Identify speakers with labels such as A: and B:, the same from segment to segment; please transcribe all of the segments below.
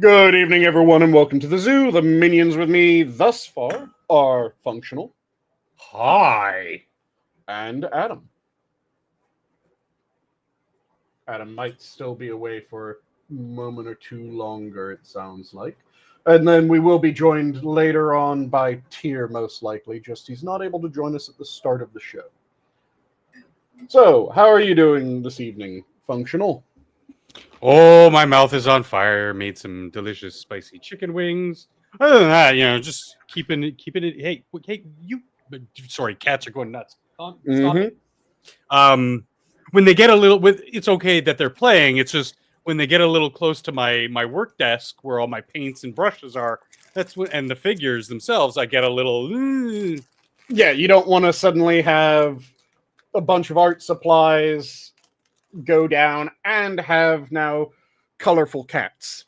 A: Good evening, everyone, and welcome to the zoo. The minions with me thus far are Functional.
B: Hi.
A: And Adam. Adam might still be away for a moment or two longer, it sounds like. And then we will be joined later on by Tyr, most likely, just he's not able to join us at the start of the show. So, how are you doing this evening, Functional?
B: Oh, my mouth is on fire. Made some delicious spicy chicken wings. Other than that, just keeping it. Hey, you. Sorry, cats are going nuts. Stop it. When they get a little, it's okay that they're playing. It's just when they get a little close to my work desk where all my paints and brushes are. That's when, and the figures themselves, I get a little.
A: Yeah, you don't want to suddenly have a bunch of art supplies go down and have now colorful cats.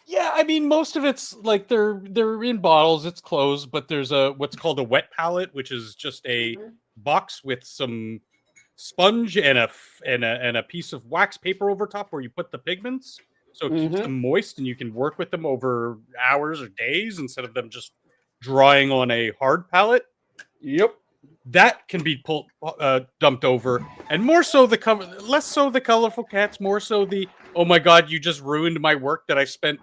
B: Yeah, I mean, most of it's like they're in bottles. It's closed, but there's what's called a wet palette, which is just a box with some sponge and a piece of wax paper over top where you put the pigments, so it keeps them moist and you can work with them over hours or days instead of them just drying on a hard palette.
A: Yep.
B: That can be dumped over, and more so less so the colorful cats, more so the oh my god, you just ruined my work that I spent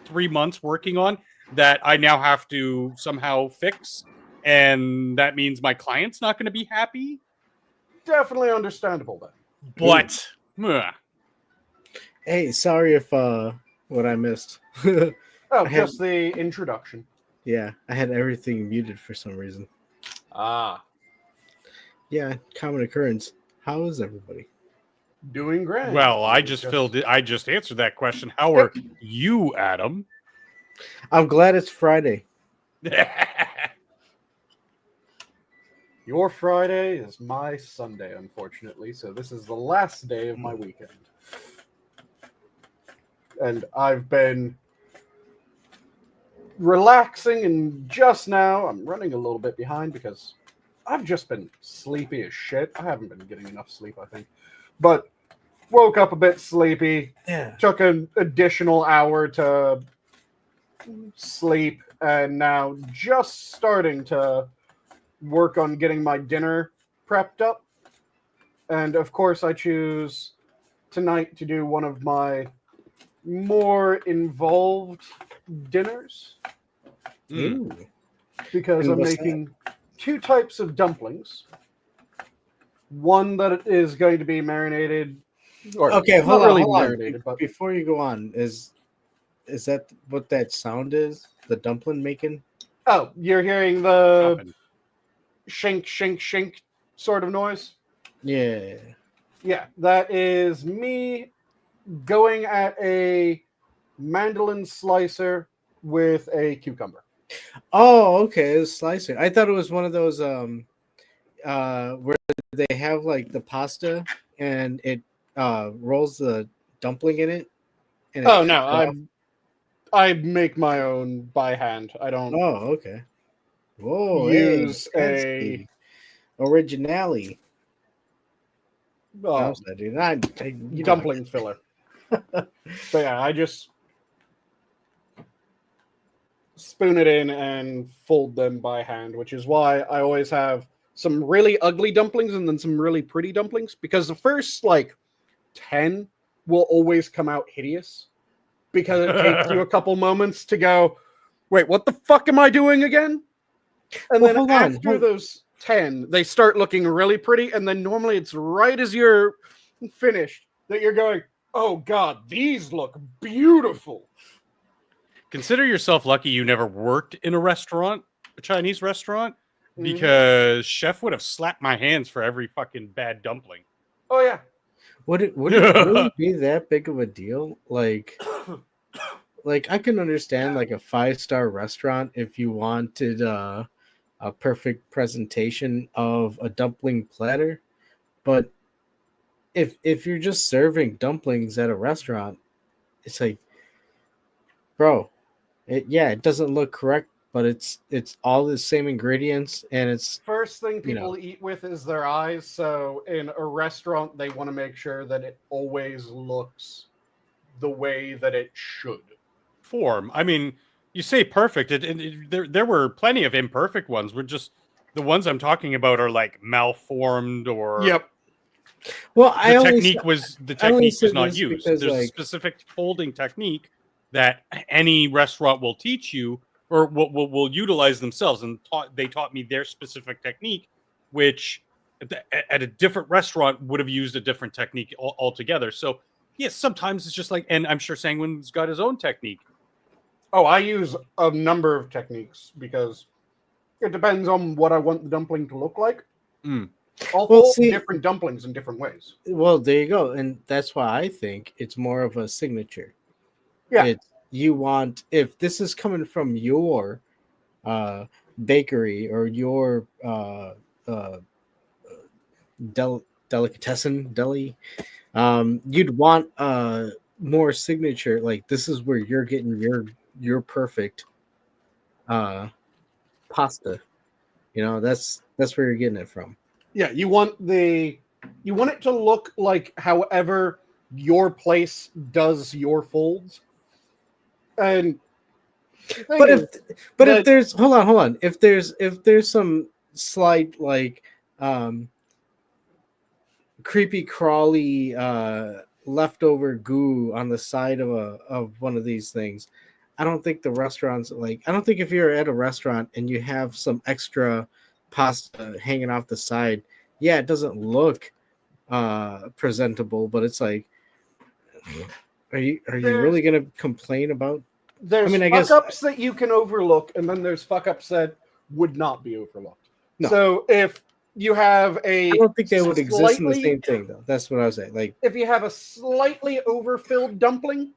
B: 3 months working on that I now have to somehow fix, and that means my client's not going to be happy.
A: Definitely understandable then.
B: But
C: hey, sorry if what I missed.
A: Just the introduction.
C: Yeah, I had everything muted for some reason. Yeah, common occurrence. How is everybody?
A: Doing great.
B: Well, I just answered that question. How are you, Adam?
C: I'm glad it's Friday.
A: Your Friday is my Sunday, unfortunately, so this is the last day of my weekend. And I've been relaxing, and just now I'm running a little bit behind because I've just been sleepy as shit. I haven't been getting enough sleep, I think. But woke up a bit sleepy.
C: Yeah.
A: Took an additional hour to sleep, and now just starting to work on getting my dinner prepped up. And of course, I choose tonight to do one of my more involved dinners.
C: Ooh.
A: Because
C: And
A: I'm
C: what's
A: making two types of dumplings. One that is going to be marinated. Or
C: Okay,
A: not
C: hold
A: really
C: on.
A: marinated, but
C: Before you go on, is that what that sound is? The dumpling making?
A: oh, you're hearing the shink, shink, shink sort of noise?
C: Yeah.
A: Yeah, that is me going at a mandolin slicer with a cucumber.
C: Oh, okay. It's slicer. I thought it was one of those where they have like the pasta and it rolls the dumpling in it. And
A: Oh no, I make my own by hand. I don't
C: okay. Whoa,
A: use
C: fancy. Originality.
A: a dumpling filler. But yeah, I just spoon it in and fold them by hand, which is why I always have some really ugly dumplings and then some really pretty dumplings, because the first 10 will always come out hideous because it takes you a couple moments to go, wait, what the fuck am I doing again? And then after those 10, they start looking really pretty, and then normally it's right as you're finished that you're going, oh god, these look beautiful.
B: Consider yourself lucky you never worked in a Chinese restaurant, because chef would have slapped my hands for every fucking bad dumpling.
A: Oh yeah.
C: Would it really be that big of a deal? Like I can understand like a 5-star restaurant if you wanted a perfect presentation of a dumpling platter, but if you're just serving dumplings at a restaurant, it's like, bro, it doesn't look correct, but it's all the same ingredients, and it's
A: first thing people eat with is their eyes. So in a restaurant, they want to make sure that it always looks the way that it should.
B: Form. I mean, you say perfect. There were plenty of imperfect ones. We're just the ones I'm talking about are like malformed or
A: Yep.
C: Well,
B: the technique was not used.
C: Because,
B: There's a specific folding technique that any restaurant will teach you or will utilize themselves, and they taught me their specific technique, which at a different restaurant would have used a different technique altogether. So yes, sometimes it's just like, and I'm sure Sanguine's got his own technique.
A: Oh, I use a number of techniques because it depends on what I want the dumpling to look like. I'll fold different dumplings in different ways.
C: Well, there you go, and that's why I think it's more of a signature.
A: Yeah,
C: you want, if this is coming from your bakery or your delicatessen deli, you'd want more signature. Like, this is where you're getting your perfect pasta. You know, that's where you're getting it from.
A: Yeah, you want it to look like however your place does your folds. And
C: if there's hold on, if there's some slight like creepy crawly leftover goo on the side of one of these things, I don't think the restaurants I don't think if you're at a restaurant and you have some extra pasta hanging off the side, yeah, it doesn't look presentable, but it's like, are you really gonna complain about?
A: There's fuck-ups that you can overlook, and then there's fuck-ups that would not be overlooked. No. So if you have I
C: don't think they would exist in the same thing, though. That's what I was saying. Like,
A: if you have a slightly overfilled dumpling,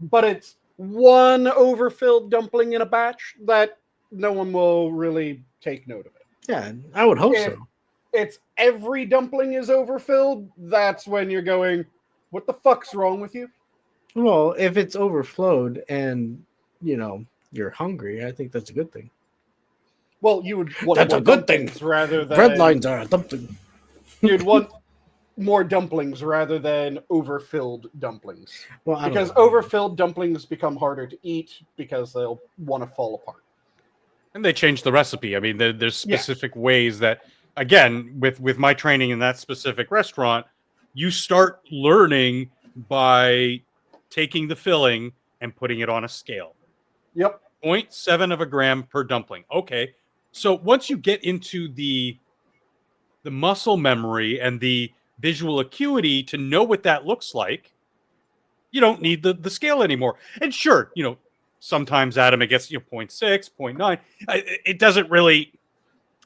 A: but it's one overfilled dumpling in a batch, that no one will really take note of it.
C: Yeah, I would hope so.
A: It's every dumpling is overfilled, that's when you're going, what the fuck's wrong with you?
C: Well, if it's overflowed and, you're hungry, I think that's a good thing.
A: Well, you would want
C: that's a good thing.
A: Rather than
C: red lines are a dumpling.
A: You'd want more dumplings rather than overfilled dumplings.
C: Well,
A: because overfilled dumplings become harder to eat because they'll want to fall apart.
B: And they change the recipe. I mean, there's specific ways that, again, with my training in that specific restaurant, you start learning by taking the filling and putting it on a scale.
A: Yep.
B: 0.7 of a gram per dumpling. Okay. So once you get into the muscle memory and the visual acuity to know what that looks like, you don't need the scale anymore. And sure, sometimes, Adam, it gets 0.6, 0.9. It doesn't really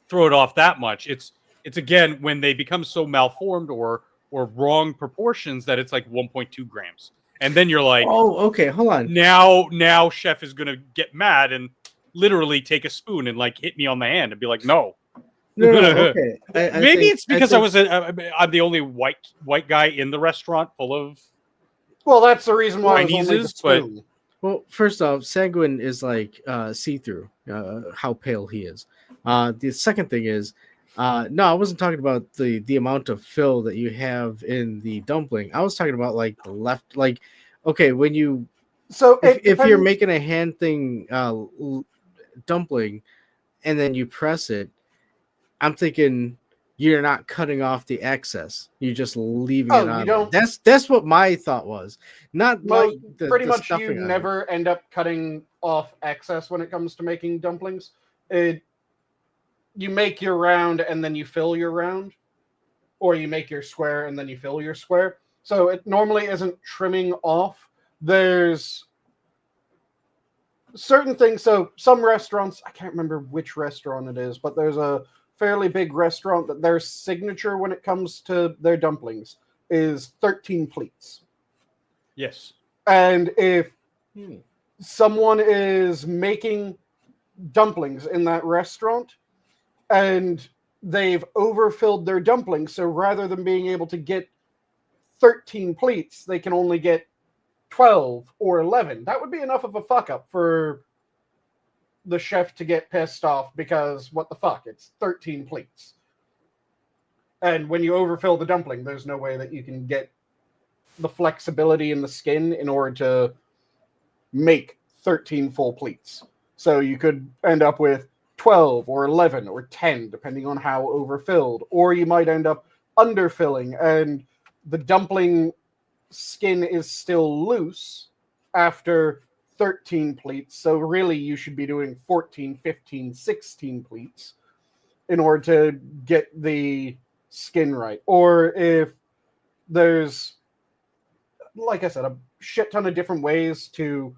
B: throw it off that much. It's again when they become so malformed or wrong proportions that it's like 1.2 grams. And then you're like,
C: oh, okay, hold on.
B: Now chef is gonna get mad and literally take a spoon and like hit me on the hand and be like, no.
C: Okay.
B: Maybe it's because I'm the only white guy in the restaurant full of.
A: Well, that's the reason why
C: Well, first off, Sanguine is like see-through. How pale he is. The second thing is, no, I wasn't talking about the amount of fill that you have in the dumpling. I was talking about like the left, like, okay, when you, so if you're making a hand thing dumpling and then you press it, I'm thinking you're not cutting off the excess. You're just leaving it on. That's what my thought was. Not like
A: pretty much you never end up cutting off excess when it comes to making dumplings. You make your round and then you fill your round, or you make your square and then you fill your square. So it normally isn't trimming off. There's certain things. So some restaurants, I can't remember which restaurant it is, but there's a fairly big restaurant that their signature when it comes to their dumplings is 13 pleats.
B: Yes.
A: And if someone is making dumplings in that restaurant and they've overfilled their dumplings, so rather than being able to get 13 pleats, they can only get 12 or 11. That would be enough of a fuck up for the chef to get pissed off because what the fuck, it's 13 pleats. And when you overfill the dumpling, there's no way that you can get the flexibility in the skin in order to make 13 full pleats. So you could end up with 12 or 11 or 10, depending on how overfilled. Or you might end up underfilling, and the dumpling skin is still loose after 13 pleats. So really, you should be doing 14, 15, 16 pleats in order to get the skin right. Or if there's, like I said, a shit ton of different ways to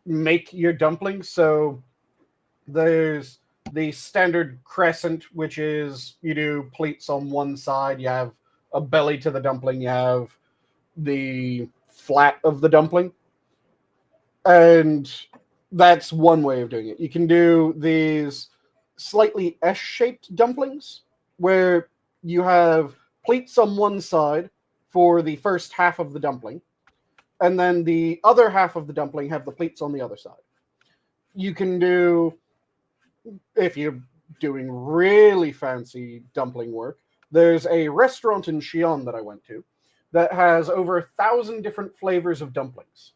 A: make your dumplings. So there's the standard crescent, which is you do pleats on one side, you have a belly to the dumpling, you have the flat of the dumpling. And that's one way of doing it. You can do these slightly S-shaped dumplings, where you have pleats on one side for the first half of the dumpling, and then the other half of the dumpling have the pleats on the other side. You can do, if you're doing really fancy dumpling work, there's a restaurant in Xi'an that I went to that has over 1,000 different flavors of dumplings.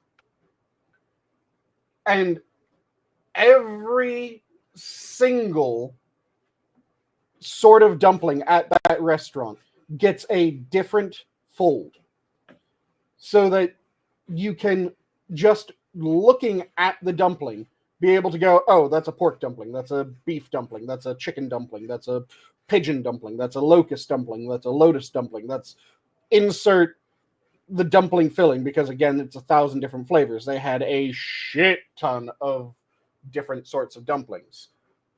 A: And every single sort of dumpling at that restaurant gets a different fold, so that you can, just looking at the dumpling, be able to go, oh, that's a pork dumpling, that's a beef dumpling, that's a chicken dumpling, that's a pigeon dumpling, that's a locust dumpling, that's a lotus dumpling, that's insert the dumpling filling, because again, it's 1,000 different flavors. They had a shit ton of different sorts of dumplings.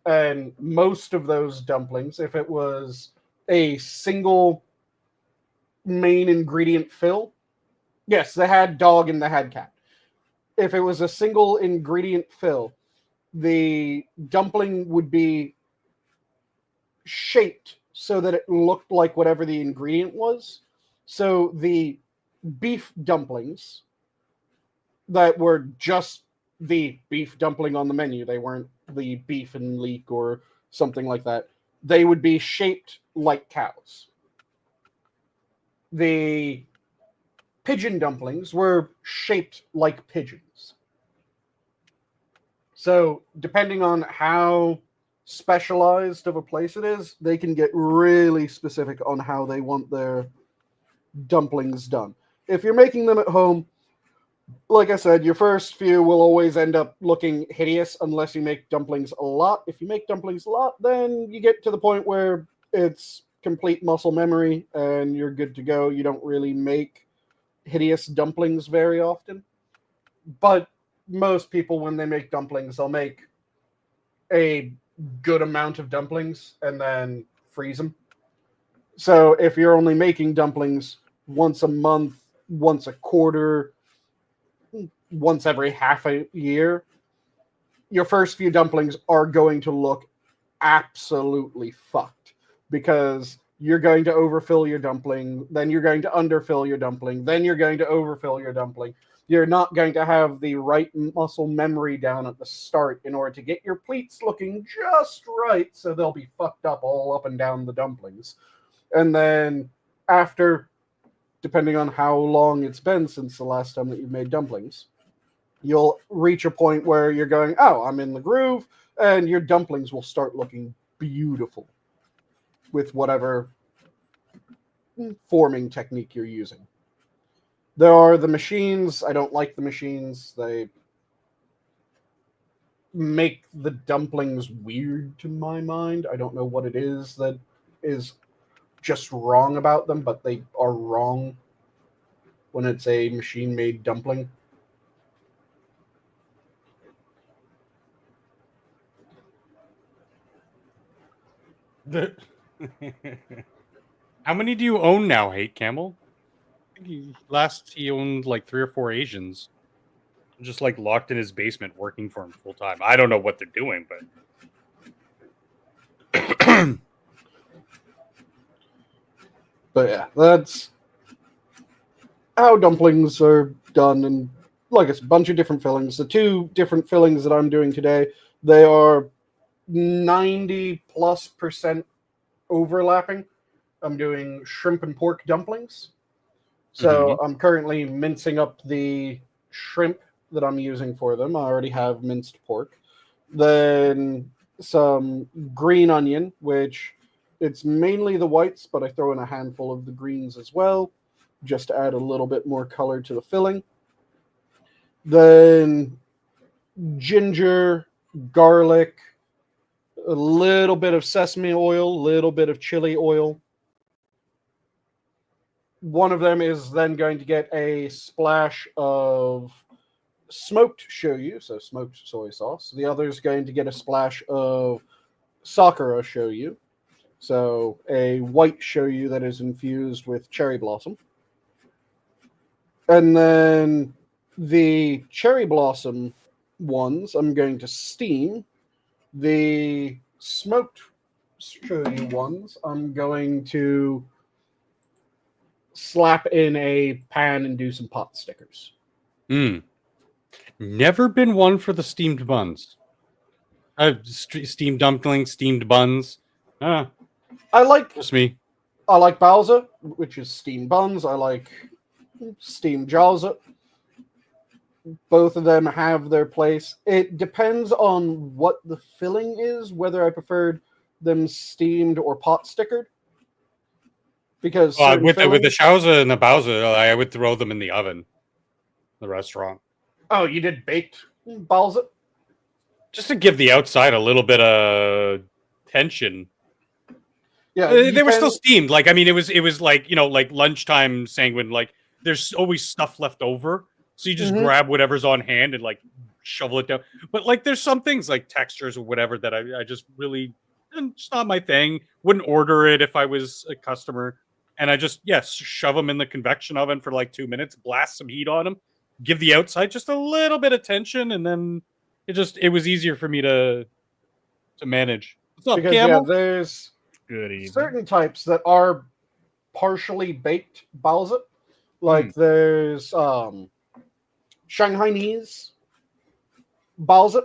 A: And most of those dumplings, if it was a single main ingredient fill, yes, they had dog and they had cat. If it was a single ingredient fill, the dumpling would be shaped so that it looked like whatever the ingredient was. So the beef dumplings that were just the beef dumpling on the menu, they weren't the beef and leek or something like that, they would be shaped like cows. The pigeon dumplings were shaped like pigeons. So depending on how specialized of a place it is, they can get really specific on how they want their dumplings done. If you're making them at home, like I said, your first few will always end up looking hideous unless you make dumplings a lot. If you make dumplings a lot, then you get to the point where it's complete muscle memory and you're good to go. You don't really make hideous dumplings very often. But most people, when they make dumplings, they'll make a good amount of dumplings and then freeze them. So if you're only making dumplings once a month, once a quarter, once every half a year, your first few dumplings are going to look absolutely fucked, because you're going to overfill your dumpling, then you're going to underfill your dumpling, then you're going to overfill your dumpling. You're not going to have the right muscle memory down at the start in order to get your pleats looking just right, so they'll be fucked up all up and down the dumplings. And then after, depending on how long it's been since the last time that you've made dumplings, you'll reach a point where you're going, oh, I'm in the groove, and your dumplings will start looking beautiful with whatever forming technique you're using. There are the machines. I don't like the machines. They make the dumplings weird to my mind. I don't know what it is that is just wrong about them, but they are wrong when it's a machine-made dumpling.
B: How many do you own now, Hate Camel? I think he owned like 3 or 4 Asians. Just like locked in his basement working for him full time. I don't know what they're doing, but
A: But yeah, that's how dumplings are done. And like I said, a bunch of different fillings. The 2 different fillings that I'm doing today, they are 90+% overlapping. I'm doing shrimp and pork dumplings. So I'm currently mincing up the shrimp that I'm using for them. I already have minced pork. Then some green onion, which it's mainly the whites, but I throw in a handful of the greens as well, just to add a little bit more color to the filling. Then ginger, garlic, a little bit of sesame oil, a little bit of chili oil. One of them is then going to get a splash of smoked shoyu, so smoked soy sauce. The other is going to get a splash of sakura shoyu, so a white shoyu that is infused with cherry blossom. And then the cherry blossom ones I'm going to steam. The smoked shoyu ones I'm going to slap in a pan and do some pot stickers.
B: Never been one for the steamed buns. Steamed dumplings, steamed buns.
A: I like
B: Just me.
A: I like baozi, which is steamed buns. I like steamed jiaozi. Both of them have their place. It depends on what the filling is, whether I preferred them steamed or pot stickered. Because
B: With the shaozi and the baozi, I would throw them in the oven. The restaurant.
A: Oh, you did baked baozi?
B: Just to give the outside a little bit of tension.
A: Yeah,
B: they were still steamed. Like, I mean, it was like, like lunchtime sanguine. Like, there's always stuff left over, so you just grab whatever's on hand and like shovel it down. But like, there's some things like textures or whatever that I just really, it's not my thing. Wouldn't order it if I was a customer. And I just shove them in the convection oven for like 2 minutes, blast some heat on them, give the outside just a little bit of tension, and then it was easier for me to manage. What's up,
A: because
B: Camel?
A: There's
B: Good evening.
A: certain types that are partially baked baozi. Like there's Shanghainese baozi.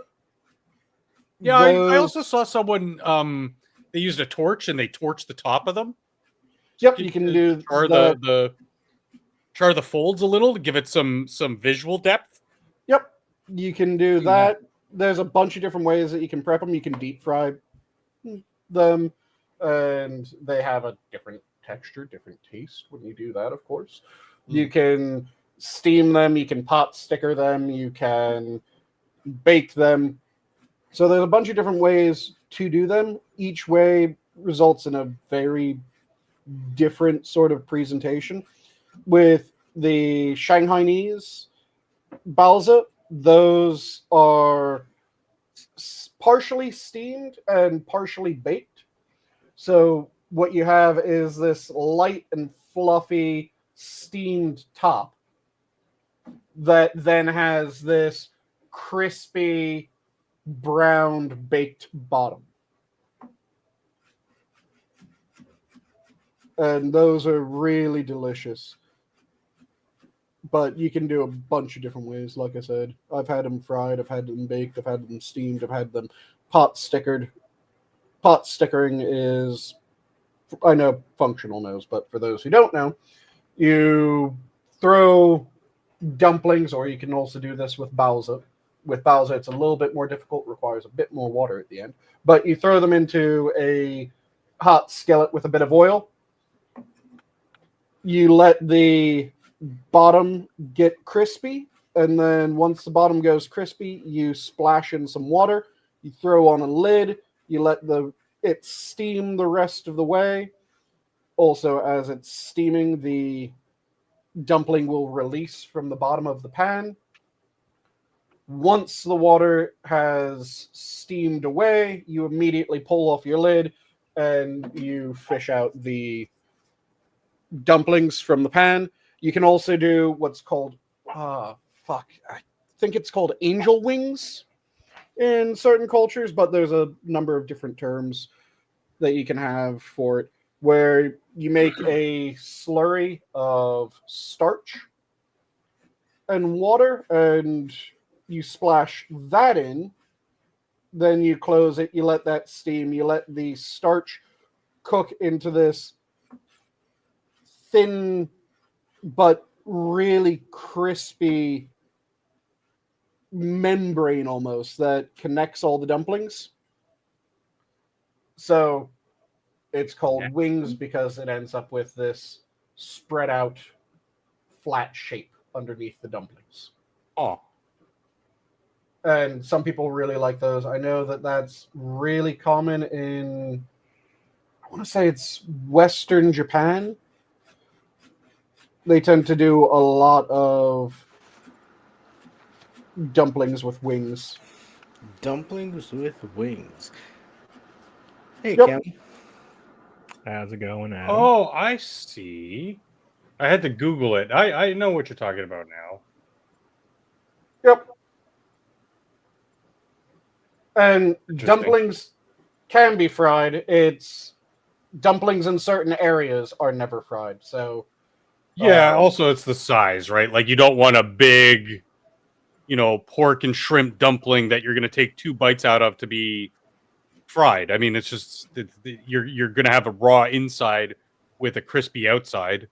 B: Yeah, I also saw someone they used a torch and they torched the top of them.
A: Yep, you can do
B: char the folds a little to give it some visual depth.
A: Yep, you can do that. There's a bunch of different ways that you can prep them. You can deep fry them, and they have a different texture, different taste when you do that, of course. You can steam them, you can pot sticker them, you can bake them. So there's a bunch of different ways to do them. Each way results in a very different sort of presentation. With the Shanghainese baozi, those are partially steamed and partially baked. So what you have is this light and fluffy steamed top that then has this crispy browned baked bottom. And those are really delicious. But you can do a bunch of different ways, like I said. I've had them fried, I've had them baked, I've had them steamed, I've had them pot stickered. Pot stickering is, I know functional knows, but for those who don't know, you throw dumplings, or you can also do this with baozi. With baozi, it's a little bit more difficult, requires a bit more water at the end. But you throw them into a hot skillet with a bit of oil. You let the bottom get crispy, and then once the bottom goes crispy, you splash in some water. You throw on a lid. You let it steam the rest of the way. Also, as it's steaming, the dumpling will release from the bottom of the pan. Once the water has steamed away, you immediately pull off your lid and you fish out the dumplings from the pan. You can also do what's called, I think it's called angel wings in certain cultures, but there's a number of different terms that you can have for it, where you make a slurry of starch and water, and you splash that in. Then you close it, you let that steam, you let the starch cook into this thin but really crispy membrane almost that connects all the dumplings. So it's called wings because it ends up with this spread out flat shape underneath the dumplings.
B: Oh.
A: And some people really like those. I know that that's really common in, I want to say it's Western Japan. They tend to do a lot of dumplings with wings.
C: Dumplings with wings. Hey,
A: Yep.
C: Cam.
D: How's it going, Adam?
B: Oh, I see. I had to Google it. I know what you're talking about now.
A: Yep. And
B: Interesting.
A: dumplings can be fried. It's dumplings in certain areas are never fried. So
B: Yeah, also it's the size, right? Like you don't want a big, pork and shrimp dumpling that you're going to take 2 bites out of to be fried. I mean, it's just you're going to have a raw inside with a crispy outside.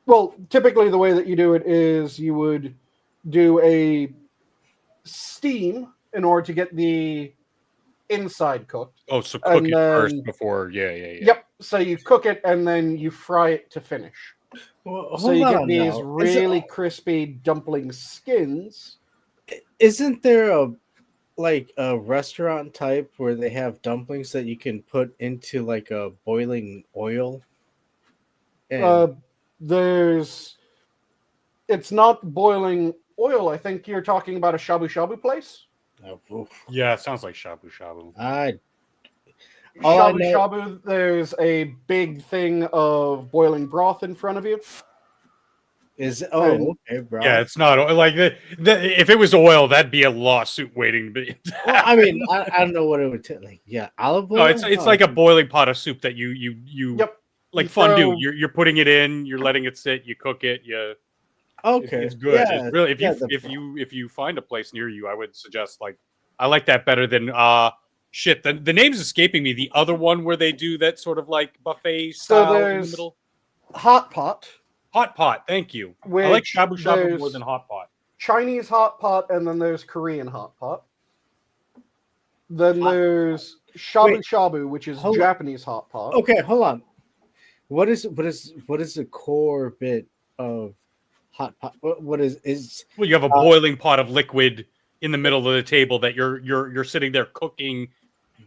A: well, typically the way that you do it is you would do a steam in order to get the inside cooked.
B: Oh, so cook
A: And
B: it first
A: then-
B: before. Yeah.
A: Yep. So you cook it and then you fry it to finish.
C: Well,
A: So you
C: hold
A: get
C: on
A: these
C: now.
A: really crispy dumpling skins.
C: Isn't there a restaurant type where they have dumplings that you can put into like a boiling oil? And
A: It's not boiling oil. I think you're talking about a shabu shabu place.
B: Yeah, it sounds like shabu shabu.
C: All I
A: Shabu
C: know-
A: shabu, there's a big thing of boiling broth in front of you.
C: okay, bro.
B: Yeah, it's not like if it was oil, that'd be a lawsuit waiting.
C: Well, I mean, I don't know what it would take. Like, yeah, olive oil.
B: No, it's like a boiling pot of soup that you
A: Yep.
B: like
A: You
B: fondue.
A: throw-
B: You're putting it in, you're letting it sit, you cook it,
C: Okay,
B: it's good.
C: Yeah,
B: It's really if you find a place near you, I would suggest I like that better than shit. The name's escaping me. The other one where they do that sort of like buffet style in the
A: there's
B: middle.
A: hot pot,
B: Hot pot, thank you. I
A: which
B: like shabu shabu more
A: there's
B: than hot pot.
A: Chinese hot pot, and then there's Korean hot pot. Then
C: Hot
A: there's shabu
C: Wait.
A: shabu, which is
C: Hold on.
A: Japanese hot pot.
C: Okay, hold on. What is the core bit of hot pot? What is
B: Well, you have a boiling pot of liquid in the middle of the table that you're sitting there cooking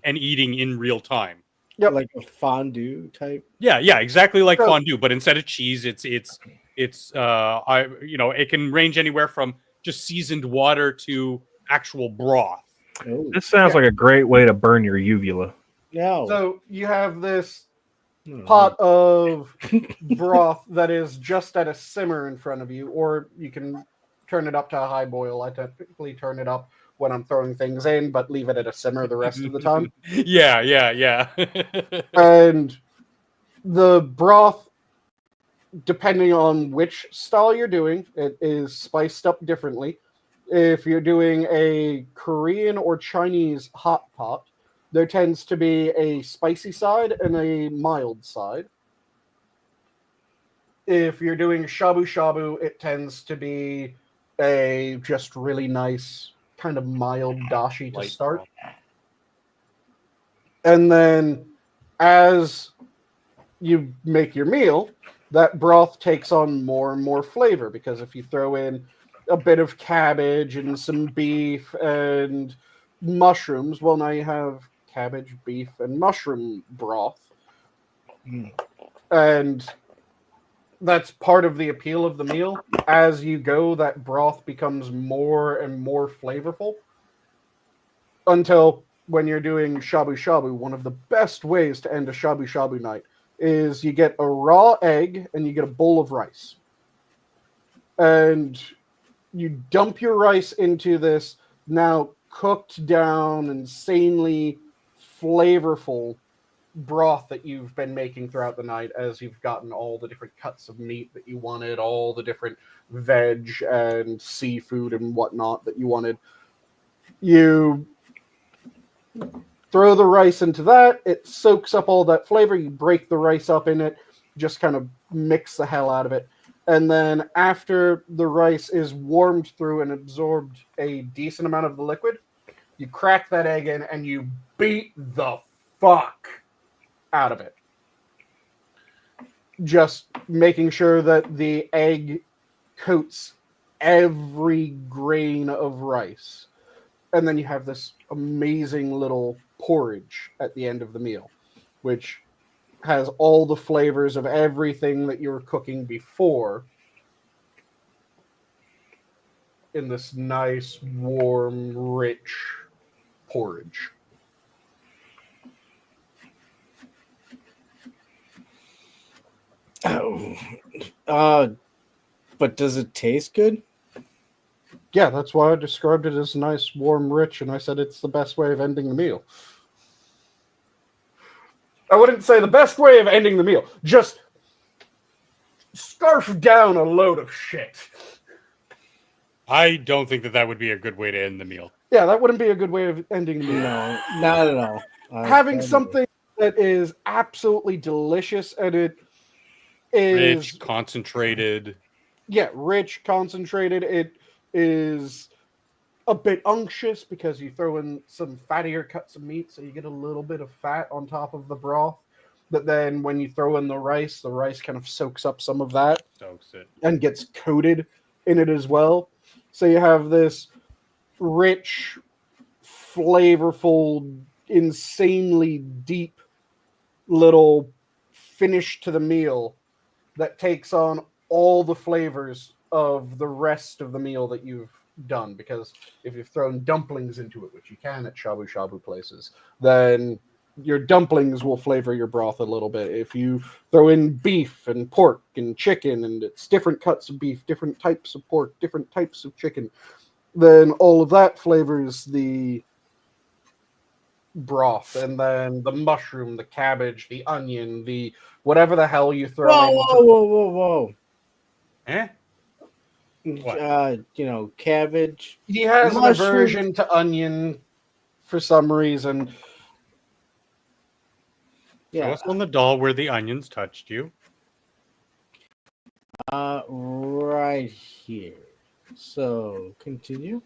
B: and eating in real time.
A: Yep.
C: like a fondue type?
B: Yeah, exactly like
A: So-
B: fondue, but instead of cheese, it's it can range anywhere from just seasoned water to actual broth.
C: Oh,
D: This sounds like a great way to burn your uvula.
C: no.
A: So you have this
C: No.
A: pot of broth that is just at a simmer in front of you, or you can turn it up to a high boil. I typically turn it up when I'm throwing things in, but leave it at a simmer the rest of the time.
B: Yeah.
A: And the broth, depending on which style you're doing, it is spiced up differently. If you're doing a Korean or Chinese hot pot, there tends to be a spicy side and a mild side. If you're doing shabu shabu, it tends to be a just really nice kind of mild dashi to
B: Light
A: start.
B: broth.
A: And then as you make your meal, that broth takes on more and more flavor, because if you throw in a bit of cabbage and some beef and mushrooms, well, now you have cabbage, beef, and mushroom broth.
C: Mm.
A: And that's part of the appeal of the meal. As you go, that broth becomes more and more flavorful, until when you're doing shabu shabu, one of the best ways to end a shabu shabu night is you get a raw egg and you get a bowl of rice. And you dump your rice into this now cooked down, insanely flavorful broth that you've been making throughout the night, as you've gotten all the different cuts of meat that you wanted, all the different veg and seafood and whatnot that you wanted. You throw the rice into that, it soaks up all that flavor, you break the rice up in it, just kind of mix the hell out of it, And then after the rice is warmed through and absorbed a decent amount of the liquid, you crack that egg in and you beat the fuck out of it. Just making sure that the egg coats every grain of rice. And then you have this amazing little porridge at the end of the meal, which has all the flavors of everything that you were cooking before in this nice, warm, rich porridge.
C: But does it taste good?
A: Yeah, that's why I described it as nice, warm, rich, and I said it's the best way of ending the meal. I wouldn't say the best way of ending the meal. Just scarf down a load of shit.
B: I don't think that would be a good way to end the meal.
A: Yeah, that wouldn't be a good way of ending the meal.
C: No, not at all.
A: Having something that is absolutely delicious and it is
B: Rich, concentrated.
A: Yeah, rich, concentrated. It is a bit unctuous because you throw in some fattier cuts of meat, so you get a little bit of fat on top of the broth. But then when you throw in the rice kind of soaks up some of that.
B: Soaks it.
A: And gets coated in it as well. So you have this rich, flavorful, insanely deep little finish to the meal that takes on all the flavors of the rest of the meal that you've done. Because if you've thrown dumplings into it, which you can at shabu shabu places, then your dumplings will flavor your broth a little bit. If you throw in beef and pork and chicken, and it's different cuts of beef, different types of pork, different types of chicken, then all of that flavors the broth. And then the mushroom, the cabbage, the onion, the whatever the hell you throw in.
C: Whoa.
B: Eh?
C: What? Cabbage.
A: He has an
C: Mushroom.
A: aversion to onion for some reason.
B: Show us on the doll where the onions touched you.
C: Right here. So, continue.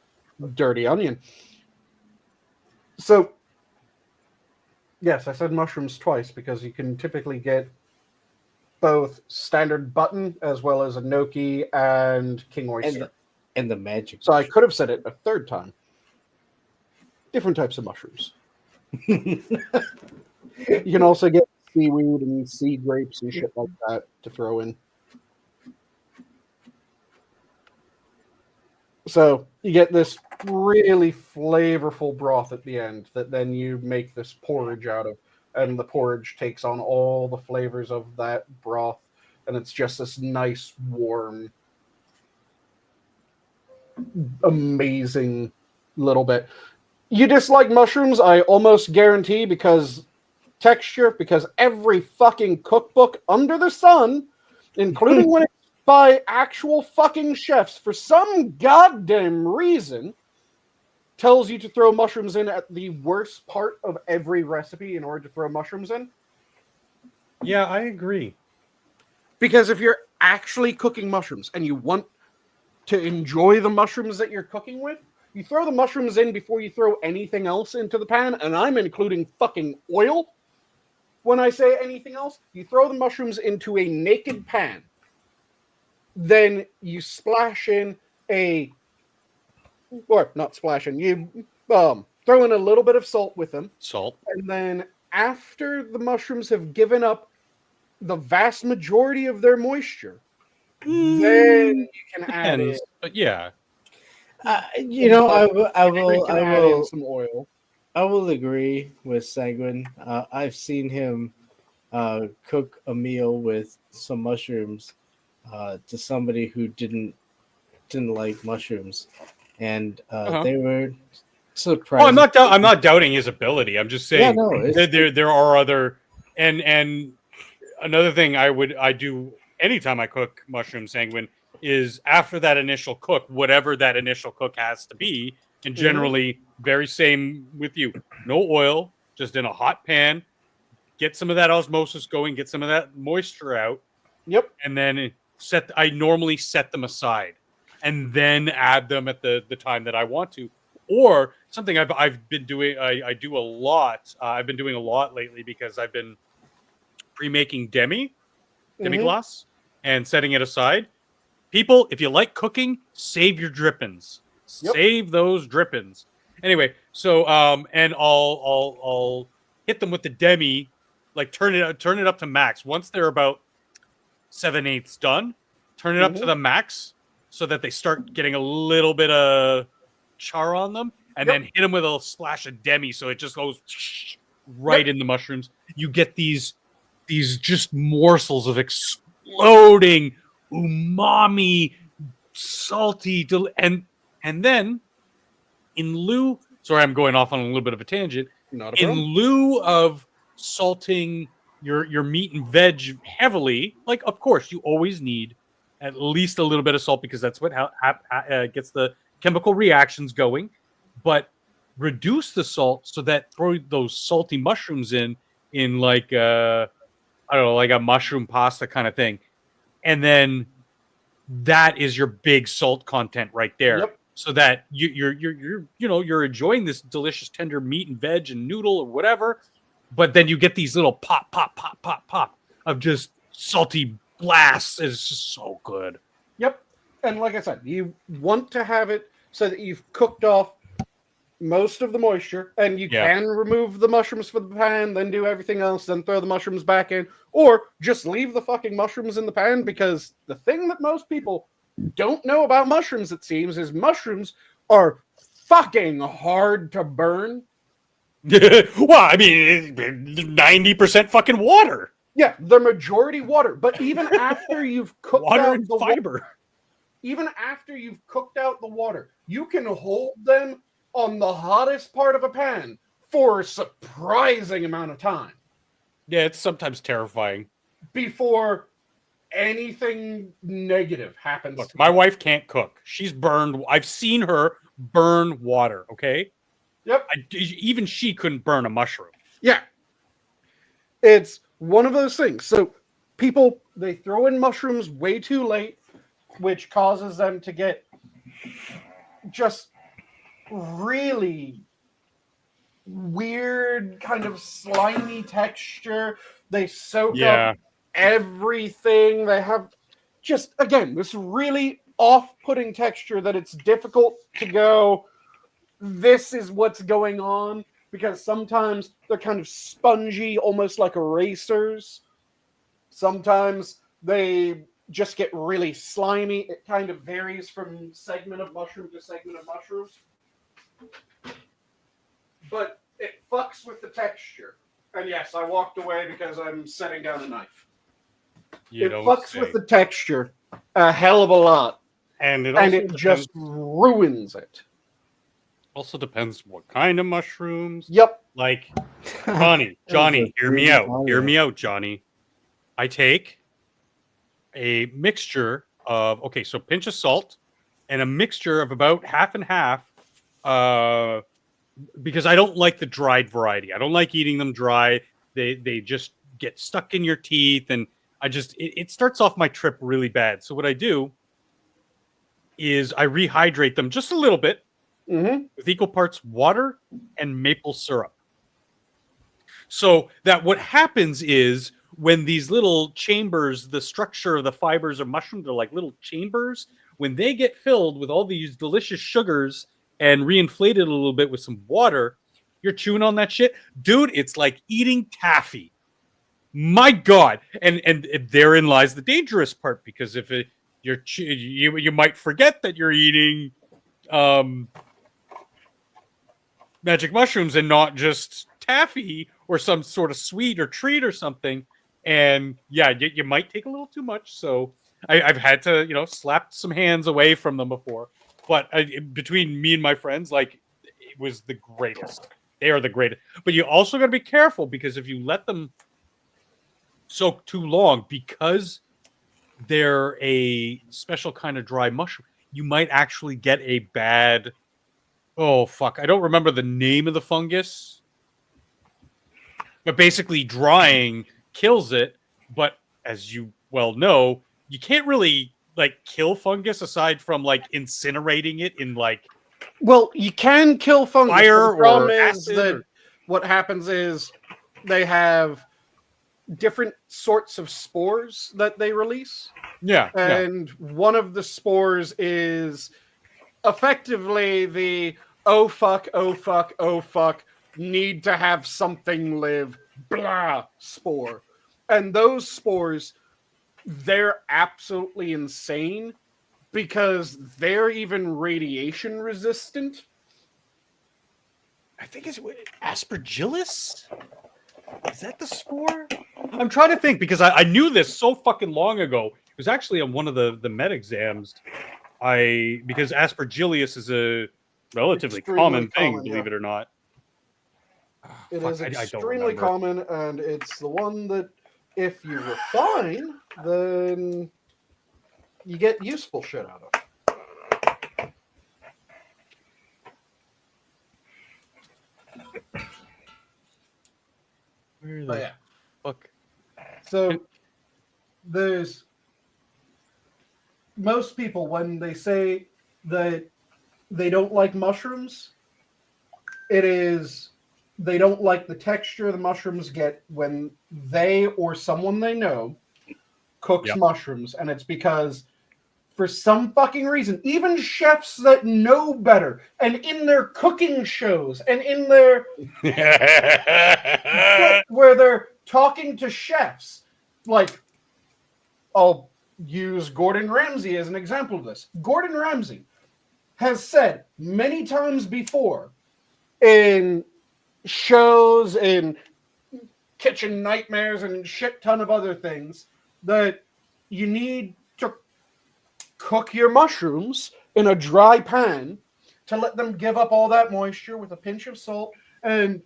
A: Dirty onion. So, yes, I said mushrooms twice because you can typically get both standard button as well as enoki and king oyster.
C: And the magic.
A: So I could have said it a third time. Different types of mushrooms. You can also get seaweed and sea grapes and shit like that to throw in. So you get this really flavorful broth at the end that then you make this porridge out of. And the porridge takes on all the flavors of that broth. And it's just this nice, warm, amazing little bit. You dislike mushrooms, I almost guarantee, because every fucking cookbook under the sun, including when it's by actual fucking chefs, for some goddamn reason, tells you to throw mushrooms in at the worst part of every recipe in order to throw mushrooms in.
B: Yeah, I agree.
A: Because if you're actually cooking mushrooms and you want to enjoy the mushrooms that you're cooking with, you throw the mushrooms in before you throw anything else into the pan, and I'm including fucking oil. When I say anything else, you throw the mushrooms into a naked pan. Then you splash in not splash in, you throw in a little bit of salt with them.
B: Salt.
A: And then after the mushrooms have given up the vast majority of their moisture, then you can add in.
B: But yeah.
C: I will
A: add in some oil.
C: I will agree with Sanguine. I've seen him cook a meal with some mushrooms to somebody who didn't like mushrooms, and they were surprised.
B: Oh, I'm not doubting his ability. I'm just saying there are other and another thing I do anytime I cook mushroom sanguine is after that initial cook, whatever that initial cook has to be, and generally very same with you. No oil, just in a hot pan. Get some of that osmosis going, get some of that moisture out.
A: Yep.
B: And then I normally set them aside and then add them at the time that I want to. Or something I've been doing, I do a lot. I've been doing a lot lately because I've been pre-making demi-glace, and setting it aside. People, if you like cooking, save your drippings.
A: Yep.
B: Save those drippings. Anyway, so and I'll hit them with the demi, like turn it up to max. Once they're about 7/8 done, turn it up to the max so that they start getting a little bit of char on them, and then hit them with a splash of demi so it just goes right in the mushrooms. You get these just morsels of exploding umami, salty, and then in lieu, sorry, I'm going off on a little bit of a tangent.
A: Not a problem.
B: In lieu of salting your meat and veg heavily, like of course you always need at least a little bit of salt because that's what gets the chemical reactions going. But reduce the salt so that throw those salty mushrooms in like I don't know, like a mushroom pasta kind of thing, and then that is your big salt content right there.
A: Yep.
B: So that you're enjoying this delicious tender meat and veg and noodle or whatever, but then you get these little pop of just salty blasts. It's just so good.
A: Yep. And like I said, you want to have it so that you've cooked off most of the moisture, and you can remove the mushrooms from the pan, then do everything else, then throw the mushrooms back in, or just leave the fucking mushrooms in the pan, because the thing that most people don't know about mushrooms, it seems, is mushrooms are fucking hard to burn.
B: Well, I mean, 90% fucking water.
A: Yeah, the majority water. But even after you've cooked
B: Water
A: out
B: and
A: the
B: fiber.
A: Even after you've cooked out the water, you can hold them on the hottest part of a pan for a surprising amount of time.
B: Yeah, it's sometimes terrifying.
A: Before anything negative happens.
B: Look, my wife can't cook. She's burned. I've seen her burn water, okay?
A: Yep.
B: Even she couldn't burn a mushroom.
A: Yeah. It's one of those things. So people, they throw in mushrooms way too late, which causes them to get just really weird kind of slimy texture. They soak up everything. They have just, again, this really off-putting texture that it's difficult to go, this is what's going on, because sometimes they're kind of spongy, almost like erasers. Sometimes they just get really slimy. It kind of varies from segment of mushroom to segment of mushroom. But it fucks with the texture. And yes, I walked away because I'm setting down a knife. It fucks with the texture a hell of a lot.
B: And
A: it just ruins it.
B: Also depends what kind of mushrooms.
A: Yep.
B: Like, Johnny, hear me out. Hear me out, Johnny. I take a mixture of, so pinch of salt and a mixture of about half and half, because I don't like the dried variety. I don't like eating them dry. They just get stuck in your teeth, and it starts off my trip really bad. So what I do is I rehydrate them just a little bit with equal parts water and maple syrup. So that what happens is when these little chambers, the structure of the fibers of mushrooms are like little chambers, when they get filled with all these delicious sugars and reinflated a little bit with some water, you're chewing on that shit. Dude, it's like eating taffy. My God. And therein lies the dangerous part, because if you might forget that you're eating magic mushrooms and not just taffy or some sort of sweet or treat or something. And yeah, you might take a little too much. So I've had to, slap some hands away from them before. But between me and my friends, like, it was the greatest. They are the greatest. But you also got to be careful, because if you let them soak too long, because they're a special kind of dry mushroom, you might actually get a bad... Oh, fuck. I don't remember the name of the fungus. But basically, drying kills it. But as you well know, you can't really like kill fungus aside from like incinerating it in like
A: Well, you can kill fungus.
B: fire
A: The problem
B: or
A: is
B: acid
A: that
B: or-
A: what happens is they have different sorts of spores that they release.
B: yeah.
A: And one of the spores is effectively the oh fuck, need to have something live, blah spore. And those spores, they're absolutely insane because they're even radiation resistant.
B: I think it's Aspergillus. Is that the spore? I'm trying to think because I knew this so fucking long ago. It was actually on one of the med exams. Because Aspergillus is a relatively common thing, believe it or not.
A: It
B: Fuck,
A: is
B: I don't
A: extremely
B: remember.
A: common, and it's the one that if you refine, then you get useful shit out of.
B: Where
A: But
B: the
A: yeah.
B: fuck?
A: So there's most people when they say that they don't like mushrooms, it is they don't like the texture the mushrooms get when they or someone they know cooks
B: Yep.
A: mushrooms, and it's because for some fucking reason, even chefs that know better, and in their cooking shows, and in their where they're talking to chefs, like, I'll use Gordon Ramsay as an example of this. Gordon Ramsay has said many times before in shows, in Kitchen Nightmares, and shit ton of other things that you need to cook your mushrooms in a dry pan to let them give up all that moisture with a pinch of salt, and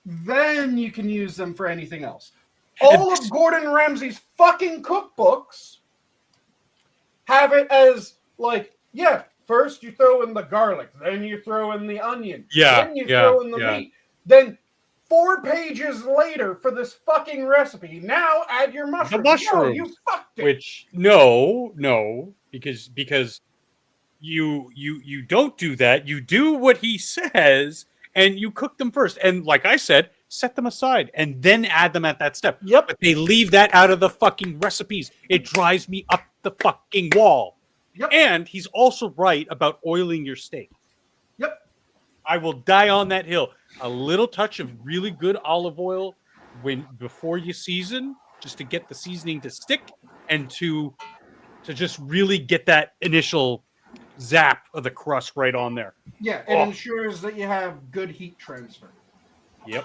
A: then you can use them for anything else. All of Gordon Ramsay's fucking cookbooks have it as like, yeah, first you throw in the garlic, then you throw in the onion, then you throw in the meat. Then 4 pages later for this fucking recipe, now add your mushrooms.
B: The mushrooms,
A: no, you fucked it.
B: Which no, because you don't do that. You do what he says, and you cook them first. And like I said, set them aside and then add them at that step.
A: Yep.
B: But they leave that out of the fucking recipes. It drives me up the fucking wall.
A: Yep.
B: And he's also right about oiling your steak.
A: Yep.
B: I will die on that hill. A little touch of really good olive oil before you season, just to get the seasoning to stick and to just really get that initial zap of the crust right on there.
A: Yeah, it ensures that you have good heat transfer.
B: Yep.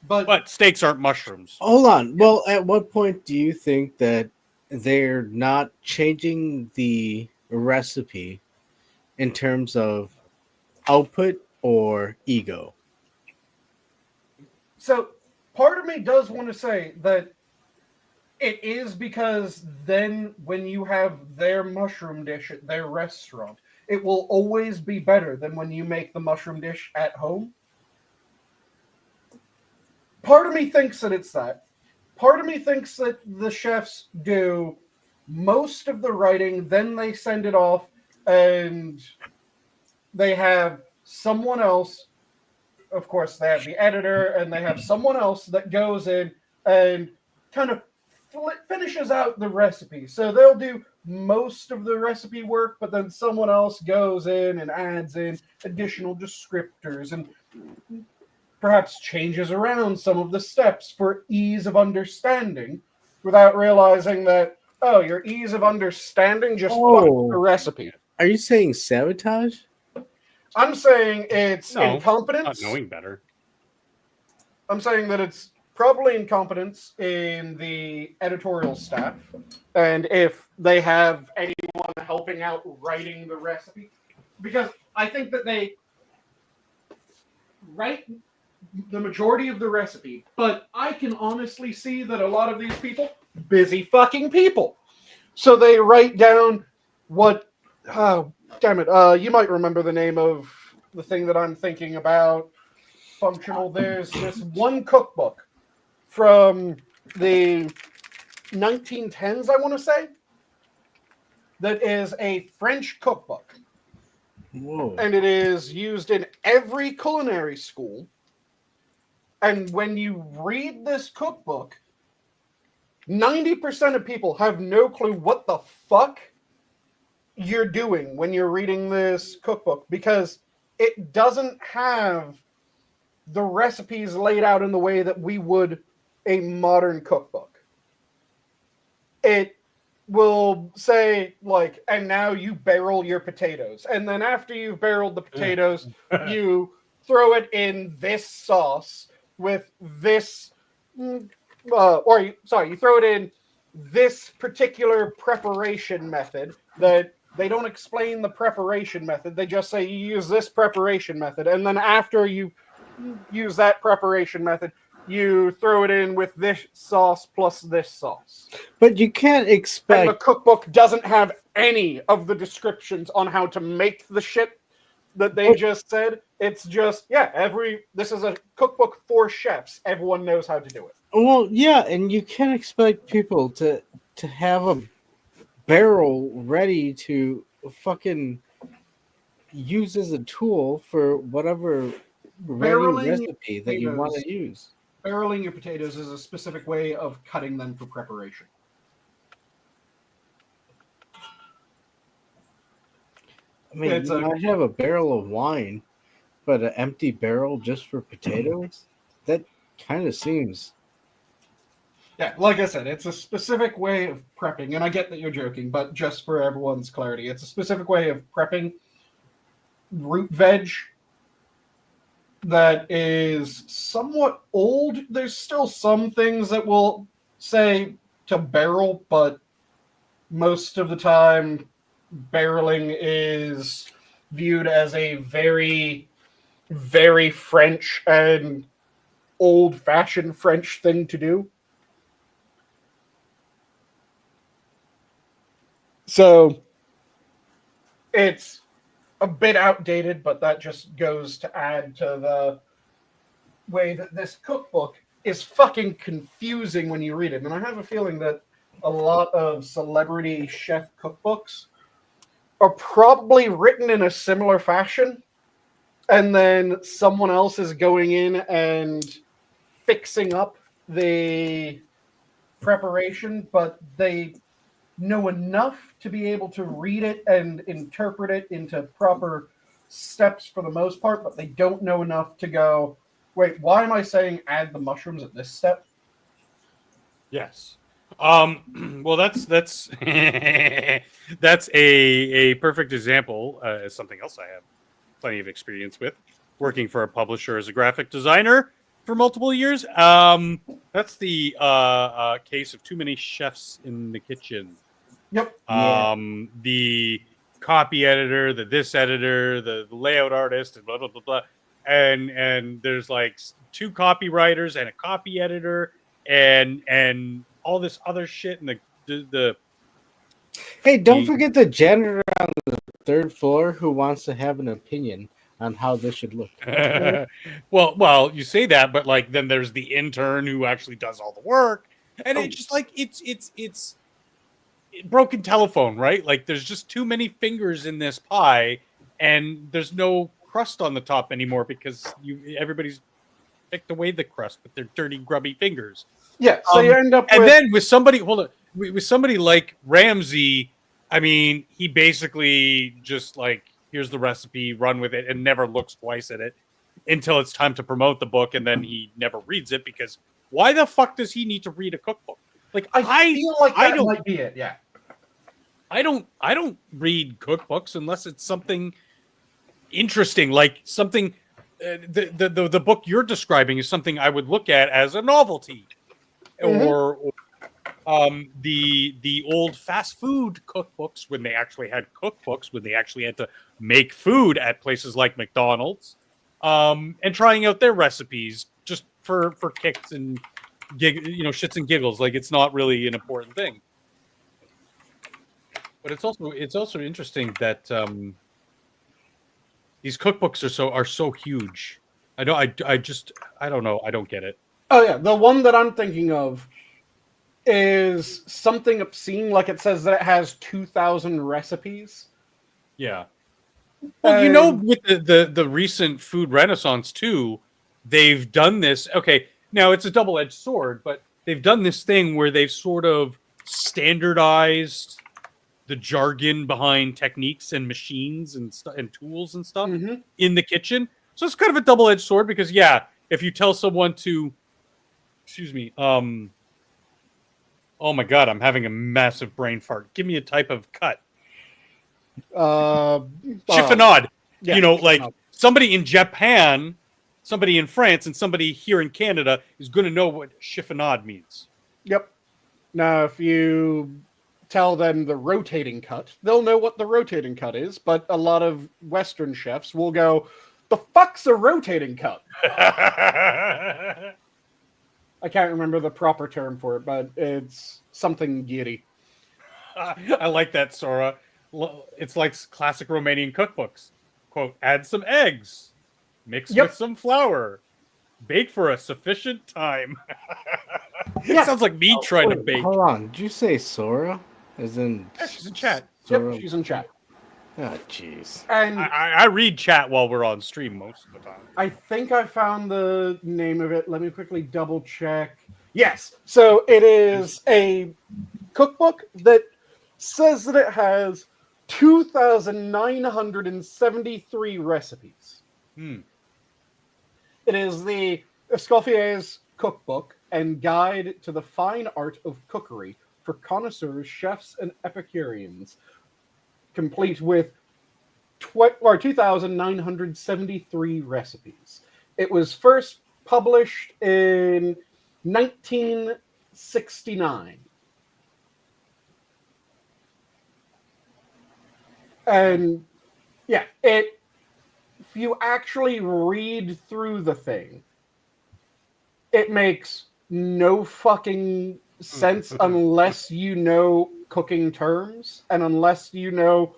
A: But
B: steaks aren't mushrooms.
C: Hold on. Well, at what point do you think that they're not changing the recipe in terms of output or ego?
A: so part of me does want to say that it is because then when you have their mushroom dish at their restaurant, it will always be better than when you make the mushroom dish at home. Part of me thinks that it's that. Part of me thinks that the chefs do most of the writing, then they send it off, and they have someone else. Of course, they have the editor, and they have someone else that goes in and kind of finishes out the recipe. So they'll do most of the recipe work, but then someone else goes in and adds in additional descriptors and perhaps changes around some of the steps for ease of understanding without realizing that, oh, your ease of understanding just fucked the recipe.
C: Are you saying sabotage?
A: I'm saying it's
B: No,
A: incompetence.
B: Not knowing better.
A: I'm saying that it's probably incompetence in the editorial staff, and if they have anyone helping out writing the recipe, because I think that they write the majority of the recipe, but I can honestly see that a lot of these people, busy fucking people, so they write down what, oh, damn it, you might remember the name of the thing that I'm thinking about. Functional. There's this one cookbook from the 1910s, I want to say, that is a French cookbook.
C: Whoa.
A: And it is used in every culinary school. And when you read this cookbook, 90% of people have no clue what the fuck you're doing when you're reading this cookbook, because it doesn't have the recipes laid out in the way that we would a modern cookbook. It will say, like, and now you barrel your potatoes. And then after you've barreled the potatoes, you throw it in this sauce with this, you throw it in this particular preparation method that they don't explain the preparation method. They just say you use this preparation method. And then after you use that preparation method, you throw it in with this sauce plus this sauce.
C: But you can't
A: And the
C: expect.
A: cookbook doesn't have any of the descriptions on how to make the shit that they just said. It's just, this is a cookbook for chefs. Everyone knows how to do it.
C: Well, yeah, and you can't expect people to have a barrel ready to fucking use as a tool for whatever
A: Barreling
C: ready recipe that you want to use.
A: Barreling your potatoes is a specific way of cutting them for preparation.
C: I mean, you might have a barrel of wine, but an empty barrel just for potatoes? That kind of seems...
A: Yeah, like I said, it's a specific way of prepping, and I get that you're joking, but just for everyone's clarity, it's a specific way of prepping root veg that is somewhat old. There's still some things that will say to barrel, but most of the time, barreling is viewed as a very, very French and old-fashioned French thing to do. So it's a bit outdated, but that just goes to add to the way that this cookbook is fucking confusing when you read it. And I have a feeling that a lot of celebrity chef cookbooks are probably written in a similar fashion, and then someone else is going in and fixing up the preparation, but they know enough to be able to read it and interpret it into proper steps for the most part, but they don't know enough to go, wait, why am I saying add the mushrooms at this step?
B: Yes. Well, that's that's a perfect example. Something else I have plenty of experience with, working for a publisher as a graphic designer for multiple years. That's the case of too many chefs in the kitchen.
A: Yep.
B: The copy editor, this editor, the layout artist, and blah blah blah blah. And there's like 2 copywriters and a copy editor and all this other shit, and the
C: Hey, don't forget the janitor on the 3rd floor who wants to have an opinion on how this should look.
B: well, you say that, but like then there's the intern who actually does all the work, and it's just like it's broken telephone, right? Like there's just too many fingers in this pie, and there's no crust on the top anymore because everybody's picked away the crust with their dirty, grubby fingers.
A: Yeah, so you end up
B: and
A: with...
B: then with somebody like Ramsey, I mean, he basically just like, here's the recipe, run with it, and never looks twice at it until it's time to promote the book, and then he never reads it, because why the fuck does he need to read a cookbook? Like
A: I feel like that might be it, yeah.
B: I don't read cookbooks unless it's something interesting, like something the book you're describing is something I would look at as a novelty. Or the old fast food cookbooks, when they actually had cookbooks, when they actually had to make food at places like McDonald's, and trying out their recipes just for kicks and shits and giggles. Like, it's not really an important thing. But it's also interesting that these cookbooks are so huge. I don't know. I don't get it.
A: Oh yeah, the one that I'm thinking of is something obscene, like it says that it has 2,000 recipes.
B: Yeah. Well, you know,
A: And-
B: with the recent food renaissance too, they've done this. Okay, now it's a double-edged sword, but they've done this thing where they've sort of standardized the jargon behind techniques and machines and and tools and stuff
A: Mhm.
B: in the kitchen. So it's kind of a double-edged sword because yeah, if you tell someone to, excuse me, oh my god, I'm having a massive brain fart. Give me a type of cut. Chiffonade.
A: yeah,
B: You know, like
A: chiffonade.
B: somebody in Japan, somebody in France, and somebody here in Canada is going to know what chiffonade means.
A: Yep. Now, if you tell them the rotating cut, they'll know what the rotating cut is, but a lot of Western chefs will go, the fuck's a rotating cut? I can't remember the proper term for it, but it's something giddy.
B: I like that, Sora. It's like classic Romanian cookbooks. Quote, add some eggs, mix
A: Yep.
B: with some flour, bake for a sufficient time.
A: Yeah.
B: It sounds like me trying to
C: Wait,
B: bake.
C: Hold on. Did you say Sora? As in.
B: Yeah, she's in chat.
C: Sora?
A: Yep, she's in chat.
C: Oh, jeez.
A: And
B: I read chat while we're on stream most of the time.
A: I think I found the name of it. Let me quickly double check. Yes. So it is a cookbook that says that it has 2,973 recipes.
B: Hmm.
A: It is the Escoffier's cookbook and guide to the fine art of cookery for connoisseurs, chefs, and epicureans, complete with 2,973 recipes. It was first published in 1969. And yeah, if you actually read through the thing, it makes no fucking sense unless you know cooking terms and unless you know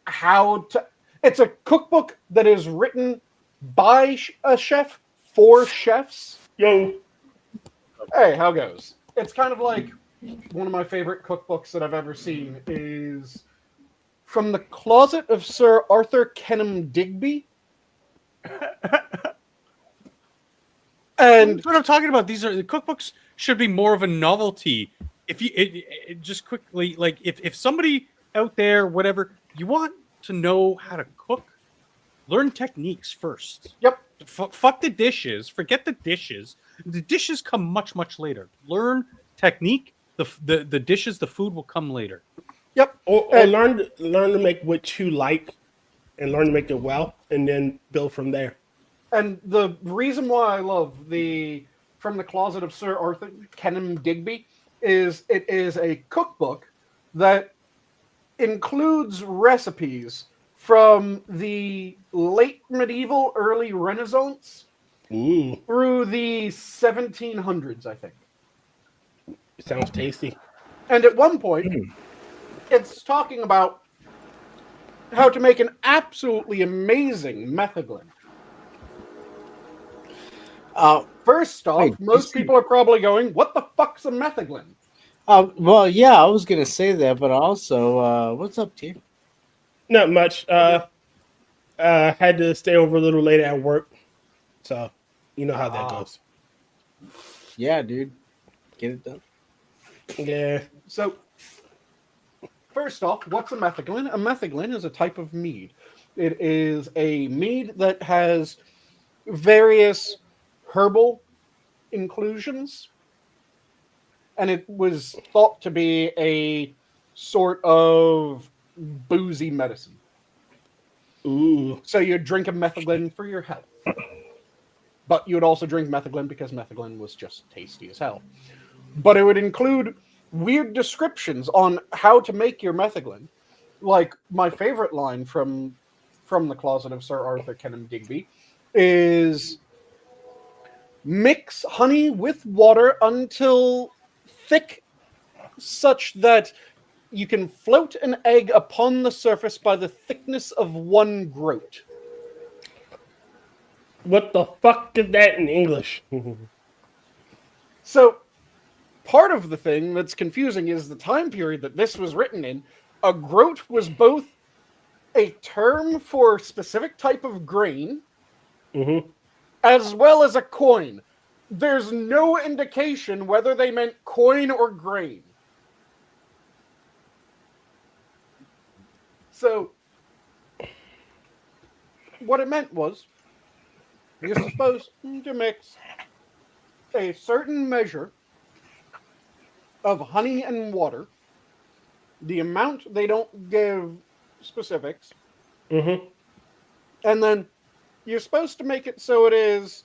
A: how to. It's a cookbook that is written by a chef for chefs.
E: Yo,
A: Hey, how goes? It's kind of like one of my favorite cookbooks that I've ever seen is From the Closet of Sir Arthur Kenelm Digby. And
B: That's what I'm talking about. These are the cookbooks should be more of a novelty. If you just quickly, like if somebody out there, whatever, you want to know how to cook, learn techniques first.
A: yep,
B: Fuck the dishes. Forget the dishes. The dishes come much later. Learn technique. The dishes, the food will come later.
A: yep.
E: or
A: And-
E: learn to make what you like, and learn to make it well, and then build from there.
A: And the reason why I love the From the Closet of Sir Arthur Kenelm Digby is it is a cookbook that includes recipes from the late medieval, early Renaissance
E: Ooh,
A: through the 1700s, I think.
E: it sounds tasty.
A: And at one point, it's talking about how to make an absolutely amazing Mathghamhain. First off,
C: Wait,
A: most
C: you see-
A: people are probably going, what the fuck's a Mathghamhain?
C: Well, yeah, I was gonna say that, but also, what's up, T?
E: Not much. Had to stay over a little later at work, so you know how that goes.
C: Yeah, dude, get it done.
E: Yeah.
A: So, first off, what's a Mathghamhain? A Mathghamhain is a type of mead. It is a mead that has various herbal inclusions, and it was thought to be a sort of boozy medicine.
E: Ooh.
A: So you'd drink a Mathghamhain for your health. But you would also drink Mathghamhain because Mathghamhain was just tasty as hell. But it would include weird descriptions on how to make your Mathghamhain. Like, my favorite line from the Closet of Sir Arthur Kenelm Digby is, mix honey with water until thick, such that you can float an egg upon the surface by the thickness of one groat.
E: What the fuck is that in English?
A: So, part of the thing that's confusing is the time period that this was written in. A groat was both a term for a specific type of grain, as well as a coin. There's no indication whether they meant coin or grain. So, what it meant was, you're supposed to mix a certain measure of honey and water. The amount, they don't give specifics. And then you're supposed to make it so it is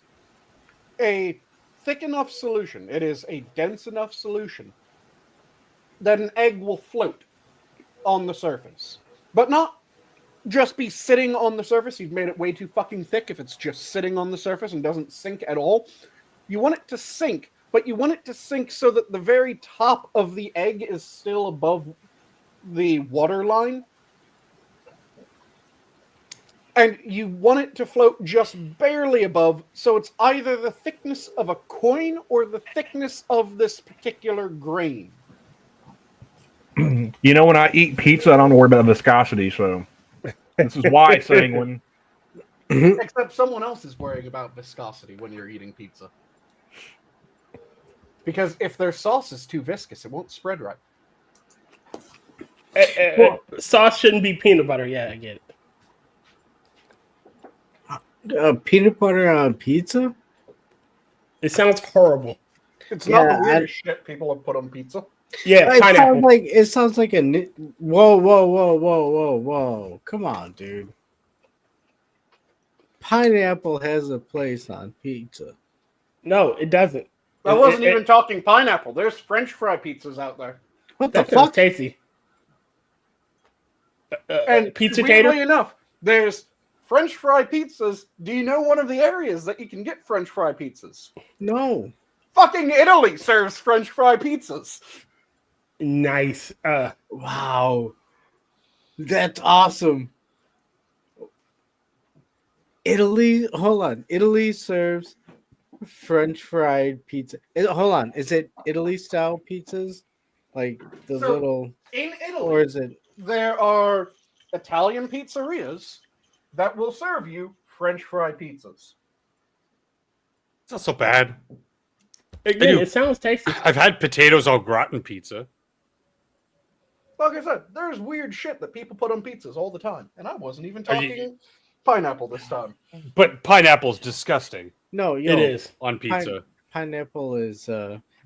A: a thick enough solution. It is a dense enough solution that an egg will float on the surface. But not just be sitting on the surface. You've made it way too fucking thick if it's just sitting on the surface and doesn't sink at all. You want it to sink, but you want it to sink so that the very top of the egg is still above the water line. And you want it to float just barely above, so it's either the thickness of a coin or the thickness of this particular grain.
D: You know, when I eat pizza, I don't worry about viscosity, so this is why Sanguine.
A: Except someone else is worrying about viscosity when you're eating pizza. Because if their sauce is too viscous, it won't spread right.
E: Sauce shouldn't be peanut butter. Yeah, I get it.
C: Peanut butter on pizza?
E: It sounds horrible.
A: It's not the weirdest shit people have put on pizza.
E: Yeah, pineapple.
C: It sounds like a... Whoa. Come on, dude. Pineapple has a place on pizza.
E: No, it doesn't.
A: I wasn't even talking pineapple. There's French fry pizzas out there.
C: What the
E: That sounds
C: fuck?
E: tasty.
A: And
E: pizza
A: weirdly
E: tater?
A: enough, there's French fry pizzas. Do you know one of the areas that you can get French fry pizzas?
C: No.
A: Fucking Italy serves French fry pizzas.
E: Nice.
C: Wow. That's awesome. Hold on. Italy serves French fried pizza. Hold on. Is it Italy style pizzas? Like the
A: So,
C: little...
A: In Italy,
C: Or is it...
A: there are Italian pizzerias that will serve you French fry pizzas.
B: It's not so bad.
E: Again, it sounds tasty.
B: I've had potatoes au gratin pizza.
A: Like I said, there's weird shit that people put on pizzas all the time. And I wasn't even talking pineapple this time.
B: But pineapple's disgusting
C: No,
E: It is.
B: on pizza.
C: Pineapple is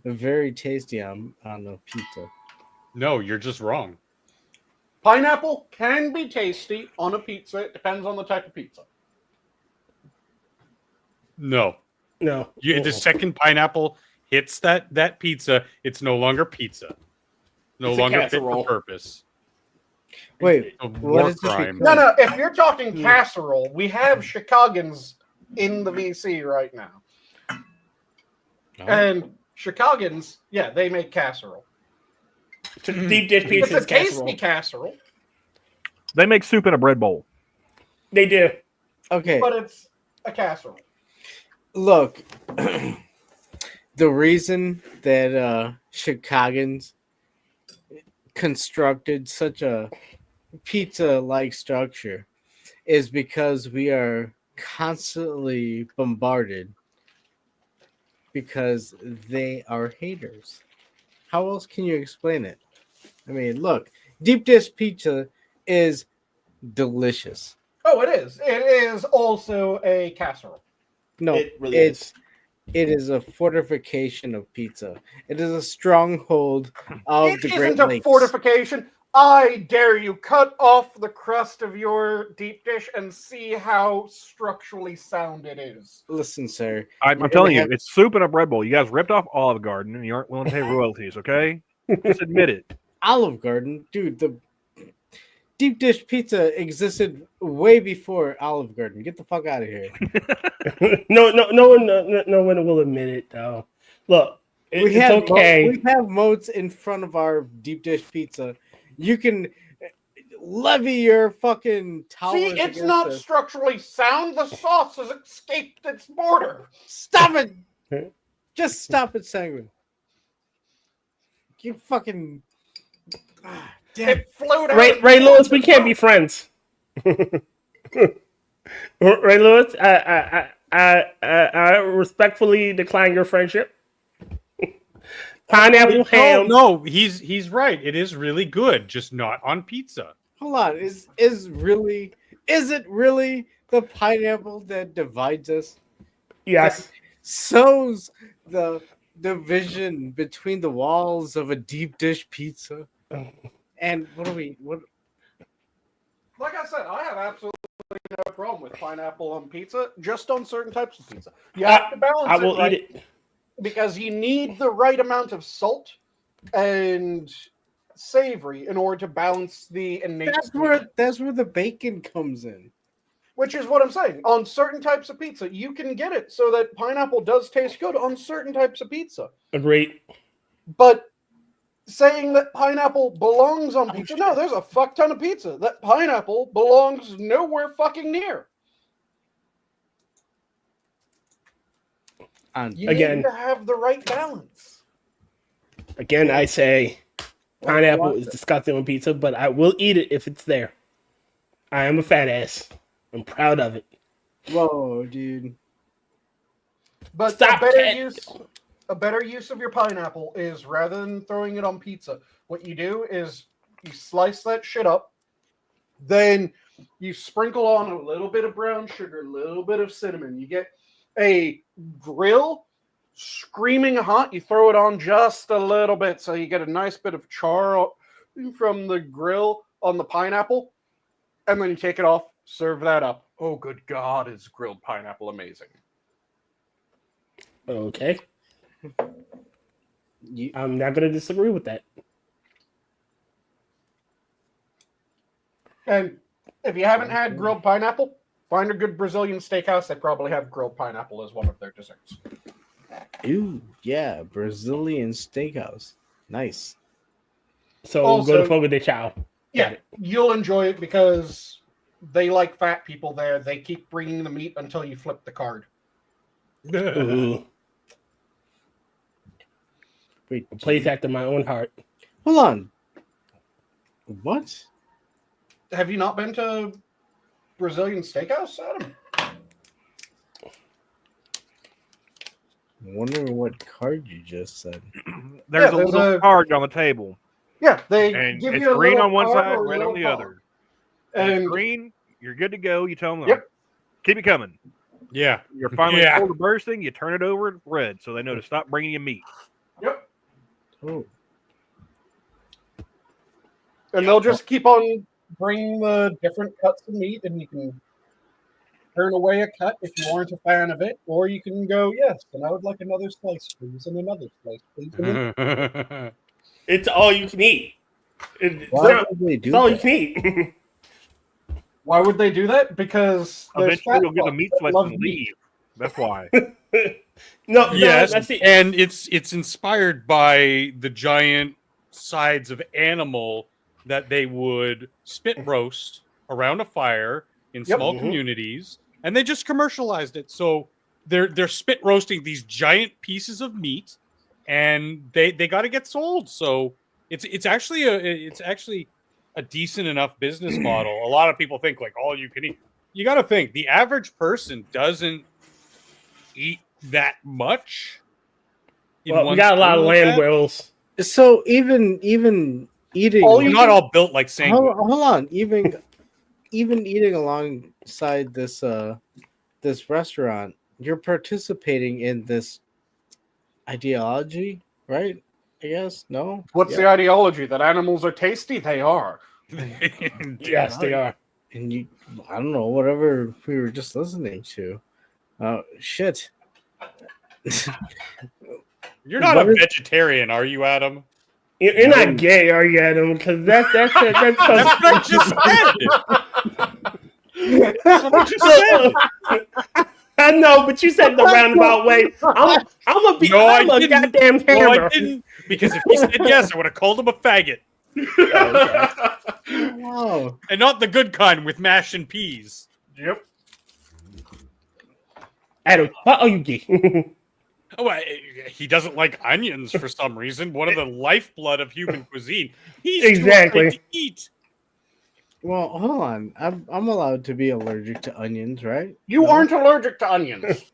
C: very tasty on a pizza.
B: No, you're just wrong.
A: Pineapple can be tasty on a pizza. It depends on the type of pizza.
B: No.
E: No.
B: The second pineapple hits that pizza, it's no longer pizza. No
E: It's a
B: longer fit
E: casserole.
B: for purpose.
C: Wait,
B: A
C: what
B: war
C: is this?
B: crime.
A: No, if you're talking casserole, we have Chicagans in the VC right now. And Chicagans, yeah, they make casserole.
E: Deep dish
A: It's
E: pizza
A: a
E: is
A: tasty
E: casserole.
A: casserole,
D: They make soup in a bread bowl.
E: They do.
C: Okay,
A: but it's a casserole.
C: look. The reason that Chicagans constructed such a pizza-like structure is because we are constantly bombarded because they are haters. How else can you explain it? I mean, look, deep dish pizza is delicious.
A: Oh, it is. It is also a casserole.
C: No,
E: It really is.
C: It is a fortification of pizza. It is a stronghold of
A: It
C: the
A: isn't
C: Great
A: a
C: Lakes.
A: fortification. I dare you cut off the crust of your deep dish and see how structurally sound it is.
C: Listen, sir.
D: I'm
C: You're
D: telling
C: gonna
D: you, it's soup in a bread bowl. You guys ripped off Olive Garden and you aren't willing to pay royalties, okay? Just admit it.
C: Olive Garden, dude. The deep dish pizza existed way before Olive Garden. Get the fuck out of here.
E: No one will admit it though. Look, it's okay.
C: We have moats in front of our deep dish pizza. You can levy your fucking towers.
A: See, it's
C: against
A: not
C: us.
A: structurally sound. The sauce has escaped its border.
C: Stop it! Just stop it, Sanguine. You fucking. Damn.
A: It flowed out.
E: Ray Lewis, we can't be friends. Ray Lewis, I respectfully decline your friendship. Pineapple ham.
B: No, he's right. It is really good, just not on pizza.
C: Hold on. Is it really the pineapple that divides us?
E: Yes.
C: That sows the division between the walls of a deep dish pizza. And what?
A: Like I said, I have absolutely no problem with pineapple on pizza, just on certain types of pizza. You have to balance
E: I will
A: it, right,
E: eat it.
A: because you need the right amount of salt and savory in order to balance the innate.
C: That's where the bacon comes in.
A: Which is what I'm saying. On certain types of pizza, you can get it so that pineapple does taste good on certain types of pizza.
E: Agreed.
A: But saying that pineapple belongs on pizza, no, there's a fuck ton of pizza that pineapple belongs nowhere fucking near. You
E: Again,
A: need to have the right balance.
E: Again, I say pineapple is disgusting on pizza, but I will eat it if it's there. I am a fat ass. I'm proud of it.
C: Whoa, dude.
A: But
E: Stop
A: a better use of your pineapple is, rather than throwing it on pizza, what you do is you slice that shit up, then you sprinkle on a little bit of brown sugar, a little bit of cinnamon. You get a grill screaming hot. You throw it on just a little bit so you get a nice bit of char from the grill on the pineapple, and then you take it off, serve that up. Oh, good God, is grilled pineapple amazing.
E: Okay. I'm not going to disagree with that.
A: And if you haven't had grilled pineapple, find a good Brazilian steakhouse. They probably have grilled pineapple as one of their desserts.
C: Ooh, yeah, Brazilian steakhouse. Nice.
E: So
A: Also,
E: go to Fogo de Chao.
A: Yeah, you'll enjoy it because they like fat people there. They keep bringing the meat until you flip the card.
E: Ooh.
C: Wait,
E: A place after my own heart.
C: hold on. What?
A: Have you not been to Brazilian steakhouse, Adam?
C: Wondering what card you just said.
D: There's
A: Yeah,
D: a little card on the table,
A: Yeah, they
D: and
A: give
D: it's
A: you a
D: green
A: little
D: on one
A: card
D: side,
A: or a
D: red on
A: little
D: the
A: card.
D: other. And
A: And
D: it's green, you're good to go. You tell them,
A: Yep.
D: keep it coming.
B: Yeah.
D: You're finally
B: Yeah.
D: full to bursting. You turn it over, it's red, so they know to stop bringing you meat.
A: yep,
C: Oh,
A: and they'll just keep on bringing the different cuts of meat, and you can turn away a cut if you aren't a fan of it, or you can go, yes, and I would like another slice, please, and another slice, please. And then
E: It's all you can eat.
C: why would they do
E: It's all you
C: that?
E: can eat.
A: why would they do that? Because there's
D: Eventually,
A: fat
D: you'll get the
A: fucks
D: meat
A: that
D: sweats
A: love
D: and
A: meat.
D: leave. That's why.
E: No,
B: Yes,
E: that's it.
B: and it's inspired by the giant sides of animal that they would spit roast around a fire in
A: Yep.
B: small communities, and they just commercialized it. So they're spit roasting these giant pieces of meat, and they got to get sold. So it's actually a decent enough business model. A lot of people think like all you can eat. You got to think the average person doesn't eat that much. in
E: Well, we
B: one
E: got a lot of
B: spoon like
E: land
B: that.
E: whales.
C: So even eating.
B: They're not all built like Sanguine.
C: Hold on. Even eating alongside this this restaurant, you're participating in this ideology, right? I guess no.
A: What's the ideology? That animals are tasty? They are.
E: Yes, they are.
C: And you, I don't know, whatever we were just listening to. Shit.
B: You're not
C: What
B: a
C: is-
B: vegetarian, are you, Adam?
E: You're not gay, are you, Adam? Because that's
B: That's what I just said. That's what I just said.
E: I know, but you said the roundabout way. I'm a
B: No,
E: I'm
B: I
E: a
B: didn't.
E: goddamn
B: No,
E: hammer.
B: I didn't. Because if he said yes, I would have called him a faggot.
C: Wow.
B: And not the good kind with mash and peas.
A: Yep.
E: Adam, what are you gay?
B: Well, he doesn't like onions for some reason. One of the lifeblood of human cuisine. He's
E: Exactly.
B: too afraid to eat.
C: Well, hold on. I'm allowed to be allergic to onions, right?
A: You
C: No?
A: aren't allergic to onions.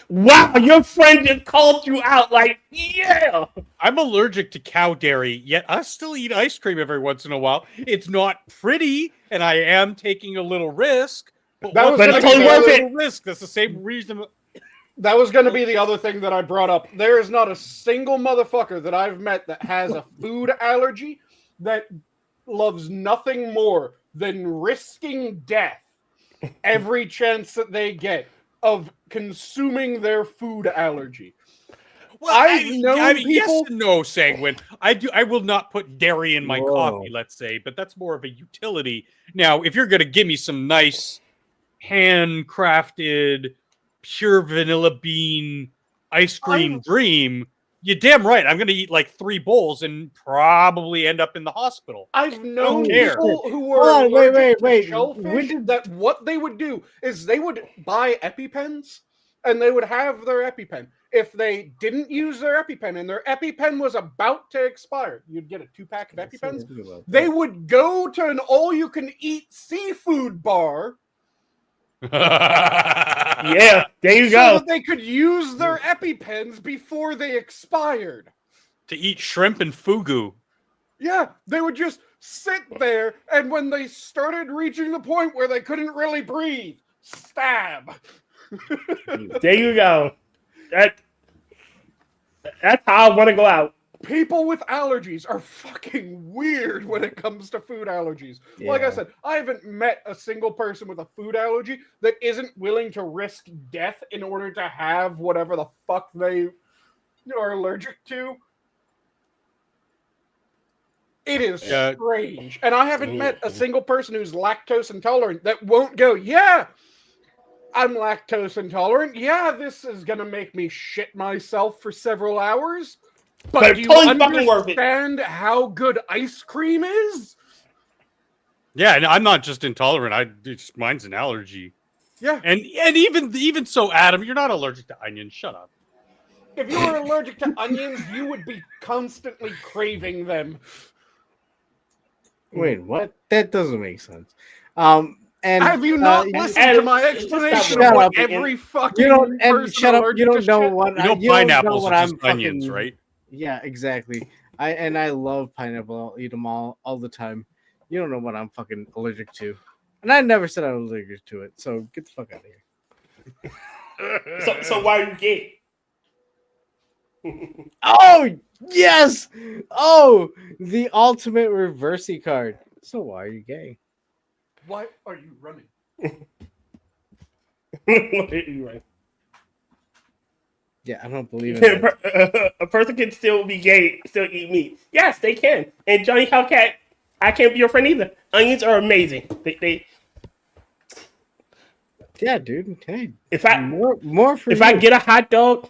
E: Wow, your friend just called you out like, yeah.
B: I'm allergic to cow dairy, yet I still eat ice cream every once in a while. It's not pretty, and I am taking a little risk. But
A: That was
E: But
A: gonna
E: it's
A: be
E: totally
A: the
E: worth
A: other-
E: it.
B: little risk. That's the same reason.
A: That was going to be the other thing that I brought up. There is not a single motherfucker that I've met that has a food allergy that loves nothing more than risking death every chance that they get of consuming their food allergy.
B: Well,
A: I've known
B: yes
A: people-
B: and no, Sanguine. I will not put dairy in my
C: Whoa.
B: coffee, let's say, but that's more of a utility. Now, if you're going to give me some nice handcrafted, pure vanilla bean ice cream dream, you're damn right. I'm going to eat like 3 bowls and probably end up in the hospital.
A: I've known
B: care.
A: people who were
C: Hold on, wait,
A: allergic to
C: wait.
A: shellfish
C: When did-
A: that what they would do is they would buy EpiPens and they would have their EpiPen. If they didn't use their EpiPen and their EpiPen was about to expire, you'd get a 2-pack of EpiPens. They would go to an all-you-can-eat seafood bar
E: Yeah, there you
A: so
E: go.
A: that they could use their EpiPens before they expired.
B: To eat shrimp and fugu.
A: Yeah, they would just sit there, and when they started reaching the point where they couldn't really breathe, stab.
E: There you go. That's how I want to go out.
A: People with allergies are fucking weird when it comes to food allergies. Like I
C: Yeah.
A: said, I haven't met a single person with a food allergy that isn't willing to risk death in order to have whatever the fuck they are allergic to. It is
B: Yeah.
A: strange. And I haven't met a single person who's lactose intolerant that won't go, yeah, I'm lactose intolerant. Yeah, this is going to make me shit myself for several hours. But
E: But
A: do you
E: totally fucking worth it.
A: understand how good ice cream is?
B: Yeah, and I'm not just intolerant. Mine's an allergy.
A: Yeah.
B: And even so, Adam, you're not allergic to onions. Shut up.
A: If you were allergic to onions, you would be constantly craving them.
C: Wait, what? That doesn't make sense. And
A: Have you not
C: you-
A: listened to
E: Adam,
A: my
E: shut
A: explanation
C: up.
A: of what
E: Shut up.
A: every fucking
C: you don't and
A: person
C: shut up.
A: allergic
C: You
A: to
C: don't know
A: shit-
C: what
B: You know,
C: you don't
B: pineapples
C: what
B: are
C: I'm
B: just onions,
C: fucking-
B: right?
C: Yeah, exactly. I love pineapple. I'll eat them all the time. You don't know what I'm fucking allergic to, and I never said I was allergic to it. So get the fuck out of here.
E: So why are you gay?
C: Oh yes! Oh, the ultimate reversey card. So why are you gay?
A: Why are you running?
E: You're right.
C: Yeah, I don't believe in that.
E: A person can still be gay, still eat meat. Yes, they can. And Johnny Hellcat, I can't be your friend either. Onions are amazing. They
C: Yeah, dude. Hey,
E: if I
C: more for
E: if
C: you.
E: I get a hot dog,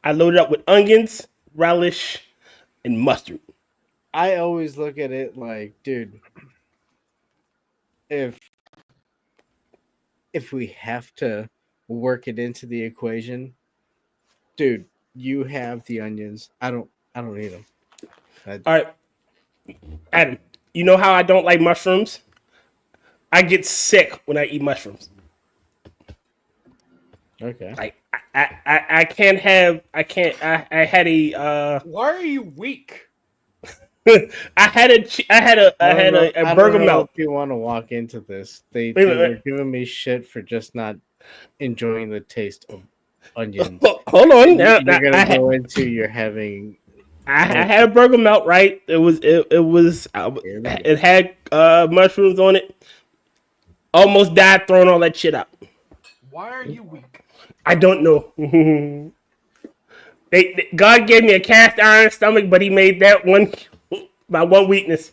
E: I load it up with onions, relish, and mustard.
C: I always look at it like, dude, if we have to work it into the equation, dude, you have the onions. I don't need them.
E: All right, Adam. You know how I don't like mushrooms? I get sick when I eat mushrooms.
C: Okay.
E: Like I can't have. I can't. I had a.
A: Why are you weak?
E: I had a burger melt.
C: If you want to walk into this,
E: Wait,
C: they're giving me shit for just not enjoying the taste of onions.
E: Hold on.
C: You're
E: Now,
C: gonna go into you're having.
E: I had a burger melt, right? It had mushrooms on it. Almost died throwing all that shit out.
A: Why are you weak?
E: I don't know. God gave me a cast iron stomach, but He made that one my one weakness.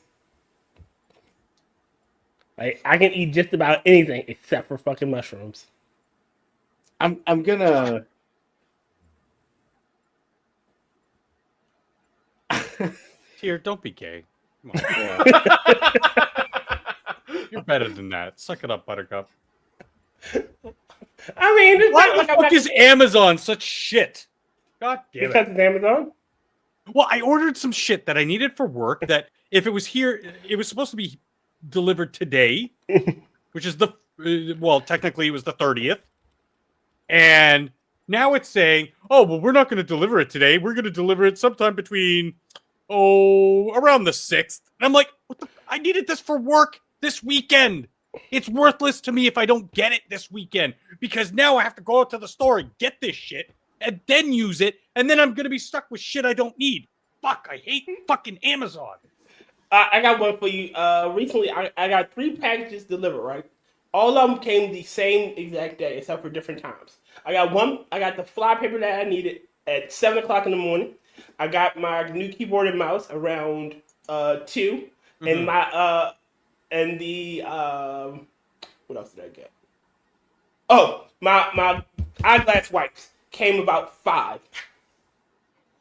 E: Like I can eat just about anything except for fucking mushrooms.
C: I'm gonna.
B: Here, don't be gay. Come on.
C: Yeah.
B: You're better than that. Suck it up, Buttercup.
E: I mean, it's
B: Why
E: not
B: the
E: like I'm
B: fuck
E: not
B: is Amazon such shit? God damn
E: because
B: it.
E: it's Amazon.
B: Well, I ordered some shit that I needed for work that if it was here, it was supposed to be delivered today, which is well, technically it was the 30th. And now it's saying, oh, well, we're not going to deliver it today. We're going to deliver it sometime between, around the 6th. And I'm like, what the? I needed this for work this weekend. It's worthless to me if I don't get it this weekend because now I have to go out to the store and get this shit and then use it. And then I'm going to be stuck with shit I don't need. Fuck, I hate fucking Amazon.
E: I got one for you. Recently, I got 3 packages delivered. Right, all of them came the same exact day, except for different times. I got one. I got the fly paper that I needed at 7 o'clock in the morning. I got my new keyboard and mouse around 2, and my and the what else did I get? Oh, my eyeglass wipes came about 5.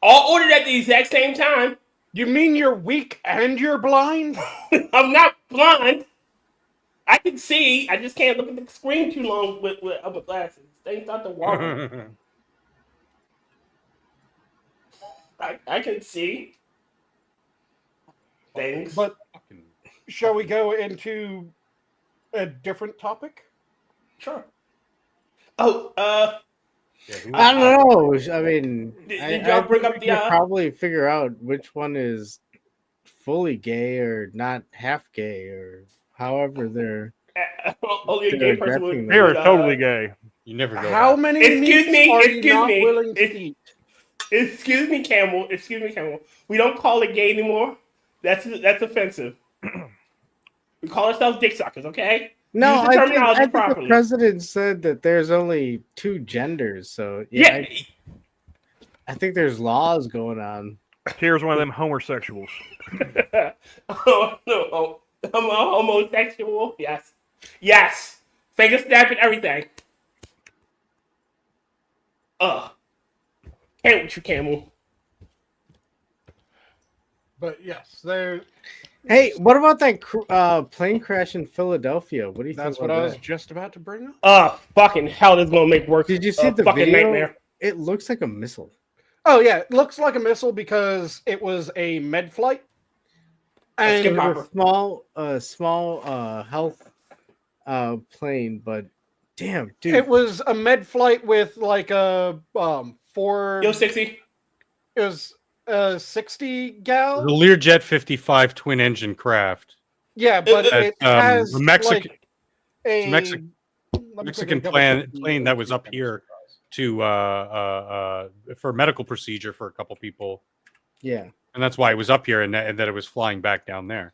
E: All ordered at the exact same time.
A: You mean you're weak and you're blind?
E: I'm not blind. I can see. I just can't look at the screen too long with other glasses. Things not to work. I can see things.
A: But shall we go into a different topic?
E: Sure. Oh,
C: I don't know. I mean,
E: did y'all bring
C: think
E: up
C: we could probably figure out which one is fully gay or not half gay or however they're.
E: only a gay person would.
D: They are totally gay.
B: You never go.
A: How
B: out.
A: many
E: Excuse
A: meats
E: me,
A: are
E: excuse
A: you not
E: me,
A: willing to eat?
E: Excuse me, Camel. Excuse me, Camel. We don't call it gay anymore. That's offensive. We call ourselves dick suckers, okay?
C: No,
E: Use the
C: I
E: terminology
C: think the
E: properly.
C: president said that there's only 2 genders, so
E: Yeah.
C: I think there's laws going on.
D: Here's one of them homosexuals.
E: Oh no, I'm a homosexual. Yes, yes. Finger snap and everything. Can't with you, Camel.
A: But yes, there.
C: Hey, what about that plane crash in Philadelphia? What do you
A: That's
C: think
A: what
C: about
A: I was
C: that?
A: just about to bring up.
E: Fucking hell, this is gonna make work.
C: Did you see the
E: fucking
C: video?
E: nightmare?
C: It looks like a missile.
A: Oh yeah, it looks like a missile because it was a med flight.
E: Let's
A: And
E: get
C: It was a small health plane, but damn, dude.
A: it was a med flight with like a 4.
E: Yo, 60.
A: It was a 60 gal.
B: The Learjet 55 twin engine craft.
A: Yeah, but
B: Has,
A: it has
B: a Mexican
A: like a
B: Mexican plane that was up here to for medical procedure for a couple people,
C: Yeah.
B: and that's why it was up here, and that it was flying back down there.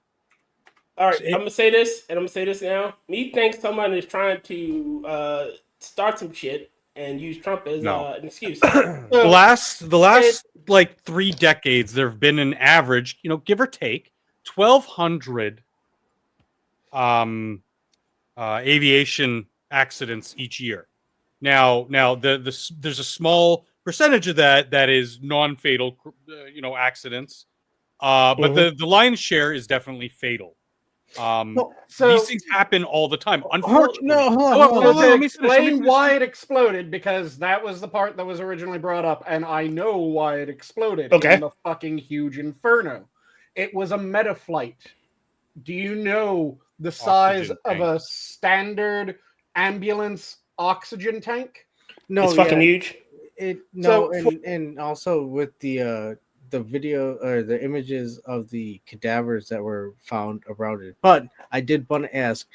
E: All right, I'm gonna say this, and I'm gonna say this now. Me thinks someone is trying to start some shit and use Trump as an excuse.
B: The last like 3 decades, there have been an average, give or take, 1,200 aviation accidents each year. Now there's a small percentage of that is non-fatal, accidents, but the lion's share is definitely fatal.
A: So
B: These things happen all the time. Unfortunately,
A: hold on.
B: let me
A: Explain why it exploded, because that was the part that was originally brought up, and I know why it exploded.
E: Okay.
A: In the fucking huge inferno. It was a meta flight. Do you know the size of a standard ambulance oxygen tank?
C: No,
E: It's fucking huge.
C: And also with the video or the images of the cadavers that were found around it. But I did want to ask,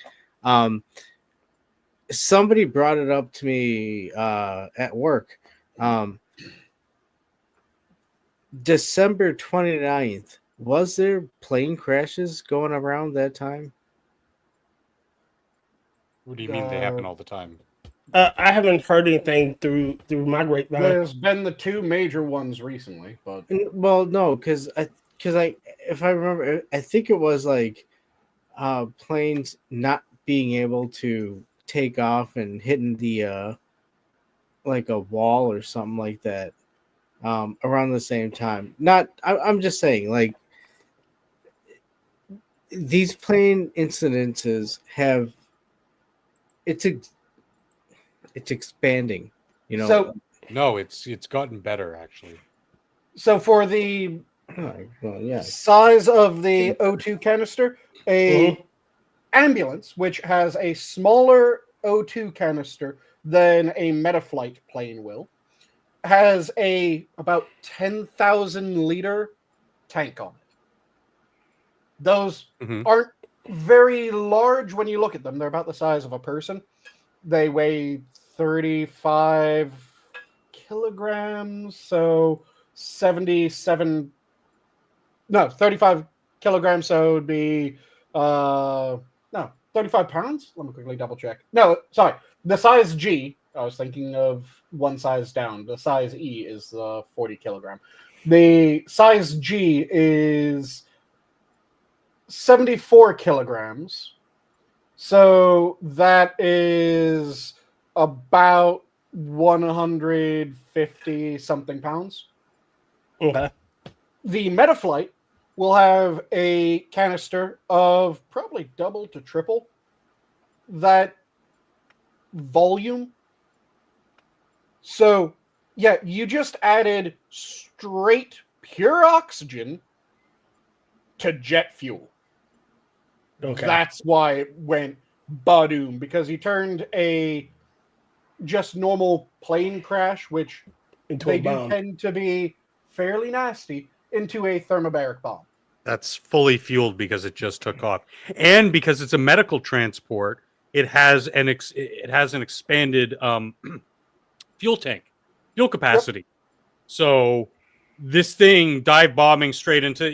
C: somebody brought it up to me at work. December 29th, was there plane crashes going around that time?
B: What do you mean they happen all the time?
E: I haven't heard anything through my grapevine.
A: There's been the 2 major ones recently, but
C: Well, no, because if I remember, I think it was like planes not being able to take off and hitting the like a wall or something like that around the same time. I'm just saying, like, these plane incidences have it's expanding. You know.
A: So
B: No, it's gotten better actually.
A: so for the
C: Well, yeah.
A: size of the O2 canister, a ambulance, which has a smaller O2 canister than a Metaflight plane will, has a about 10,000 liter tank on it. Those aren't very large when you look at them. They're about the size of a person. They weigh 35 kilograms, so 35 kilograms, so it would be no, 35 pounds. Let me quickly double check. No, sorry, the size G. I was thinking of one size down. The size E is 40 kilogram. The size G is 74 kilograms. So that is about 150 something pounds.
E: Okay.
A: The Metaflight will have a canister of probably double to triple that volume. So, yeah, you just added straight pure oxygen to jet fuel.
E: Okay.
A: That's why it went badoom, because you turned a just normal plane crash, which
E: Into
A: they
E: a
A: do
E: bomb.
A: tend to be fairly nasty, into a thermobaric bomb.
B: That's fully fueled because it just took off, and because it's a medical transport, it has an expanded fuel capacity. So this thing dive bombing straight into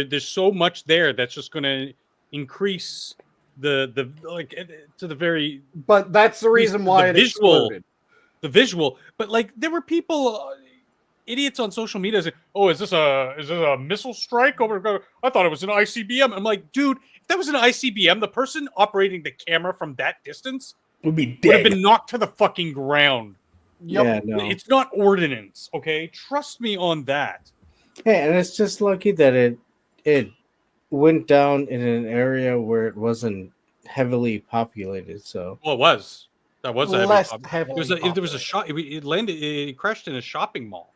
B: there's so much there that's just going to increase the like to the very.
A: But that's the reason why it exploded.
B: The visual, but like there were people. Idiots on social media say, "Oh, is this a missile strike over?" I thought it was an ICBM. I'm like, dude, if that was an ICBM, the person operating the camera from that distance
E: Would be
B: would
E: dead.
B: have been knocked to the fucking ground.
C: Yeah, no.
B: It's not ordnance, okay? Trust me on that.
C: Hey, and it's just lucky that it went down in an area where it wasn't heavily populated. So
B: Well, it was. That was
A: Less
B: a
A: heavily
B: there was a shot. It landed. It crashed in a shopping mall.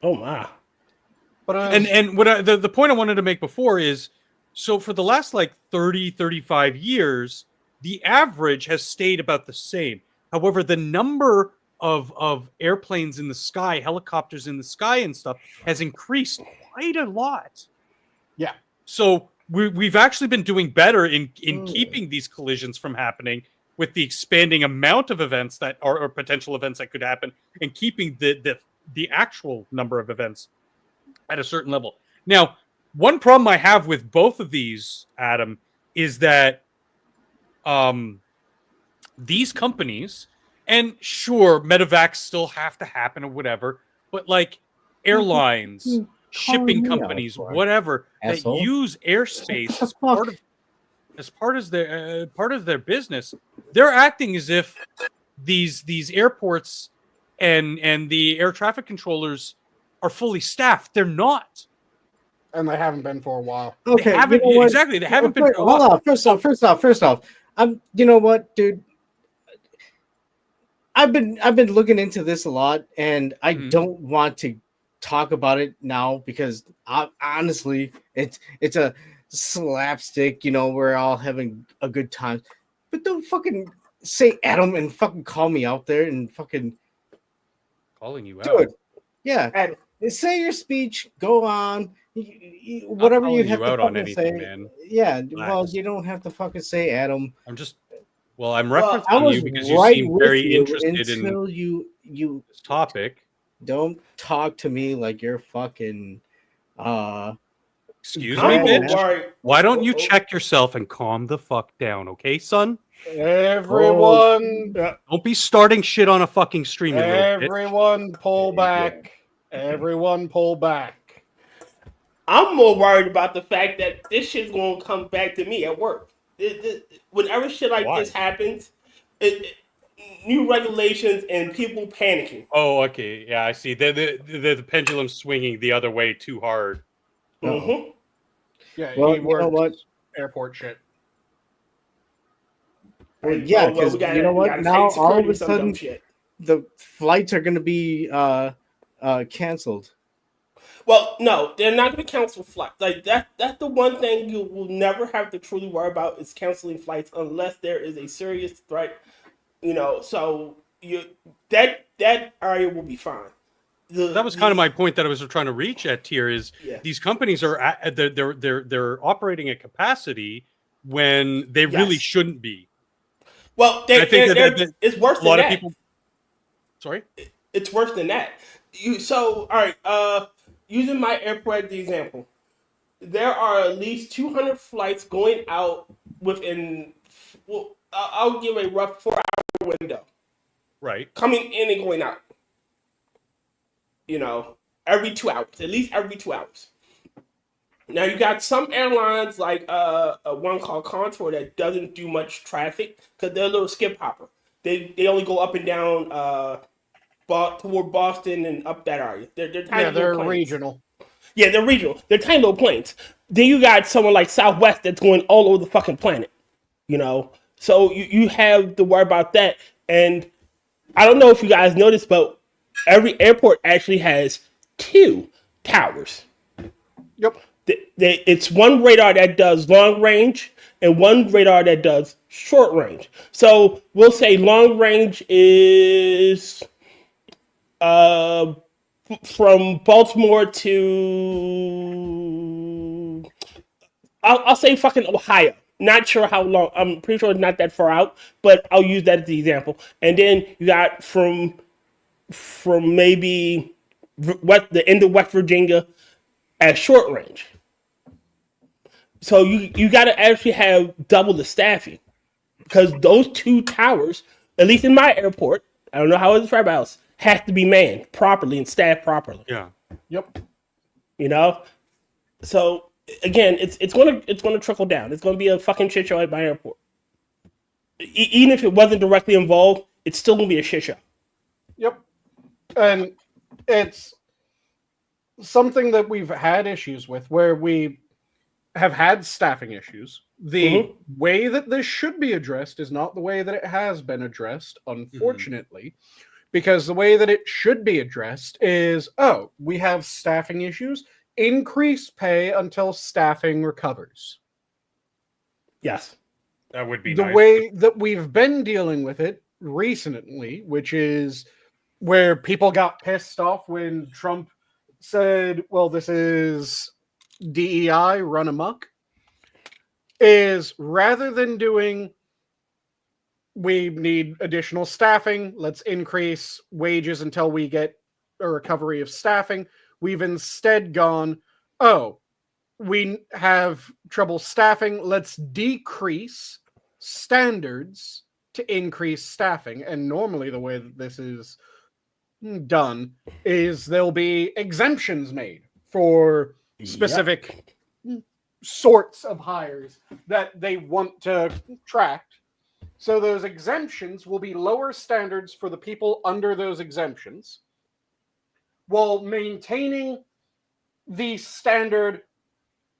E: Oh my.
A: But it was,
B: And what the point I wanted to make before is, so for the last like 30, 35 years, the average has stayed about the same. However, the number of airplanes in the sky, helicopters in the sky and stuff has increased quite a lot.
A: Yeah.
B: So we've actually been doing better in keeping these collisions from happening with the expanding amount of events that are or potential events that could happen, and keeping the actual number of events at a certain level. Now, one problem I have with both of these, Adam, is that these companies, and sure, medevacs still have to happen or whatever, but like airlines, shipping companies, whatever,
C: asshole.
B: that use airspace as part of their business, they're acting as if these airports and the air traffic controllers are fully staffed. They're not.
A: and they haven't been for a while.
C: okay,
B: They haven't,
C: you know what?
B: exactly. They haven't been. For a
C: Hold
B: while.
C: on. First off. You know what, dude? I've been looking into this a lot, and I don't want to talk about it now because honestly, it's a slapstick. You know, we're all having a good time, but don't fucking say Adam and fucking call me out there and fucking
B: Calling you
C: do
B: out.
C: it. Yeah,
E: Adam.
C: say your speech. Go on. Whatever you
B: calling
C: have
B: you
C: to
B: out on
C: fucking
B: anything,
C: say.
B: man.
C: Yeah,
B: Relax.
C: well, you don't have to fucking say Adam.
B: I'm referencing
C: I was
B: you because you
C: right
B: seem
C: with
B: very
C: you
B: interested in
C: until you
B: this topic.
C: don't talk to me like you're fucking
B: Excuse
C: I'm
B: me,
C: a
B: bitch.
E: worried.
B: Why don't you check yourself and calm the fuck down, okay, son?
A: Everyone,
B: Don't be starting shit on a fucking stream, you little bitch.
A: everyone, pull back. Everyone, pull back.
E: I'm more worried about the fact that this shit's gonna come back to me at work. Whenever shit like
B: Why?
E: this happens, new regulations and people panicking.
B: Oh, okay. Yeah, I see. The pendulum's swinging the other way too hard.
E: Mm-hmm.
A: Yeah,
C: Well,
A: he
C: you know
A: works
C: what?
A: airport shit.
C: Well,
E: And,
C: yeah,
E: oh, well,
C: because you know
E: we
C: what?
E: gotta
C: Now
E: take
C: all
E: security
C: of
E: or
C: a
E: some dumb
C: sudden
E: shit.
C: the flights are going to be canceled.
E: Well, no, they're not going to cancel flights. Like that's the one thing you will never have to truly worry about is canceling flights unless there is a serious threat. So that area will be fine.
B: That was kind of my point that I was trying to reach at here is
E: Yeah.
B: these companies are they're operating at capacity when they really
E: Yes.
B: shouldn't be.
E: Well,
B: I think that
E: it's worse
B: a
E: than
B: lot of
E: that.
B: people. Sorry.
E: It's worse than that. All right. Using my airport as the example, there are at least 200 flights going out within. Well, I'll give a rough 4-hour window
B: Right.
E: coming in and going out. Every 2 hours, at least every 2 hours. Now you got some airlines like one called Contour that doesn't do much traffic because they're a little skip hopper. They only go up and down toward Boston and up that area. They're tiny
A: Yeah,
E: little
A: they're
E: planes.
A: regional.
E: Yeah, they're regional. They're tiny little planes. Then you got someone like Southwest that's going all over the fucking planet. So you have to worry about that. And I don't know if you guys noticed, but every airport actually has 2 towers.
A: Yep.
E: It's one radar that does long range and one radar that does short range. So we'll say long range is from Baltimore to I'll say fucking Ohio. Not sure how long. I'm pretty sure it's not that far out, but I'll use that as the example. And then you got from maybe the end of West Virginia at short range. So you got to actually have double the staffing because those 2 towers, at least in my airport, I don't know how it is for everybody else, have to be manned properly and staffed properly.
B: Yeah.
A: Yep.
E: So again, it's gonna trickle down. It's gonna be a fucking shit show at my airport. Even if it wasn't directly involved, it's still gonna be a shit show.
A: Yep. And it's something that we've had issues with where we have had staffing issues. The way that this should be addressed is not the way that it has been addressed, unfortunately, because the way that it should be addressed is, we have staffing issues, increase pay until staffing recovers.
E: Yes.
B: That would be
A: the
B: nice.
A: way that we've been dealing with it recently, which is where people got pissed off when Trump said, well, this is DEI run amok, is rather than doing, we need additional staffing, let's increase wages until we get a recovery of staffing, we've instead gone, we have trouble staffing, let's decrease standards to increase staffing. And normally the way that this is done is there'll be exemptions made for specific sorts of hires that they want to attract. So those exemptions will be lower standards for the people under those exemptions while maintaining the standard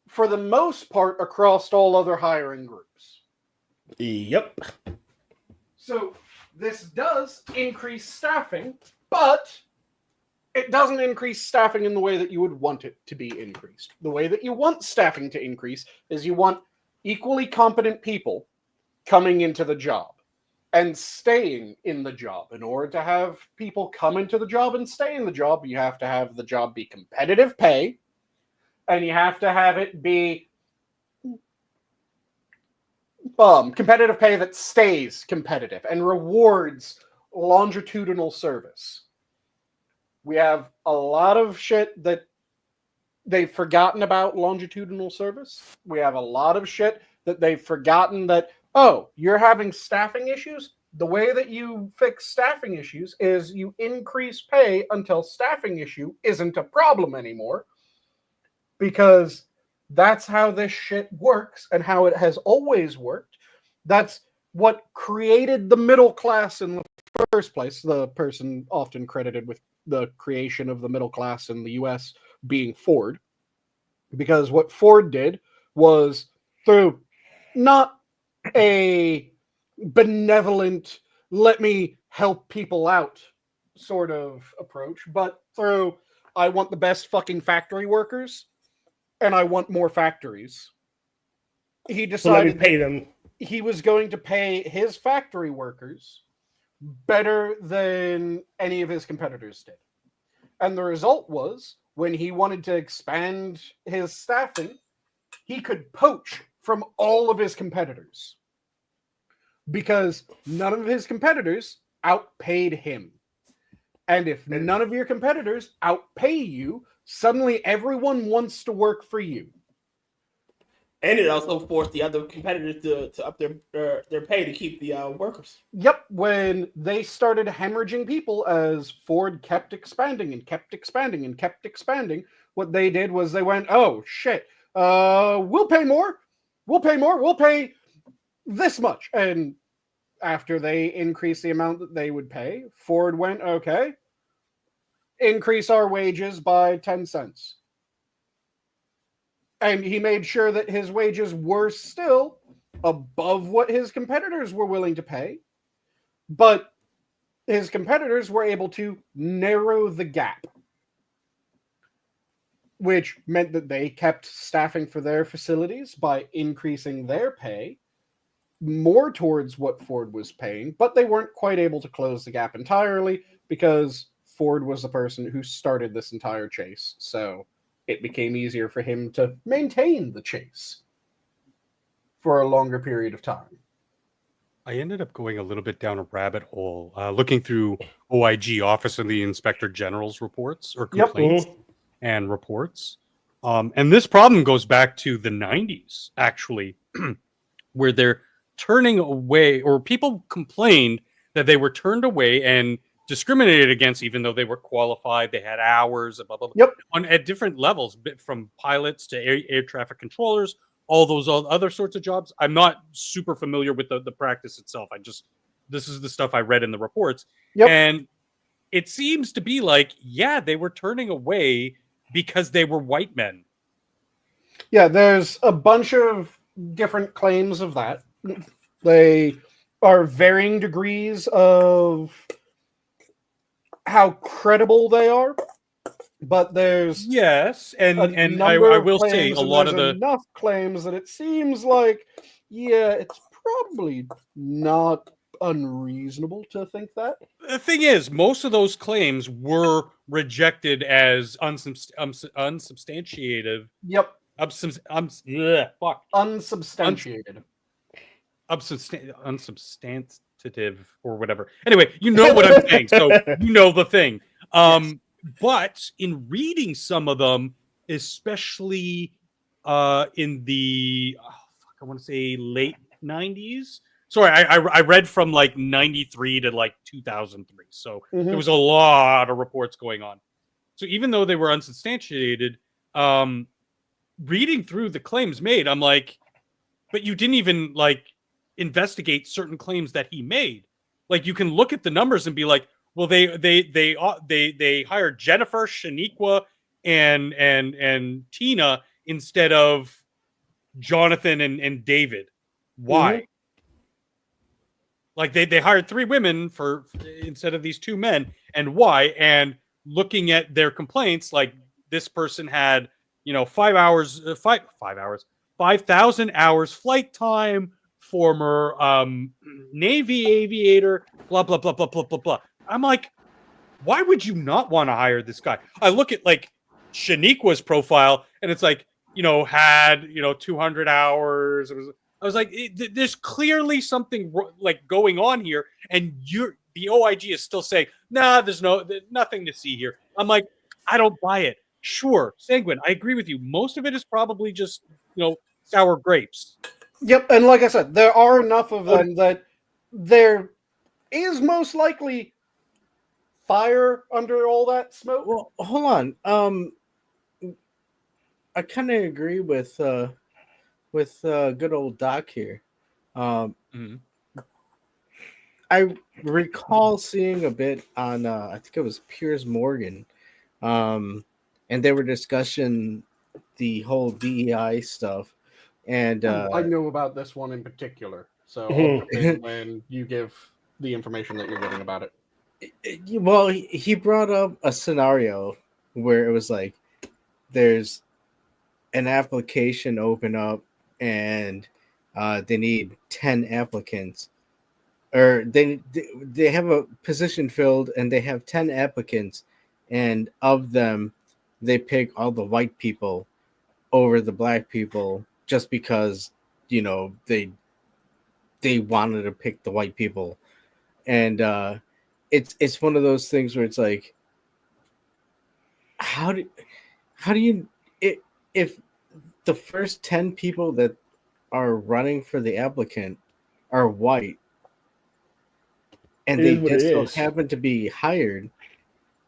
A: for the most part across all other hiring groups.
E: Yep.
A: So this does increase staffing, but it doesn't increase staffing in the way that you would want it to be increased. The way that you want staffing to increase is you want equally competent people coming into the job and staying in the job. In order to have people come into the job and stay in the job, you have to have the job be competitive pay, and you have to have it be competitive pay that stays competitive and rewards longitudinal service. We have a lot of shit that they've forgotten about longitudinal service. We have a lot of shit that they've forgotten that, you're having staffing issues? The way that you fix staffing issues is you increase pay until staffing issue isn't a problem anymore. Because that's how this shit works and how it has always worked. That's what created the middle class in the first place. The person often credited with the creation of the middle class in the US being Ford. Because what Ford did was, through not a benevolent, let me help people out sort of approach, but through I want the best fucking factory workers and I want more factories. He
E: So let me
A: decided
E: pay them.
A: he was going to pay his factory workers better than any of his competitors did. And the result was, when he wanted to expand his staffing, he could poach from all of his competitors. Because none of his competitors outpaid him. And if none of your competitors outpay you, suddenly everyone wants to work for you.
E: And it also forced the other competitors to up their pay to keep the workers.
A: Yep, when they started hemorrhaging people as Ford kept expanding and kept expanding and kept expanding, what they did was they went, oh, shit, we'll pay more. We'll pay this much. And after they increased the amount that they would pay, Ford went, okay, increase our wages by 10 cents. And he made sure that his wages were still above what his competitors were willing to pay. But his competitors were able to narrow the gap, which meant that they kept staffing for their facilities by increasing their pay more towards what Ford was paying, but they weren't quite able to close the gap entirely because Ford was the person who started this entire chase. So it became easier for him to maintain the chase for a longer period of time.
B: I ended up going a little bit down a rabbit hole, looking through OIG, Office of the Inspector General's reports or complaints and reports. And this problem goes back to the 90s, actually, where they're turning away, or people complained that they were turned away and discriminated against, even though they were qualified, they had hours, blah, blah, blah, at different levels, from pilots to air traffic controllers, all those other sorts of jobs. I'm not super familiar with the practice itself. This is the stuff I read in the reports. And it seems to be like, yeah, they were turning away because they were white men.
A: Yeah, there's a bunch of different claims of that. They are varying degrees of how credible they are, but there's
B: and I will say a lot of the
A: enough claims that it seems like, yeah, it's probably not unreasonable to think that.
B: The thing is, most of those claims were rejected as unsubstantiated.
A: Yep.
B: Unsubstantiated. Unsubstantiative or whatever. Anyway, you know what I'm saying. So you know the thing. Yes. But in reading some of them, especially in the I want to say late 90s. Sorry, I read from like 93 to like 2003. So there was a lot of reports going on. So even though they were unsubstantiated, reading through the claims made, I'm like, but you didn't even like investigate certain claims that he made. Like, you can look at the numbers and be like, well, they hired Jennifer, Shaniqua, and Tina instead of Jonathan and David. Why? Like they hired 3 women for instead of these 2 men, and why? And looking at their complaints, like this person had 5,000 hours flight time, former Navy aviator, blah blah blah blah blah blah blah. I'm like, why would you not want to hire this guy? I look at like Shaniqua's profile, and it's like, had 200 hours. I was like, there's clearly something like going on here, and the OIG is still saying, nah, there's nothing to see here. I'm like, I don't buy it. Sure, Sanguine, I agree with you. Most of it is probably just sour grapes.
A: Yep, and like I said, there are enough of them that there is most likely fire under all that smoke.
C: Well, hold on. I kind of agree with good old Doc here. I recall seeing a bit on I think it was Piers Morgan, and they were discussing the whole DEI stuff. And
A: I know about this one in particular. So I'll jump in when you give the information that you're getting about it.
C: Well, he brought up a scenario where it was like there's an application open up and they need 10 applicants, or they have a position filled and they have 10 applicants, and of them they pick all the white people over the black people just because they wanted to pick the white people. And it's one of those things where it's like, how do you if the first 10 people that are running for the applicant are white and
E: It
C: they
E: is what
C: just
E: it
C: so
E: is.
C: happen to be hired,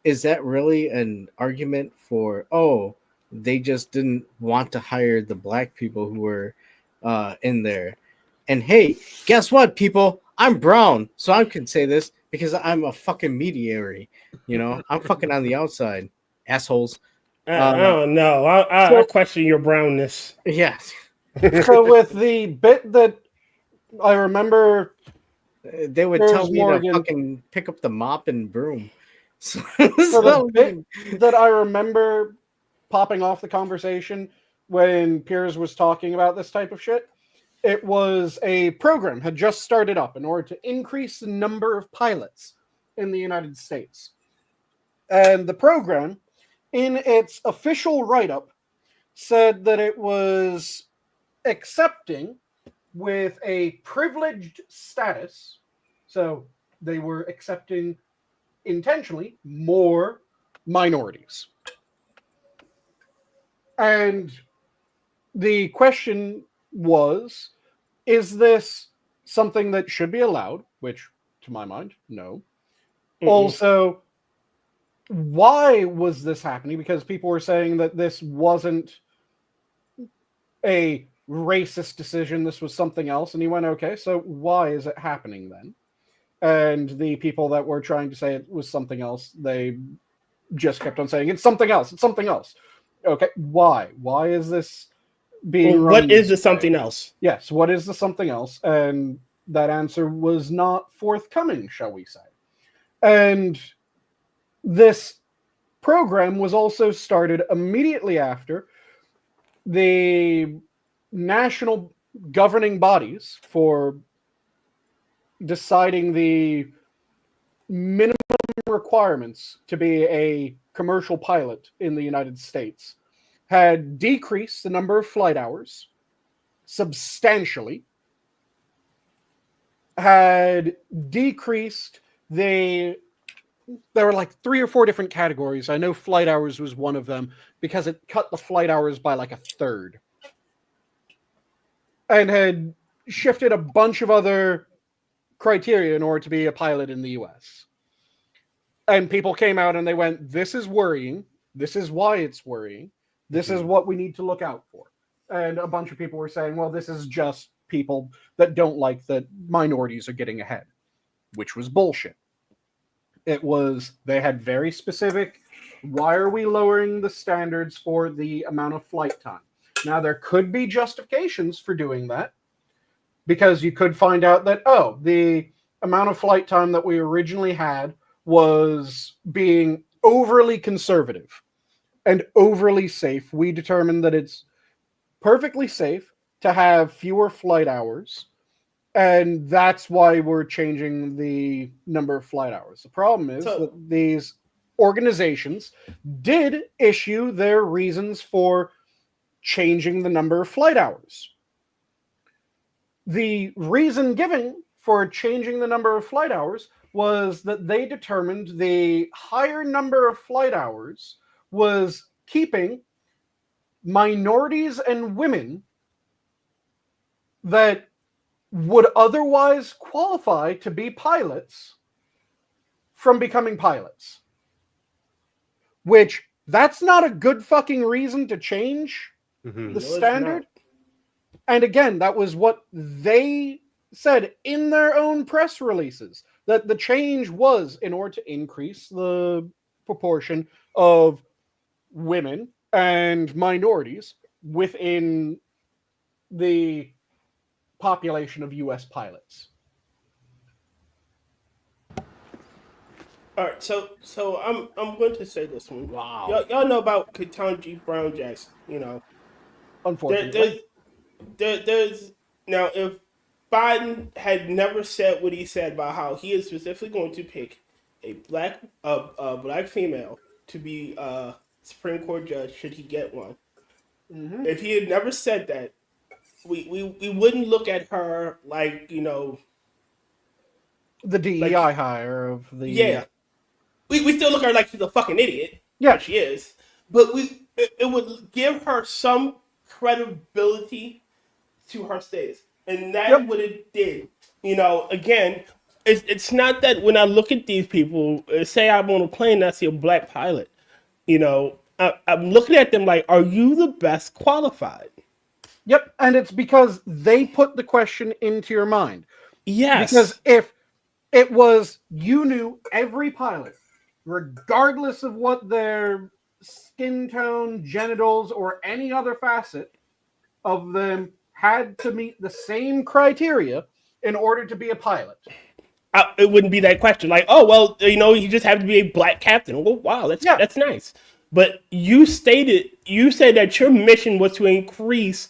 C: is that really an argument for, oh, they just didn't want to hire the black people who were in there? And hey, guess what, people? I'm brown, so I can say this because I'm a fucking mediary. I'm fucking on the outside, assholes.
E: I don't know. I question your brownness.
C: Yeah.
A: So with the bit that I remember,
C: They would
A: There's
C: tell me
A: Morgan.
C: to fucking pick up the mop and broom. So
A: the bit that I remember popping off the conversation when Piers was talking about this type of shit, it was a program had just started up in order to increase the number of pilots in the United States. And the program, in its official write-up, said that it was accepting with a privileged status. So they were accepting intentionally more minorities. And the question was, is this something that should be allowed? Which, to my mind, no.
E: Mm-mm.
A: Also, why was this happening? Because people were saying that this wasn't a racist decision, this was something else. And he went, okay, so why is it happening then? And the people that were trying to say it was something else, they just kept on saying, it's something else, it's something else. Okay, why? Why is this being run
E: What is the
A: this way?
E: something else?
A: Yes, what is the something else? And that answer was not forthcoming, shall we say. And this program was also started immediately after the national governing bodies for deciding the minimum requirements to be a commercial pilot in the United States had decreased the number of flight hours substantially, had decreased there were like 3 or 4 different categories. I know flight hours was one of them because it cut the flight hours by like a third, and had shifted a bunch of other criteria in order to be a pilot in the US. And people came out and they went, this is worrying. This is why it's worrying. This is what we need to look out for. And a bunch of people were saying, well, this is just people that don't like that minorities are getting ahead, which was bullshit. It was, they had very specific, why are we lowering the standards for the amount of flight time? Now, there could be justifications for doing that, because you could find out that, oh, the amount of flight time that we originally had was being overly conservative and overly safe. We determined that it's perfectly safe to have fewer flight hours, and that's why we're changing the number of flight hours. The problem is that these organizations did issue their reasons for changing the number of flight hours. The reason given for changing the number of flight hours was that they determined the higher number of flight hours was keeping minorities and women that would otherwise qualify to be pilots from becoming pilots. Which, that's not a good fucking reason to change the standard. And again, that was what they said in their own press releases, that the change was in order to increase the proportion of women and minorities within the population of U.S. pilots.
E: All right, so I'm going to say this one.
A: Wow.
E: Y'all know about Ketanji Brown Jackson.
A: Unfortunately.
E: There's now if Biden had never said what he said about how he is specifically going to pick a black female to be Supreme Court judge should he get one.
A: Mm-hmm.
E: If he had never said that, we wouldn't look at her like
A: The DEI hire of the
E: yeah. We still look at her like she's a fucking idiot.
A: Yeah.
E: She is. But it would give her some credibility to her status. And that's what it did. Again, it's not that when I look at these people, say I'm on a plane and I see a black pilot, I'm looking at them like, are you the best qualified?
A: Yep, and it's because they put the question into your mind.
E: Yes.
A: Because if it was you knew every pilot, regardless of what their skin tone, genitals, or any other facet of them had to meet the same criteria in order to be a pilot.
E: It wouldn't be that question. Like, oh, well, you just have to be a black captain. Well, wow, that's nice. But you said that your mission was to increase,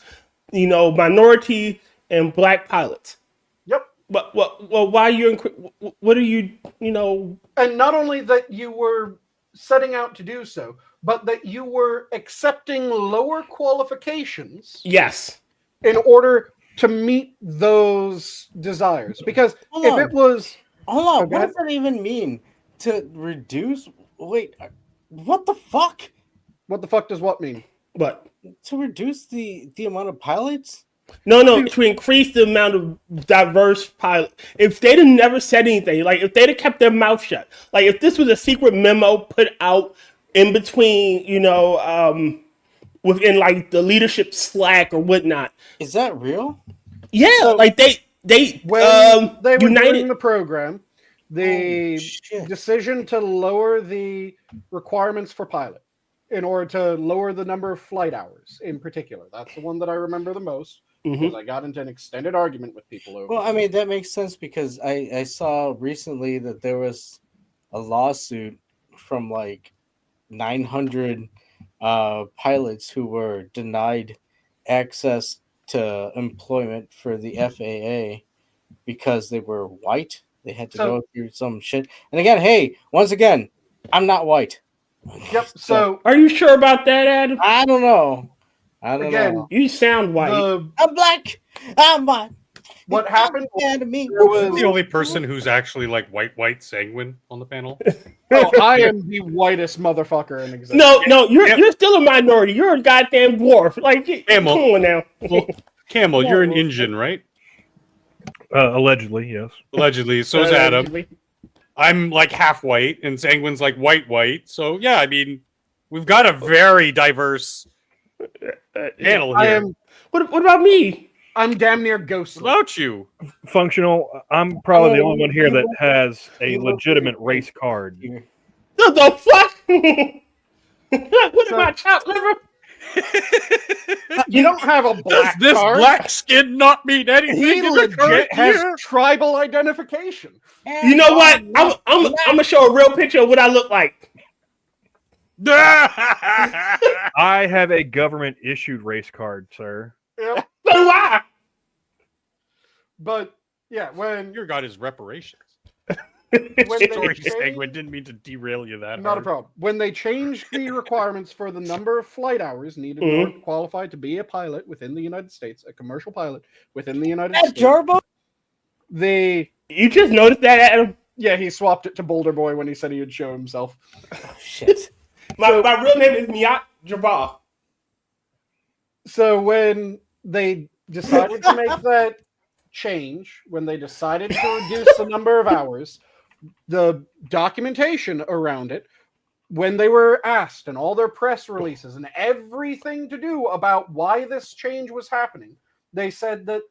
E: minority and black pilots.
A: Yep.
E: But well, why what are you,
A: And not only that you were setting out to do so, but that you were accepting lower qualifications.
E: Yes.
A: In order to meet those desires. Because if it was...
C: Hold on, what does that even mean? To reduce... Wait, what the fuck?
A: What the fuck does what mean?
E: What?
C: To reduce the amount of pilots?
E: No, to increase the amount of diverse pilots. If they'd have never said anything, like if they'd have kept their mouth shut, like if this was a secret memo put out in between, within like the leadership Slack or whatnot.
C: Is that real?
E: Yeah, so, like they
A: when they were
E: united
A: doing the program, the decision to lower the requirements for pilot in order to lower the number of flight hours in particular. That's the one that I remember the most. Because I got into an extended argument with people over.
C: Well, I mean, that makes sense because I saw recently that there was a lawsuit from like 900 pilots who were denied access to employment for the FAA because they were white. They had to go through some shit. And again, once again, I'm not white.
A: Yep. So
E: are you sure about that, Adam?
C: I don't know. I don't know.
E: You sound white.
C: I'm black. I'm white.
A: What happened
B: to me? Was the only person who's actually like white sanguine on the panel?
A: I am the whitest motherfucker in existence.
E: No, you're still a minority. You're a goddamn dwarf. Like,
B: Camel.
E: Come on now.
B: Well, Camel, you're an Indian, right?
D: Allegedly, yes.
B: Allegedly. So is Adam. I'm like half white, and Sanguine's like white. So yeah, I mean, we've got a very diverse panel here.
E: What about me?
A: I'm damn near ghostly.
B: What about you?
D: Functional. I'm probably the only one here that has a legitimate race card.
E: What the fuck? What about chopped liver?
A: You don't have a black
B: Does this
A: card.
B: black skin not mean anything?
A: He
B: in the current
A: legit has
B: year?
A: tribal identification.
E: You know what? I'm gonna show a real picture of what I look like.
D: I have a government issued race card, sir.
A: Yep.
E: So do I.
A: But yeah, when
B: Your God is reparations.
A: when
B: Sorry, Sanguine, didn't mean to derail you that
A: not a
B: hard.
A: problem. When they changed the requirements for the number of flight hours needed in order to qualify to be a pilot within the United States, a commercial pilot within the United States,
E: You just noticed that, Adam?
A: yeah, he swapped it to Boulder Boy when he said he would show himself.
C: Oh, shit.
E: My real name is Miyat Jabbar.
A: So when they decided to make that change, when they decided to reduce the number of hours, the documentation around it, when they were asked and all their press releases and everything to do about why this change was happening, they said that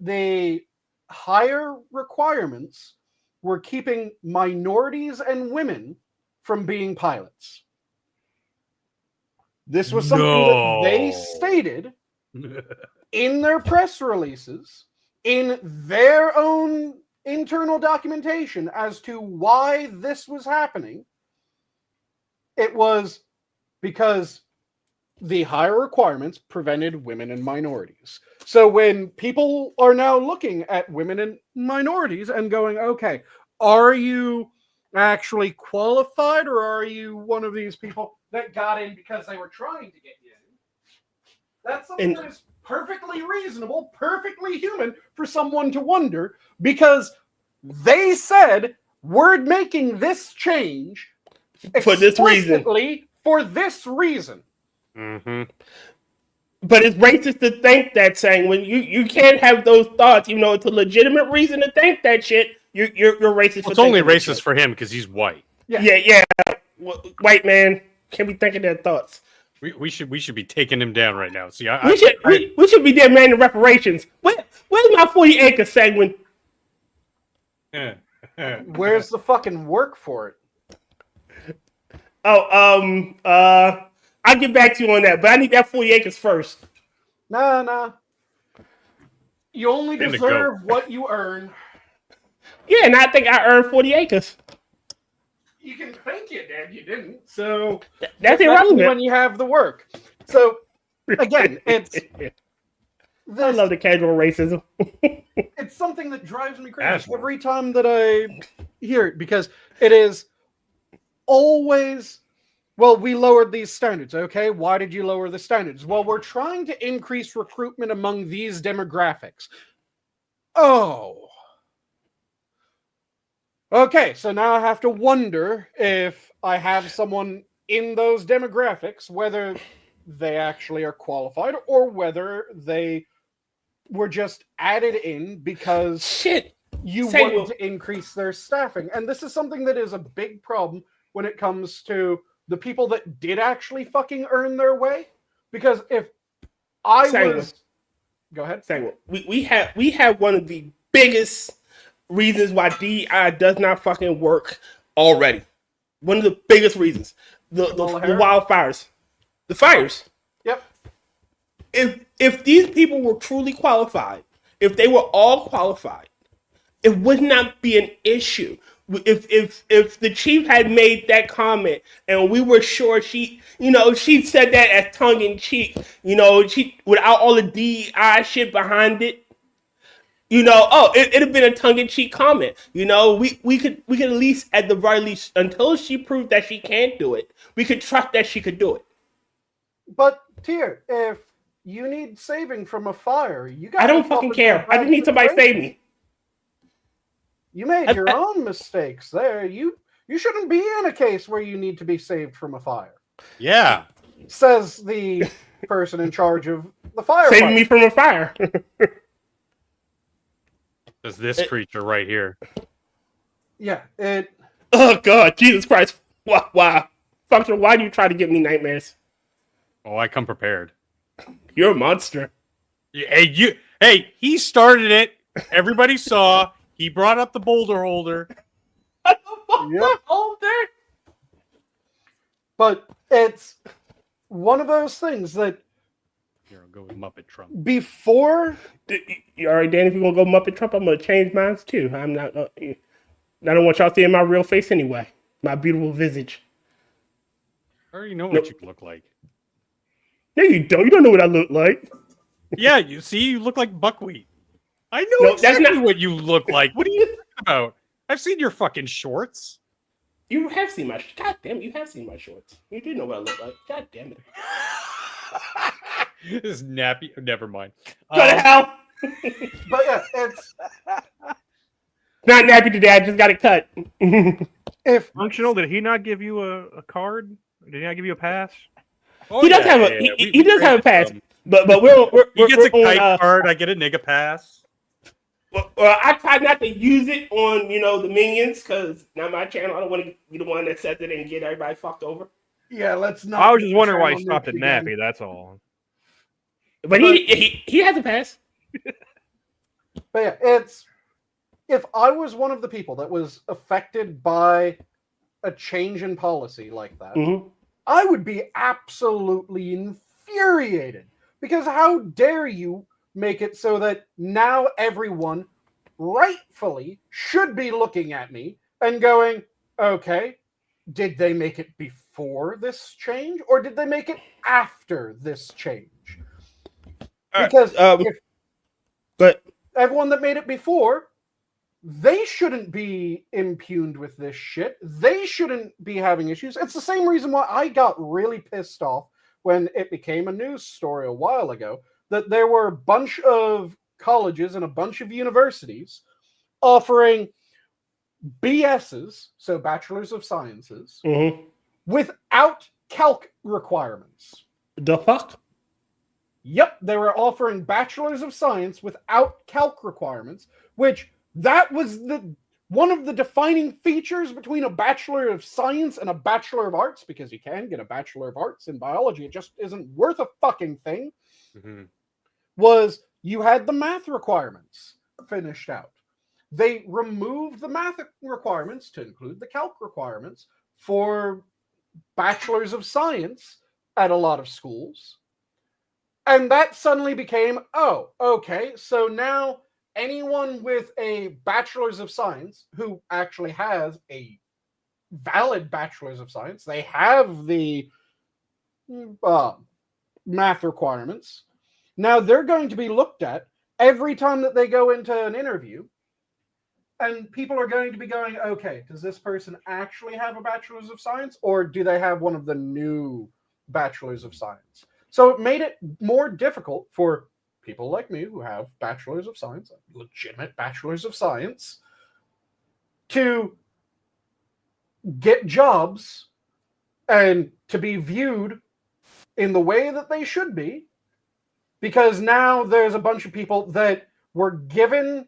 A: the higher requirements were keeping minorities and women from being pilots. This was something that they stated in their press releases in their own internal documentation as to why this was happening, it was because the higher requirements prevented women and minorities. So when people are now looking at women and minorities and going, okay, are you actually qualified, or are you one of these people that got in because they were trying to get you in? That's something that is perfectly reasonable, perfectly human for someone to wonder, because they said we're making this change
E: For this reason.
A: For this reason.
B: Mm-hmm.
E: But it's racist to think that, saying when you can't have those thoughts, even though it's a legitimate reason to think that shit. You're racist.
B: Well, it's only racist for him because he's white.
E: Yeah. White man can't be thinking their thoughts.
B: We should be taking him down right now. See,
E: we should be demanding reparations. Where's my 40 acres, Sanguine?
A: Where's the fucking work for it?
E: I'll get back to you on that, but I need that 40 acres first.
A: Nah. You only deserve what you earn.
E: Yeah, and I think I earned 40 acres.
A: You can think you did, you didn't. So
E: that's irrelevant
A: when you have the work. So again, it's
E: I love the casual racism.
A: It's something that drives me crazy every time that I hear it, because it is always, well, we lowered these standards. Okay, why did you lower the standards? Well, we're trying to increase recruitment among these demographics. Oh. Okay, so now I have to wonder if I have someone in those demographics, whether they actually are qualified or whether they were just added in because you wanted to increase their staffing. And this is something that is a big problem when it comes to the people that did actually fucking earn their way. Because if I was... Go ahead.
E: We have one of the biggest reasons why DEI does not fucking work already. One of the biggest reasons. The wildfires. The fires.
A: Yep.
E: If these people were truly qualified, if they were all qualified, it would not be an issue. If the chief had made that comment and we were sure she said that as tongue in cheek, she without all the DEI shit behind it, it'd have been a tongue in cheek comment. We could at least, at the very least, until she proved that she can't do it, we could trust that she could do it.
A: But Tier, if you need saving from a fire, you got.
E: I don't fucking care. I just need somebody to save me.
A: You made your own mistakes there. You shouldn't be in a case where you need to be saved from a fire.
B: Yeah.
A: Says the person in charge of the fire.
E: Saving me from a fire.
B: There's this creature right here.
A: Yeah,
E: Oh God, Jesus Christ! Wow, Functor, why do you try to give me nightmares?
B: Oh, I come prepared.
E: You're a monster.
B: Hey, he started it. Everybody saw. He brought up the boulder holder.
A: Yep. But it's one of those things that.
B: Here, I'll go with Muppet Trump.
A: Before.
E: You all right, Dan? If you want to go Muppet Trump, I'm going to change mine too. I'm not. I don't want y'all seeing my real face anyway. My beautiful visage.
B: I already know what you look like.
E: No, you don't. You don't know what I look like.
B: Yeah, you look like buckwheat. I know exactly what you look like. What are you talking about? I've seen your fucking shorts.
E: You have seen my... God damn it, you have seen my shorts. You do know what I look like. God damn it.
B: This nappy... Never mind.
E: Go to hell!
A: But yeah, it's...
E: Not nappy today, I just got it cut.
A: If
D: Functional, did he not give you a card? Did he not give you a pass?
B: Oh,
E: he does have a... He does have a pass. But
B: he gets a kite card. I get a nigga pass.
E: Well, I try not to use it on, the minions, because not my channel. I don't want to be the one that says it and get everybody fucked over.
A: Yeah, let's not.
D: I was just wondering why he stopped at nappy. That's all.
E: But he has a pass.
A: But yeah, it's if I was one of the people that was affected by a change in policy like that, I would be absolutely infuriated, because how dare you make it so that now everyone rightfully should be looking at me and going, okay, did they make it before this change or did they make it after this change? Because
E: but
A: everyone that made it before, they shouldn't be impugned with this shit. They shouldn't be having issues. It's the same reason why I got really pissed off when it became a news story a while ago that there were a bunch of colleges and a bunch of universities offering BSs, so Bachelors of Sciences, without calc requirements.
E: The fuck?
A: Yep, they were offering Bachelors of Science without calc requirements, which that was one of the defining features between a Bachelor of Science and a Bachelor of Arts, because you can get a Bachelor of Arts in biology, it just isn't worth a fucking thing, was you had the math requirements finished out. They removed the math requirements to include the calc requirements for Bachelors of Science at a lot of schools. And that suddenly became, oh, okay, so now anyone with a Bachelor's of Science who actually has a valid Bachelor's of Science, they have the math requirements. Now they're going to be looked at every time that they go into an interview, and people are going to be going, okay, does this person actually have a Bachelor's of Science, or do they have one of the new Bachelor's of Science? So it made it more difficult for people like me who have Bachelors of Science, legitimate Bachelors of Science, to get jobs and to be viewed in the way that they should be, because now there's a bunch of people that were given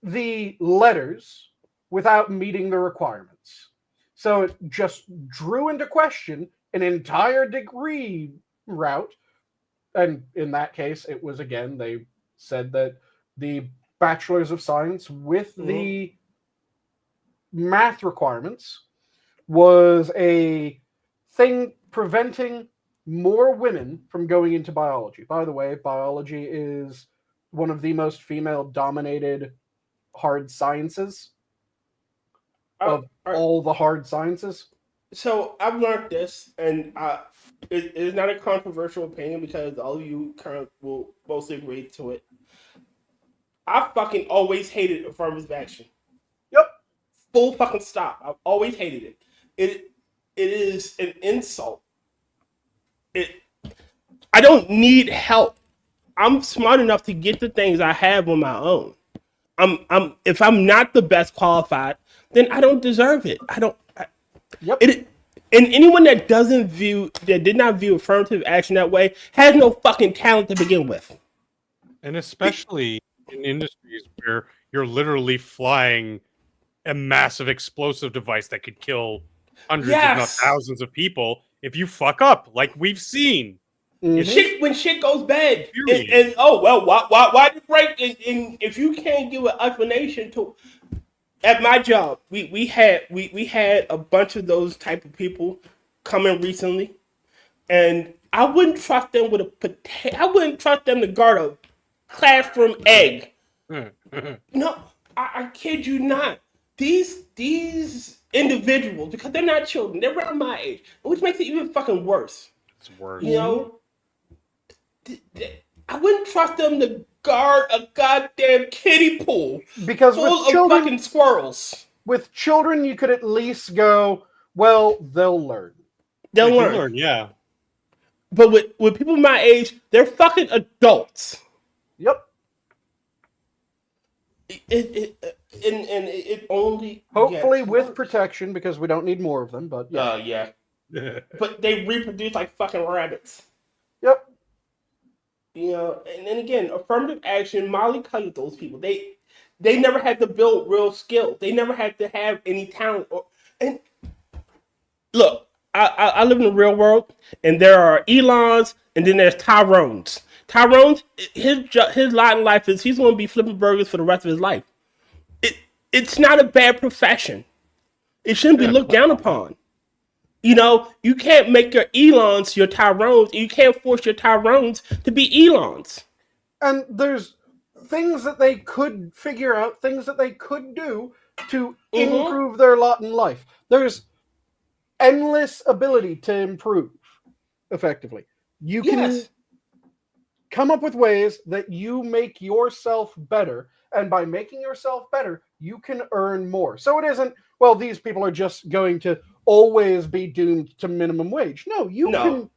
A: the letters without meeting the requirements. So it just drew into question an entire degree route. And in that case, it was, again, they said that the Bachelors of Science with the math requirements was a thing preventing more women from going into biology. By the way, biology is one of the most female-dominated hard sciences of all the hard sciences.
E: So I've learned this, and it is not a controversial opinion because all of you will mostly agree to it. I fucking always hated affirmative action.
A: Yep.
E: Full fucking stop. I've always hated it. It is an insult. I don't need help. I'm smart enough to get the things I have on my own. If I'm not the best qualified, then I don't deserve it.
A: Yep.
E: And anyone that did not view affirmative action that way has no fucking talent to begin with.
B: And especially in industries where you're literally flying a massive explosive device that could kill hundreds, if not thousands of people, if you fuck up, like we've seen.
E: When shit goes bad, and oh well, why did it break? And if you can't give an explanation to, at my job, we had a bunch of those type of people come in recently, and I wouldn't trust them with a potato. I wouldn't trust them to guard a classroom egg. No, I kid you not. These individuals, because they're not children, they're around my age, which makes it even fucking worse.
B: It's worse.
E: You know, I wouldn't trust them to guard a goddamn kiddie pool
A: because
E: full of fucking squirrels.
A: With children, you could at least go, well, they'll learn.
E: They'll learn,
B: yeah.
E: But with people my age, they're fucking adults.
A: Yep.
E: It only
A: hopefully with protection, because we don't need more of them. But
E: yeah. But they reproduce like fucking rabbits.
A: Yep.
E: You know, and then again, affirmative action mollycoddled those people. They never had to build real skill. They never had to have any talent. And look, I live in the real world, and there are Elons, and then there's Tyrones. Tyrone's his lot in life is he's going to be flipping burgers for the rest of his life. It's not a bad profession. It shouldn't be looked down upon. You know, you can't make your Elons your Tyrones, and you can't force your Tyrones to be Elons.
A: And there's things that they could figure out, things that they could do to improve their lot in life. There's endless ability to improve effectively. You can come up with ways that you make yourself better, and by making yourself better, you can earn more. So it isn't, well, these people are just going to always be doomed to minimum wage. No, you can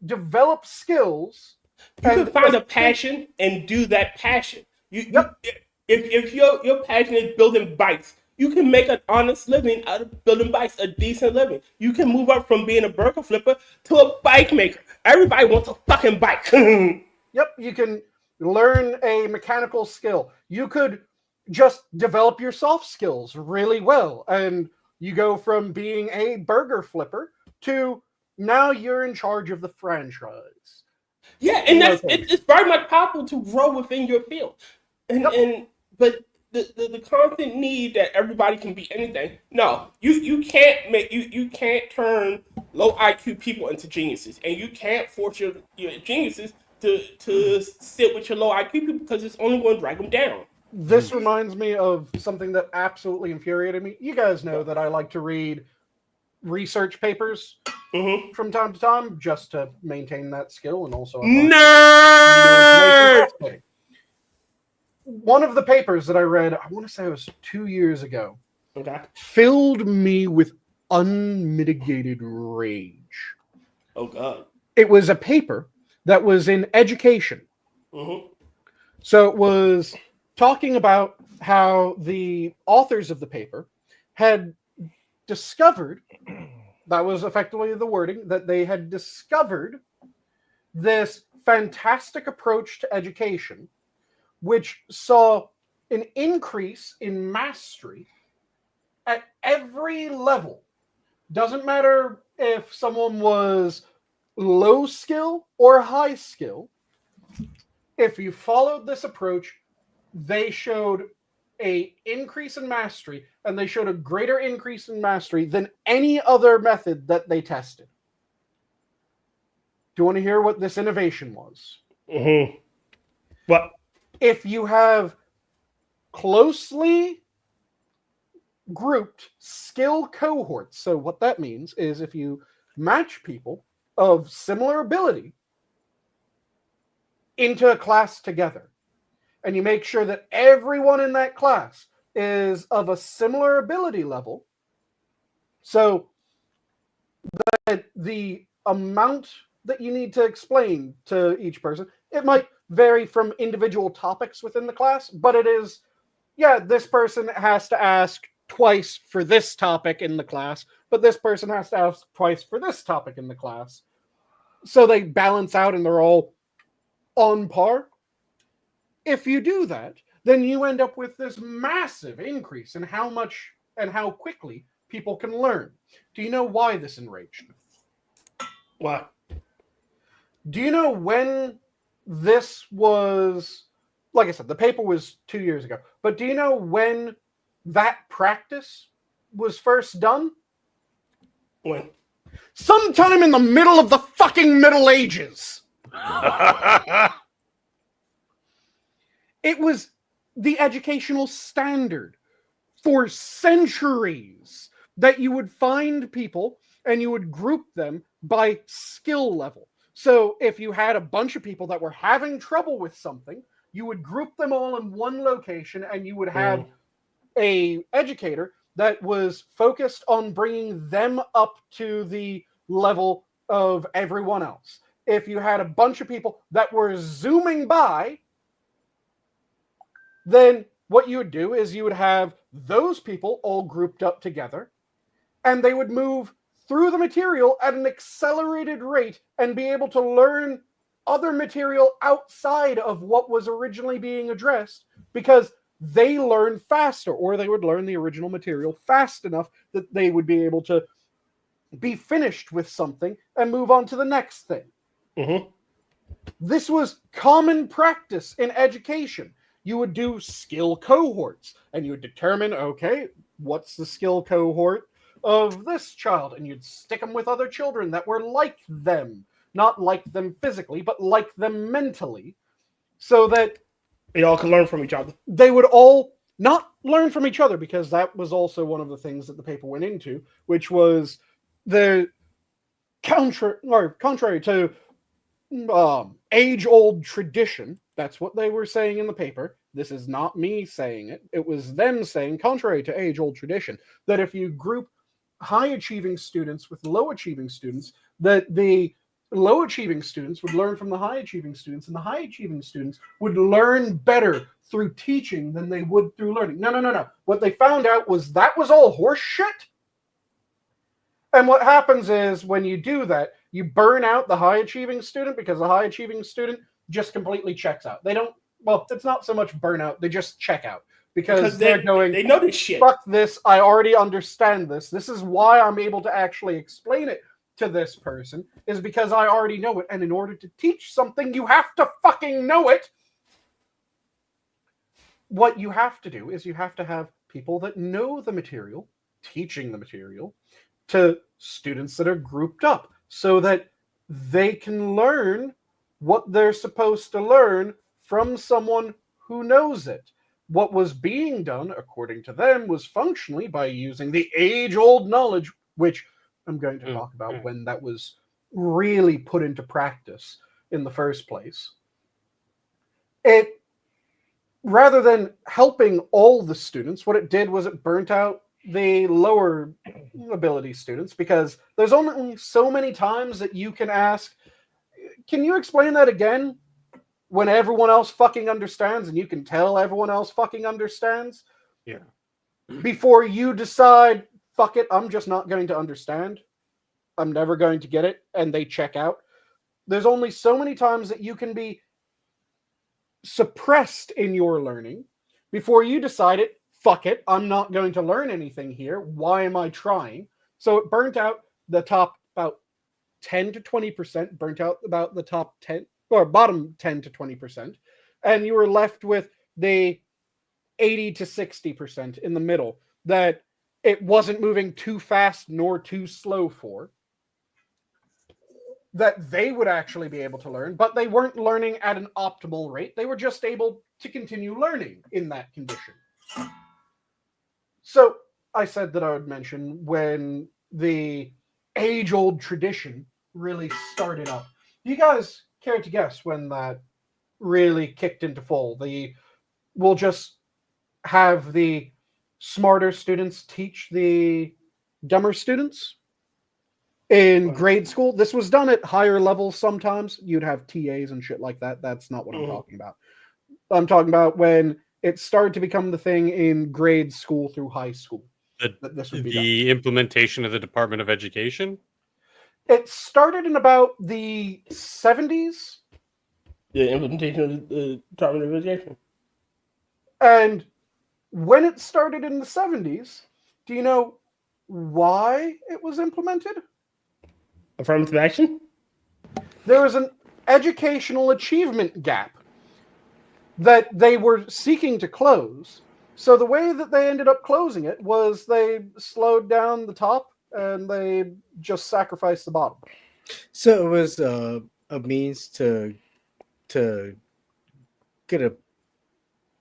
A: develop skills.
E: You can find a passion and do that passion. If your passion is building bikes, you can make an honest living out of building bikes, a decent living. You can move up from being a burger flipper to a bike maker. Everybody wants a fucking bike.
A: Yep, you can learn a mechanical skill. You could just develop your soft skills really well, and you go from being a burger flipper to now you're in charge of the franchise.
E: Yeah, and it's very much possible to grow within your field. But the constant need that everybody can be anything. No, you can't turn low IQ people into geniuses, and you can't force your geniuses to sit with your low IQ people because it's only going to drag them down.
A: This reminds me of something that absolutely infuriated me. You guys know that I like to read research papers from time to time just to maintain that skill, and also
E: nerd.
A: One of the papers that I read, I want to say it was 2 years ago, filled me with unmitigated rage.
E: Oh God!
A: It was a paper that was in education. So it was talking about how the authors of the paper had discovered, that was effectively the wording, that they had discovered this fantastic approach to education, which saw an increase in mastery at every level. Doesn't matter if someone was low skill or high skill. If you followed this approach, they showed an increase in mastery, and they showed a greater increase in mastery than any other method that they tested. Do you want to hear what this innovation was?
E: What?
A: If you have closely grouped skill cohorts, so what that means is if you match people of similar ability into a class together, and you make sure that everyone in that class is of a similar ability level, so that the amount that you need to explain to each person, it might vary from individual topics within the class, but it is, this person has to ask twice for this topic in the class, but this person has to ask twice for this topic in the class. So they balance out and they're all on par. If you do that, then you end up with this massive increase in how much and how quickly people can learn. Do you know why this enraged me?
E: Why?
A: Do you know when this was, like I said, the paper was 2 years ago, but do you know when that practice was first done?
E: When?
A: Sometime in the middle of the fucking Middle Ages. It was the educational standard for centuries that you would find people and you would group them by skill level. So if you had a bunch of people that were having trouble with something, you would group them all in one location, and you would have a educator that was focused on bringing them up to the level of everyone else. If you had a bunch of people that were zooming by, then what you would do is you would have those people all grouped up together, and they would move through the material at an accelerated rate and be able to learn other material outside of what was originally being addressed, because they learn faster, or they would learn the original material fast enough that they would be able to be finished with something and move on to the next thing. This was common practice in education. You would do skill cohorts, and you would determine, okay, what's the skill cohort of this child? And you'd stick them with other children that were like them. Not like them physically, but like them mentally. so that
E: They all can learn from each other.
A: they would all not learn from each other, because that was also one of the things that the paper went into, which was the contrary to age-old tradition. That's what they were saying in the paper. This is not me saying it. It was them saying, contrary to age-old tradition, that if you group high-achieving students with low-achieving students, that the low-achieving students would learn from the high-achieving students, and the high-achieving students would learn better through teaching than they would through learning. No. What they found out was that was all horse shit. And what happens is, when you do that, you burn out the high-achieving student, because the high-achieving student just completely checks out. They don't, well, it's not so much burnout, they just check out. Because they're going,
E: they know this shit.
A: Fuck this, I already understand this. This is why I'm able to actually explain it to this person, is because I already know it. And in order to teach something, you have to fucking know it. What you have to do is you have to have people that know the material, teaching the material, to students that are grouped up, so that they can learn what they're supposed to learn from someone who knows it. What was being done, according to them, was functionally by using the age-old knowledge, which I'm going to talk about when that was really put into practice in the first place. It, rather than helping all the students, what it did was it burnt out the lower ability students, because there's only so many times that you can ask, can you explain that again? When everyone else fucking understands, and you can tell everyone else fucking understands.
B: Yeah.
A: Before you decide, fuck it, I'm just not going to understand. I'm never going to get it, and they check out. There's only so many times that you can be suppressed in your learning before you decide it, fuck it, I'm not going to learn anything here. Why am I trying? So it burnt out the top about 10 to 20%, burnt out about the top 10, or bottom 10 to 20%, and you were left with the 80 to 60% in the middle that it wasn't moving too fast nor too slow for, that they would actually be able to learn, but they weren't learning at an optimal rate. They were just able to continue learning in that condition. So I said that I would mention when the age-old tradition really started up. Do you guys care to guess when that really kicked into full? We'll just have the smarter students teach the dumber students in grade school. This was done at higher levels sometimes. You'd have TAs and shit like that. That's not what I'm talking about. I'm talking about when it started to become the thing in grade school through high school.
B: The implementation of the Department of Education?
A: It started in about the 70s.
E: The implementation of the Department of Education.
A: And when it started in the 70s, do you know why it was implemented?
E: Affirmative action?
A: There was an educational achievement gap that they were seeking to close. So the way that they ended up closing it was they slowed down the top and they just sacrificed the bottom.
C: So it was a means to get a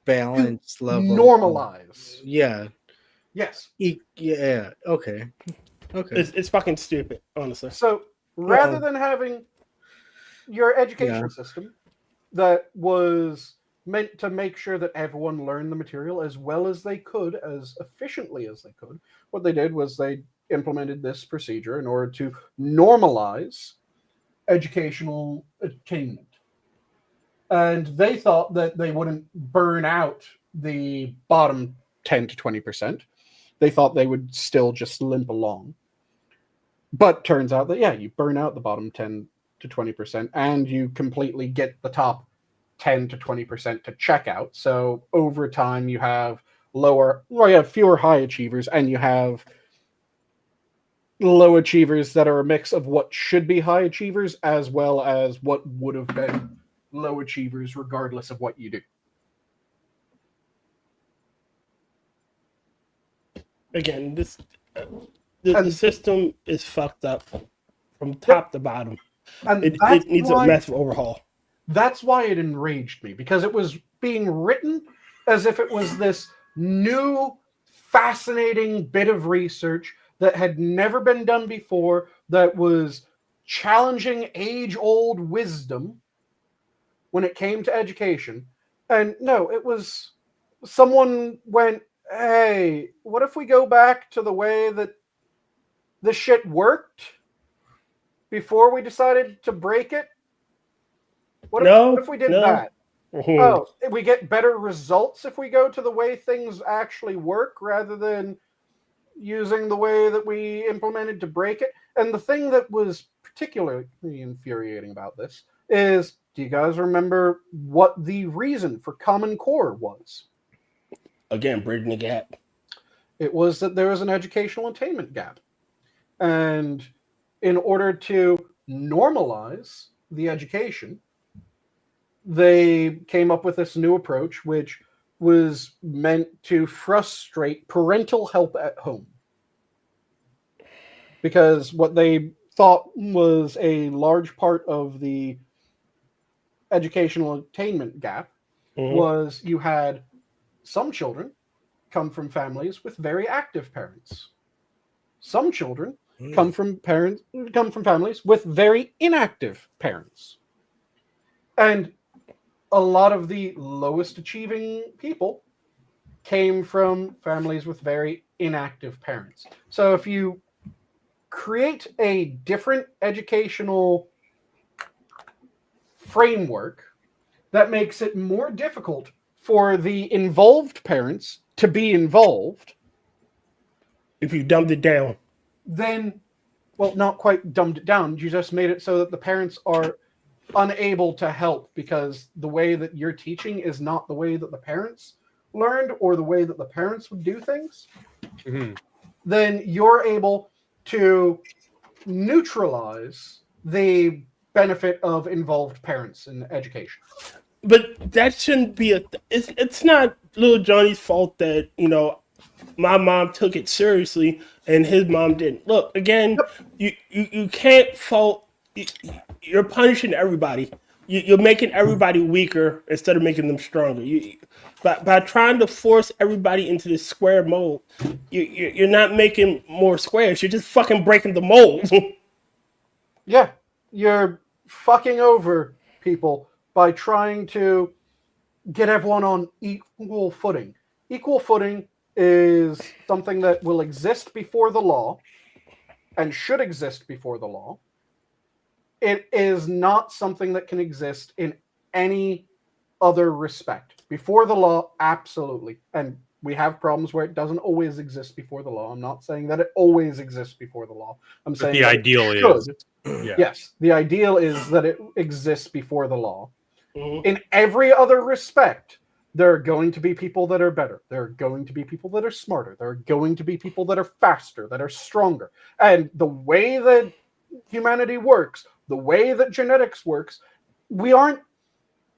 C: balanced level.
A: Normalize.
C: Yeah.
A: Yes.
C: Yeah. Okay.
E: It's fucking stupid, honestly.
A: So rather than having your education system that was meant to make sure that everyone learned the material as well as they could, as efficiently as they could, what they did was they implemented this procedure in order to normalize educational attainment. And they thought that they wouldn't burn out the bottom 10 to 20%. They thought they would still just limp along. But turns out that, yeah, you burn out the bottom 10 to 20% and you completely get the top 10 to 20% to check out. So over time, you have fewer high achievers and you have low achievers that are a mix of what should be high achievers as well as what would have been low achievers regardless of what you do.
E: Again, the system is fucked up from top to bottom.
A: And
E: it needs a massive overhaul.
A: That's why it enraged me, because it was being written as if it was this new, fascinating bit of research that had never been done before, that was challenging age-old wisdom when it came to education. And no, it was someone went, hey, what if we go back to the way that this shit worked before we decided to break it? What if we did that? Oh, we get better results if we go to the way things actually work rather than using the way that we implemented to break it. And the thing that was particularly infuriating about this is, do you guys remember what the reason for Common Core was?
E: Again, bridging the gap.
A: It was that there was an educational attainment gap. And in order to normalize the education, they came up with this new approach, which was meant to frustrate parental help at home. Because what they thought was a large part of the educational attainment gap was you had some children come from families with very active parents. Some children come from families with very inactive parents. And a lot of the lowest achieving people came from families with very inactive parents. So if you create a different educational framework that makes it more difficult for the involved parents to be involved,
E: if you dumbed it down,
A: then, well, not quite dumbed it down, you just made it so that the parents are unable to help because the way that you're teaching is not the way that the parents learned or the way that the parents would do things, then you're able to neutralize the benefit of involved parents in education.
E: But that shouldn't be it's not little Johnny's fault that, my mom took it seriously and his mom didn't. Look, again, you can't fault. You're punishing everybody. You're making everybody weaker instead of making them stronger. By trying to force everybody into this square mold, you're not making more squares. You're just fucking breaking the mold.
A: Yeah, you're fucking over people by trying to get everyone on equal footing. Equal footing is something that will exist before the law and should exist before the law. It is not something that can exist in any other respect. Before the law, absolutely. And we have problems where it doesn't always exist before the law. I'm not saying that it always exists before the law. I'm saying
B: the ideal is.
A: Yeah. Yes, the ideal is that it exists before the law. In every other respect, there are going to be people that are better. There are going to be people that are smarter. There are going to be people that are faster, that are stronger. And the way that humanity works, the way that genetics works, we aren't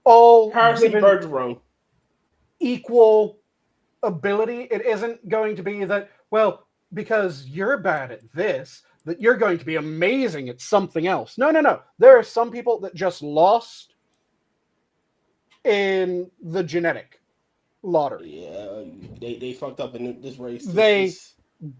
A: all given equal ability. It isn't going to be that, well, because you're bad at this, that you're going to be amazing at something else. No. There are some people that just lost in the genetic lottery.
E: Yeah, they fucked up in this race.
A: They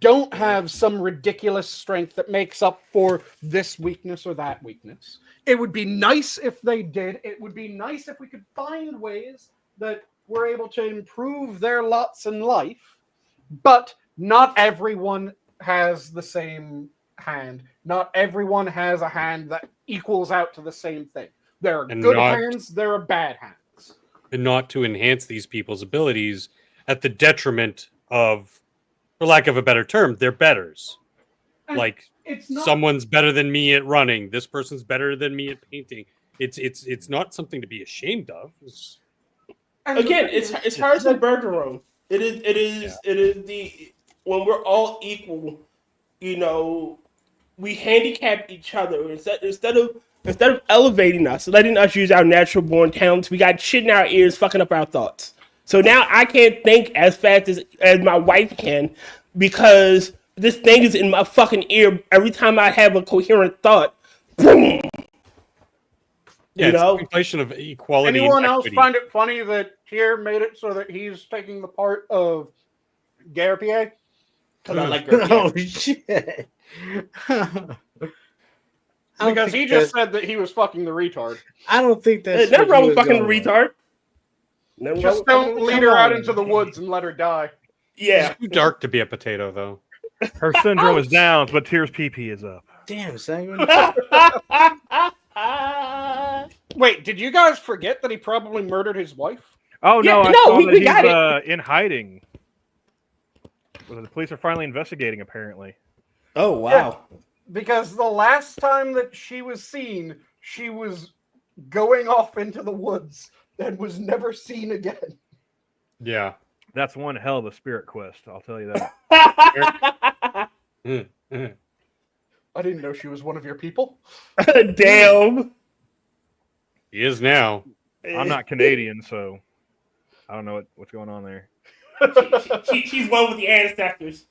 A: don't have some ridiculous strength that makes up for this weakness or that weakness. It would be nice if they did. It would be nice if we could find ways that we're able to improve their lots in life, but not everyone has the same hand. Not everyone has a hand that equals out to the same thing. There are good hands, there are bad hands.
B: And not to enhance these people's abilities at the detriment of, for lack of a better term, their betters.
A: And
B: like
A: it's not,
B: someone's better than me at running. This person's better than me at painting. It's not something to be ashamed of.
E: Again, it's hard to burger room. It is the when we're all equal, we handicap each other instead of elevating us, letting us use our natural born talents. We got shit in our ears, fucking up our thoughts. So now I can't think as fast as my wife can because this thing is in my fucking ear every time I have a coherent thought. Boom.
B: Yeah,
E: You
B: it's
E: know?
B: a conflation of equality
A: Anyone
B: and
A: else
B: equity.
A: find it funny that Tier made it so that he's taking the part of Garpier?
E: Because I like her.
C: Oh shit!
A: Because he just said that he was fucking the retard.
C: I don't think that's
E: Nothing
C: what
E: wrong
C: he
E: with
C: was
E: fucking
C: going with.
E: retard. Nothing wrong
A: Just
E: with fucking
A: don't
E: retard.
A: lead her out into the woods and let her die.
E: Yeah.
B: It's too dark to be a potato, though.
D: Her syndrome is down, but Tears PP is up.
C: Damn, Sanguine.
A: Wait, did you guys forget that he probably murdered his wife?
D: Oh
E: Yeah,
D: no, I
E: no,
D: saw
E: we got
D: that he's in hiding. Well, the police are finally investigating, apparently.
E: Oh, wow.
A: Because the last time that she was seen, she was going off into the woods and was never seen again.
B: Yeah.
D: That's one hell of a spirit quest, I'll tell you that.
A: I didn't know she was one of your people.
E: Damn.
B: He is now.
D: I'm not Canadian, so I don't know what's going on there.
E: She's one with the ancestors.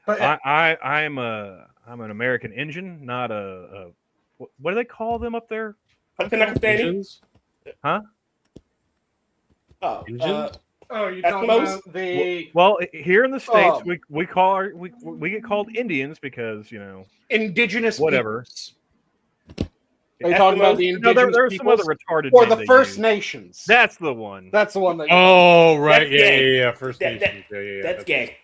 A: But
D: I'm an American Indian, not a what do they call them up there?
E: Pakistanani?
B: Engines?
D: Huh?
E: Oh,
B: Engines?
A: oh, you're talking
E: Eskimos?
A: about the
D: Well, here in the states,
A: Oh.
D: we call we get called Indians because
A: indigenous
D: whatever.
A: peoples. Are you talking about the
D: No,
A: indigenous
D: there's some other
A: peoples
D: retarded
A: or
D: name
A: the
D: they
A: First
D: use.
A: Nations?
D: That's the one.
A: That's the one that.
B: Oh, right.
E: That's
B: Yeah,
E: gay.
B: yeah, yeah. First
E: That-
B: Nations. Yeah.
E: That's gay.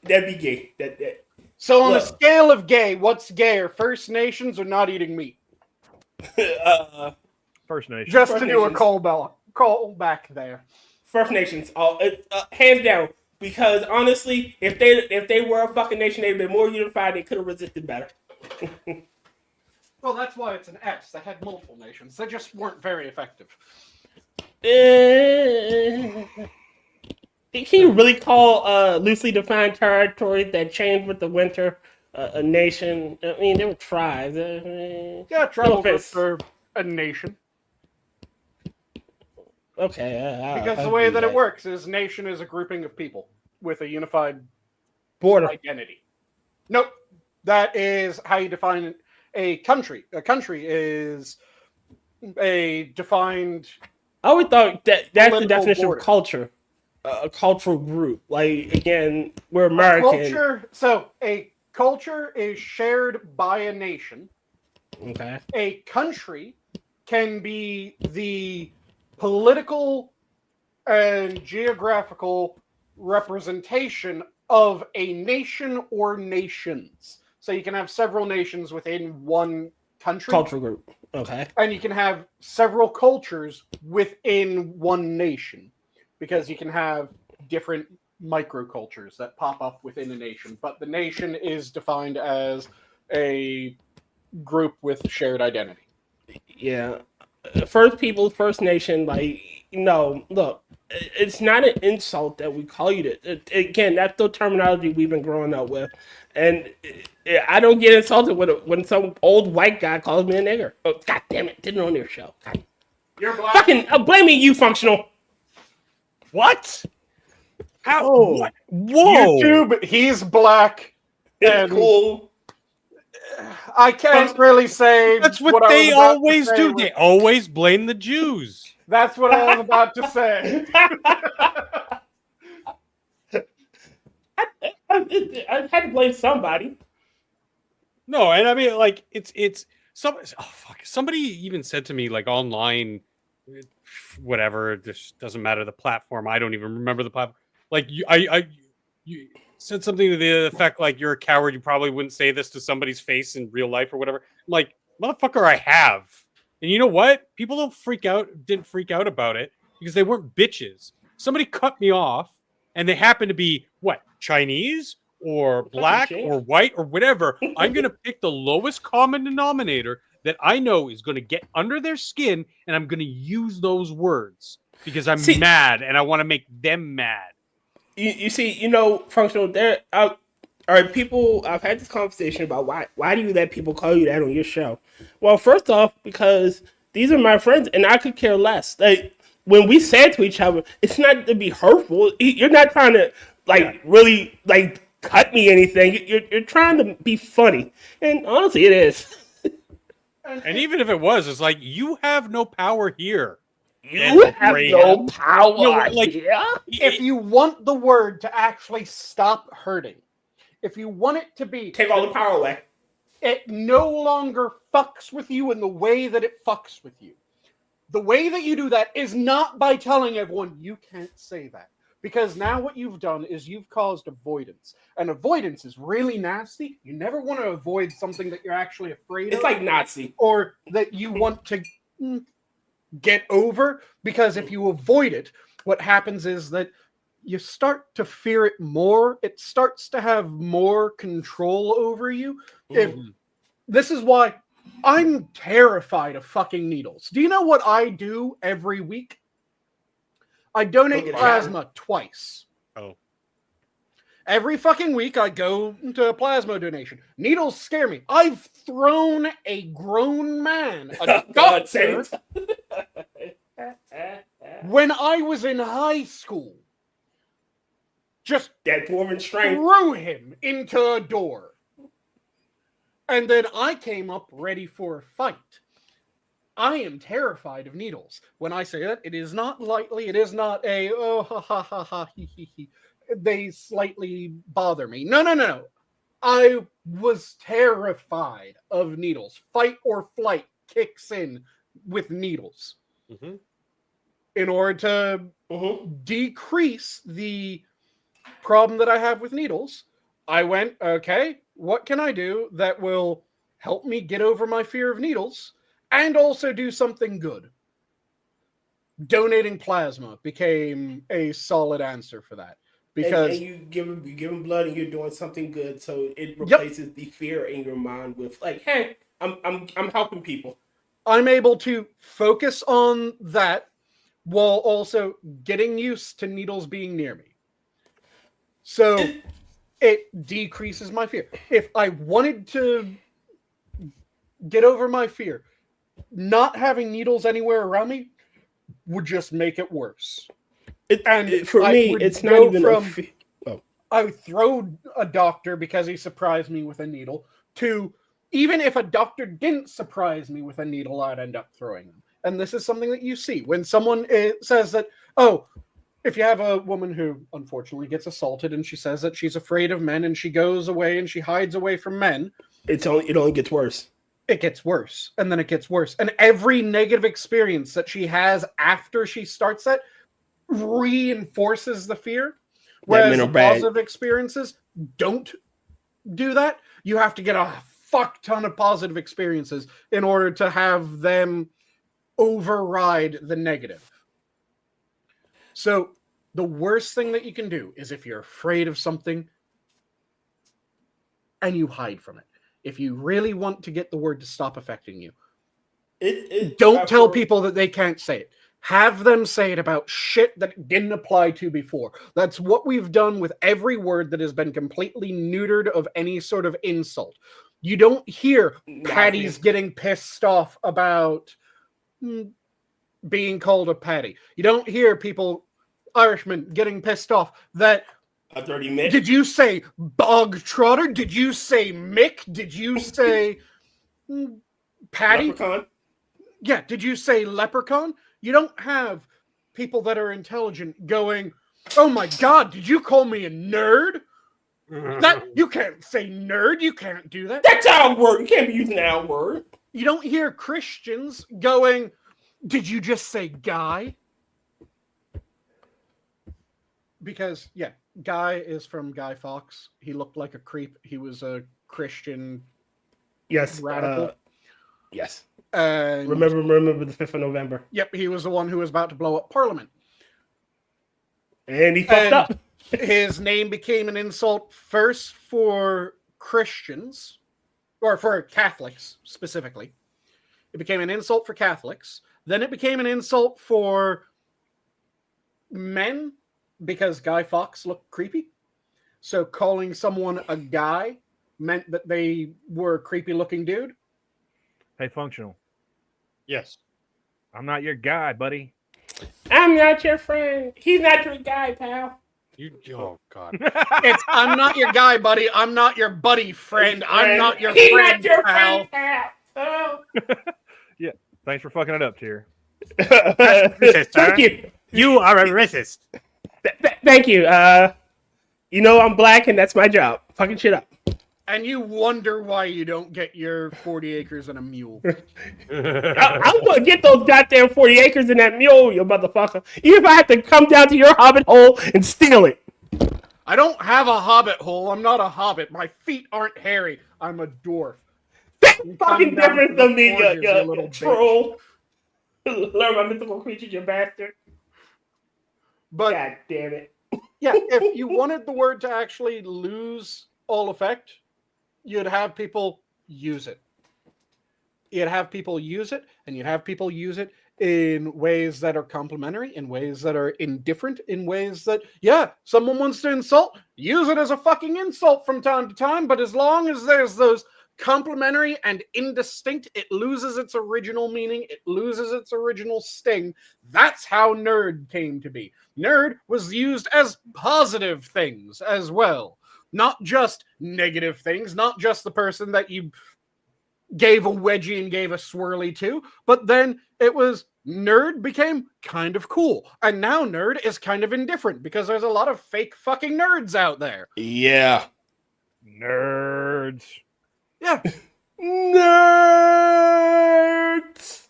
E: That'd be gay. That.
A: So on a
E: Look.
A: scale of gay, what's gayer, First Nations or not eating meat?
D: First Nation.
A: Just
E: First
A: to do a
E: Nations.
A: call back there.
E: First Nations, hands down. Because honestly, if they were a fucking nation, they'd been more unified. They could have resisted better.
A: Well, that's why it's an X. They had multiple nations. They just weren't very effective.
E: Can you really call loosely defined territories that changed with the winter a nation? I mean, they were tribes.
A: Yeah, tribal
E: offense.
A: groups are a nation.
E: Okay.
A: Because the way that it works is nation is a grouping of people with a unified
E: border.
A: identity. Nope. That is how you define a country. A country is a defined.
E: I always thought that's the
A: political
E: definition
A: border.
E: of culture. A cultural group. Like, again, we're American.
A: A culture is shared by a nation.
E: Okay.
A: A country can be the political and geographical representation of a nation or nations. So you can have several nations within one country.
E: Cultural group. Okay.
A: And you can have several cultures within one nation. Because you can have different microcultures that pop up within a nation. But the nation is defined as a group with shared identity.
E: Yeah. First people, First Nation, look, it's not an insult that we call you that. Again, that's the terminology we've been growing up with. And I don't get insulted when some old white guy calls me a nigger. Oh, God damn it. Didn't on your show. God.
A: You're black.
E: Fucking, I'm blaming you, Functional.
B: What? How?
C: Oh.
B: What? Whoa!
A: YouTube, he's black.
E: It's
A: And
E: cool.
A: I can't really say.
B: That's what
A: I
B: they
A: was about to
B: always
A: say
B: do.
A: was-
B: They always blame the Jews.
A: That's what I was about to say.
E: I had to blame somebody.
B: No, and I mean, like, it's some. Oh fuck! Somebody even said to me, like, online, whatever. This doesn't matter the platform. I don't even remember the platform. Like, you said something to the effect, like, you're a coward. You probably wouldn't say this to somebody's face in real life or whatever. I'm like, motherfucker, I have. And you know what? People didn't freak out about it because they weren't bitches. Somebody cut me off, and they happen to be what, Chinese or black or white or whatever. I'm gonna pick the lowest common denominator that I know is gonna get under their skin, and I'm gonna use those words because I'm mad and I want to make them mad.
E: You see, Functional, there are people. I've had this conversation about why do you let people call you that on your show? Well, first off, because these are my friends, and I could care less. Like, when we say it to each other, it's not to be hurtful. You're not trying to really cut me anything. You're trying to be funny, and honestly, it is.
B: And even if it was, it's like you have no power here.
E: You have
B: Graham.
E: no power
B: You know, like-
E: here.
A: If you want the word to actually stop hurting, if you want it to be,
E: Take all the power away.
A: it no longer fucks with you in the way that it fucks with you. The way that you do that is not by telling everyone you can't say that. Because now what you've done is you've caused avoidance. And avoidance is really nasty. You never want to avoid something that you're actually afraid of.
E: It's like Nazi.
A: Or that you want to get over. Because if you avoid it, what happens is that you start to fear it more. It starts to have more control over you. This is why I'm terrified of fucking needles. Do you know what I do every week? I donate plasma twice.
B: Oh.
A: Every fucking week I go to a plasma donation. Needles scare me. I've thrown a grown man, a doctor, when I was in high school. Just
E: That dwarven strength.
A: threw him into a door. And then I came up ready for a fight. I am terrified of needles. When I say that, it is not lightly. It is not a, oh, ha, ha, ha, ha, he, he. They slightly bother me. No. I was terrified of needles. Fight or flight kicks in with needles.
B: Mm-hmm.
A: In order to decrease the problem that I have with needles, I went, okay, what can I do that will help me get over my fear of needles and also do something good? Donating plasma became a solid answer for that. Because
E: and you give him blood and you're doing something good, so it replaces the fear in your mind with like, hey, I'm helping people.
A: I'm able to focus on that while also getting used to needles being near me. So it decreases my fear. If I wanted to get over my fear, not having needles anywhere around me would just make it worse.
E: For me, it's not even
A: I would throw a doctor because he surprised me with a needle, to even if a doctor didn't surprise me with a needle, I'd end up throwing them. And this is something that you see when someone says that, oh, if you have a woman who unfortunately gets assaulted and she says that she's afraid of men and she goes away and she hides away from men,
E: it only gets worse.
A: It gets worse, and then it gets worse. And every negative experience that she has after she starts that reinforces the fear. Whereas the positive experiences don't do that. You have to get a fuck ton of positive experiences in order to have them override the negative. So the worst thing that you can do is if you're afraid of something and you hide from it. If you really want to get the word to stop affecting you, don't tell people that they can't say it. Have them say it about shit that it didn't apply to before. That's what we've done with every word that has been completely neutered of any sort of insult. You don't hear Patties getting pissed off about being called a Patty. You don't hear people, Irishmen, getting pissed off that
E: a dirty Mick.
A: Did you say bog trotter? Did you say Mick? Did you say Patty?
E: Leprechaun?
A: Yeah, did you say leprechaun? You don't have people that are intelligent going, oh my god, did you call me a nerd? That you can't say nerd, you can't do that.
E: That's our word. You can't be using our word.
A: You don't hear Christians going, did you just say guy? Because, yeah, Guy is from Guy Fawkes. He looked like a creep. He was a Christian radical.
E: Yes.
A: And
E: remember the 5th of November.
A: Yep, he was the one who was about to blow up Parliament.
E: And he fucked up.
A: His name became an insult first for Christians, or for Catholics specifically. It became an insult for Catholics. Then it became an insult for men, because Guy Fawkes looked creepy. So calling someone a guy meant that they were a creepy looking dude.
D: Hey, Functional.
B: Yes.
D: I'm not your guy, buddy.
E: I'm not your friend. He's not your guy, pal.
B: Oh God.
A: It's I'm not your guy, buddy. I'm not your buddy, friend. I'm not your
E: He
A: friend,
E: not your
A: pal.
E: friend, pal. Oh.
D: Thanks for fucking it up, Tier.
E: Thank you.
B: You are a racist.
E: Thank you. You know I'm black and that's my job. Fucking shit up.
A: And you wonder why you don't get your 40 acres and a mule.
E: I'm gonna get those goddamn 40 acres in that mule, you motherfucker. Even if I have to come down to your hobbit hole and steal it.
A: I don't have a hobbit hole. I'm not a hobbit. My feet aren't hairy. I'm a dwarf.
E: That's
A: You
E: fucking
A: come down
E: different
A: to the
E: than me,
A: forges,
E: you
A: little bitch.
E: troll. Learn my mythical creatures, you bastard.
A: But
E: God damn it.
A: yeah, if you wanted the word to actually lose all effect, you'd have people use it. You'd have people use it, and you'd have people use it in ways that are complimentary, in ways that are indifferent, in ways that, yeah, someone wants to insult, use it as a fucking insult from time to time, but as long as there's those complimentary and indistinct, it loses its original meaning, it loses its original sting. That's how nerd came to be. Nerd was used as positive things as well. Not just negative things, not just the person that you gave a wedgie and gave a swirly to, but then it was nerd became kind of cool. And now nerd is kind of indifferent because there's a lot of fake fucking nerds out there.
E: Yeah.
D: Nerds.
A: Yeah.
E: Nerds.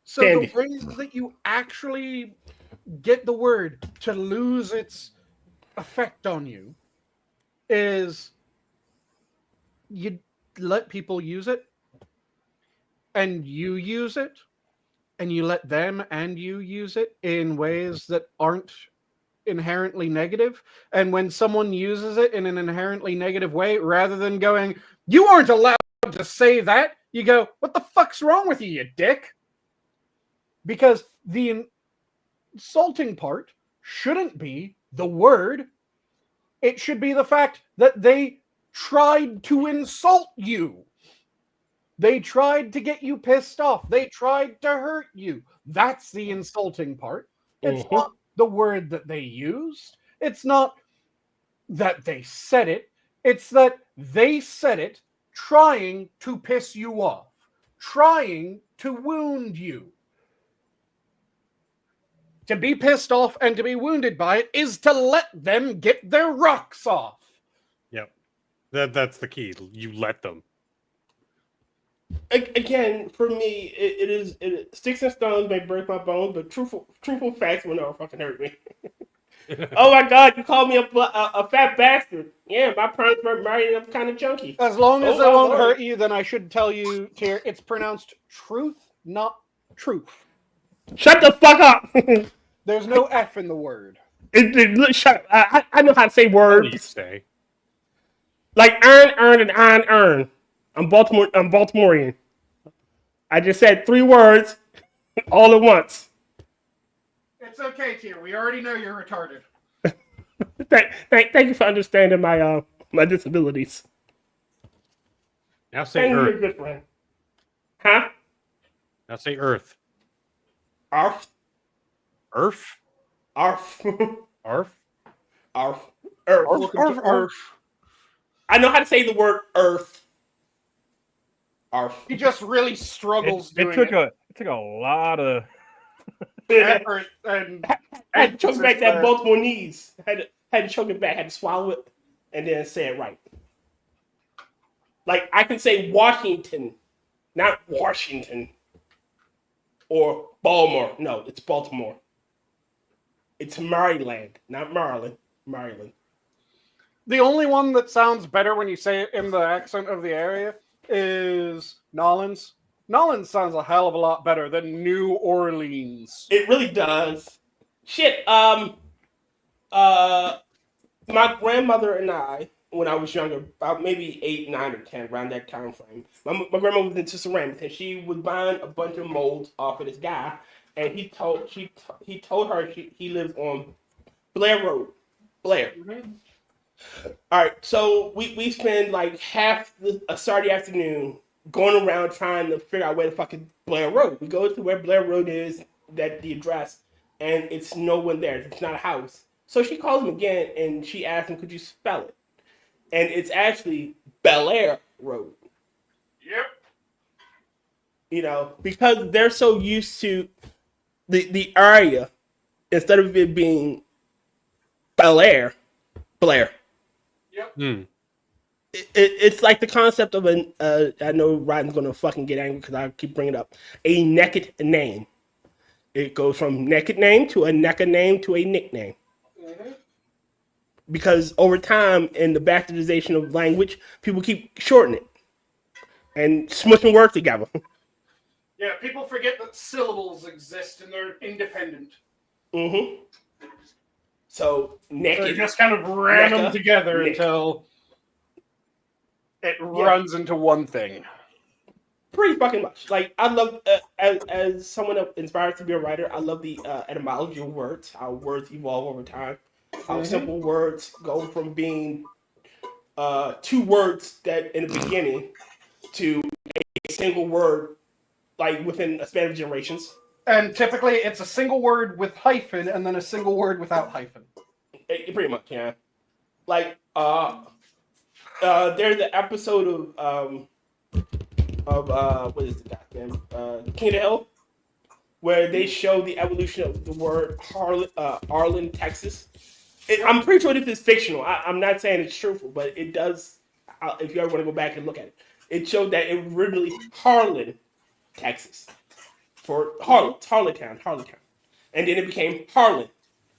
A: So
E: Candy.
A: the ways that you actually get the word to lose its effect on you is you let people use it and you use it and you let them and you use it in ways that aren't inherently negative. And when someone uses it in an inherently negative way, rather than going, you aren't allowed to say that, you go, what the fuck's wrong with you, you dick? Because the insulting part shouldn't be the word. It should be the fact that they tried to insult you. They tried to get you pissed off. They tried to hurt you. That's the insulting part. It's not the word that they used. It's not that they said it. It's that they said it trying to piss you off, trying to wound you. To be pissed off and to be wounded by it is to let them get their rocks off.
B: Yep. That's the key. You let them.
E: Again, for me, it is sticks and stones may break my bones, but truthful facts will never fucking hurt me. Oh my God, you called me a fat bastard. Yeah, my parents were married and I'm kind of chunky.
A: As long as
E: Oh,
A: I won't
E: Lord.
A: hurt you, then I should tell you, Tier, it's pronounced truth, not truth.
E: Shut the fuck up.
A: There's no F in the word.
E: Shut up. I know how to say
B: What do you
E: words.
B: say?
E: Like earn, and earn. I'm Baltimorean. I just said 3 words all at once.
A: It's okay, Tier. We already know you're retarded.
E: Thank you for understanding my my disabilities.
B: Now say
E: And you're a
B: Earth.
E: good friend. Huh?
B: Now say Earth.
E: Arf.
B: Earth?
E: Arf.
B: Arf?
E: Arf. Earth.
A: Welcome to Earth.
E: I know how to say the word earth. Arf.
A: He just really struggles
D: It
A: doing
D: took a lot of
A: effort and
E: I had to choke back that
A: there.
E: multiple knees. Had to choke it back. Had to swallow it and then say it right. Like I can say Washington, not Washington, or Baltimore. No, it's Baltimore. It's Maryland, not Maryland. Maryland.
A: The only one that sounds better when you say it in the accent of the area is Nolans. Nolans sounds a hell of a lot better than New Orleans.
E: It really does. Shit. My grandmother and I, when I was younger, about maybe 8, 9, or 10, around that time frame, my grandma was into ceramics, and she was buying a bunch of molds off of this guy, and he told her he lives on Blair Road. Blair. All right, so we spend like half a Saturday afternoon going around trying to figure out where the fucking Blair Road. We go to where Blair Road is, that the address, and it's no one there. It's not a house. So she calls him again and she asks him, could you spell it? And it's actually Bel Air Road.
A: Yep.
E: You know, because they're so used to the area, instead of it being Blair.
B: Hmm.
E: It's like the concept of I know Ryan's gonna fucking get angry because I keep bringing it up. A naked name. It goes from naked name to a NECA name to a nickname. Because over time, in the bastardization of language, people keep shortening it and smushing words together.
A: Yeah, people forget that syllables exist and they're independent.
E: Mm-hmm. So naked.
A: They just kind of ram them
E: NECA,
A: together
E: Nick.
A: until it runs into one thing.
E: Pretty fucking much. Like I love as someone inspired to be a writer, I love the etymology of words. How words evolve over time. How simple words go from being two words that in the beginning to a single word, like within a span of generations.
A: And typically, it's a single word with hyphen and then a single word without hyphen.
E: Pretty much, yeah. Like there's an episode of what is the goddamn King of the Hill, where they show the evolution of the word Arlen, Texas. I'm pretty sure this is fictional. I'm not saying it's truthful, but it does. If you ever want to go back and look at it, it showed that it originally Harlan, Texas, for Harletown, and then it became Harlan,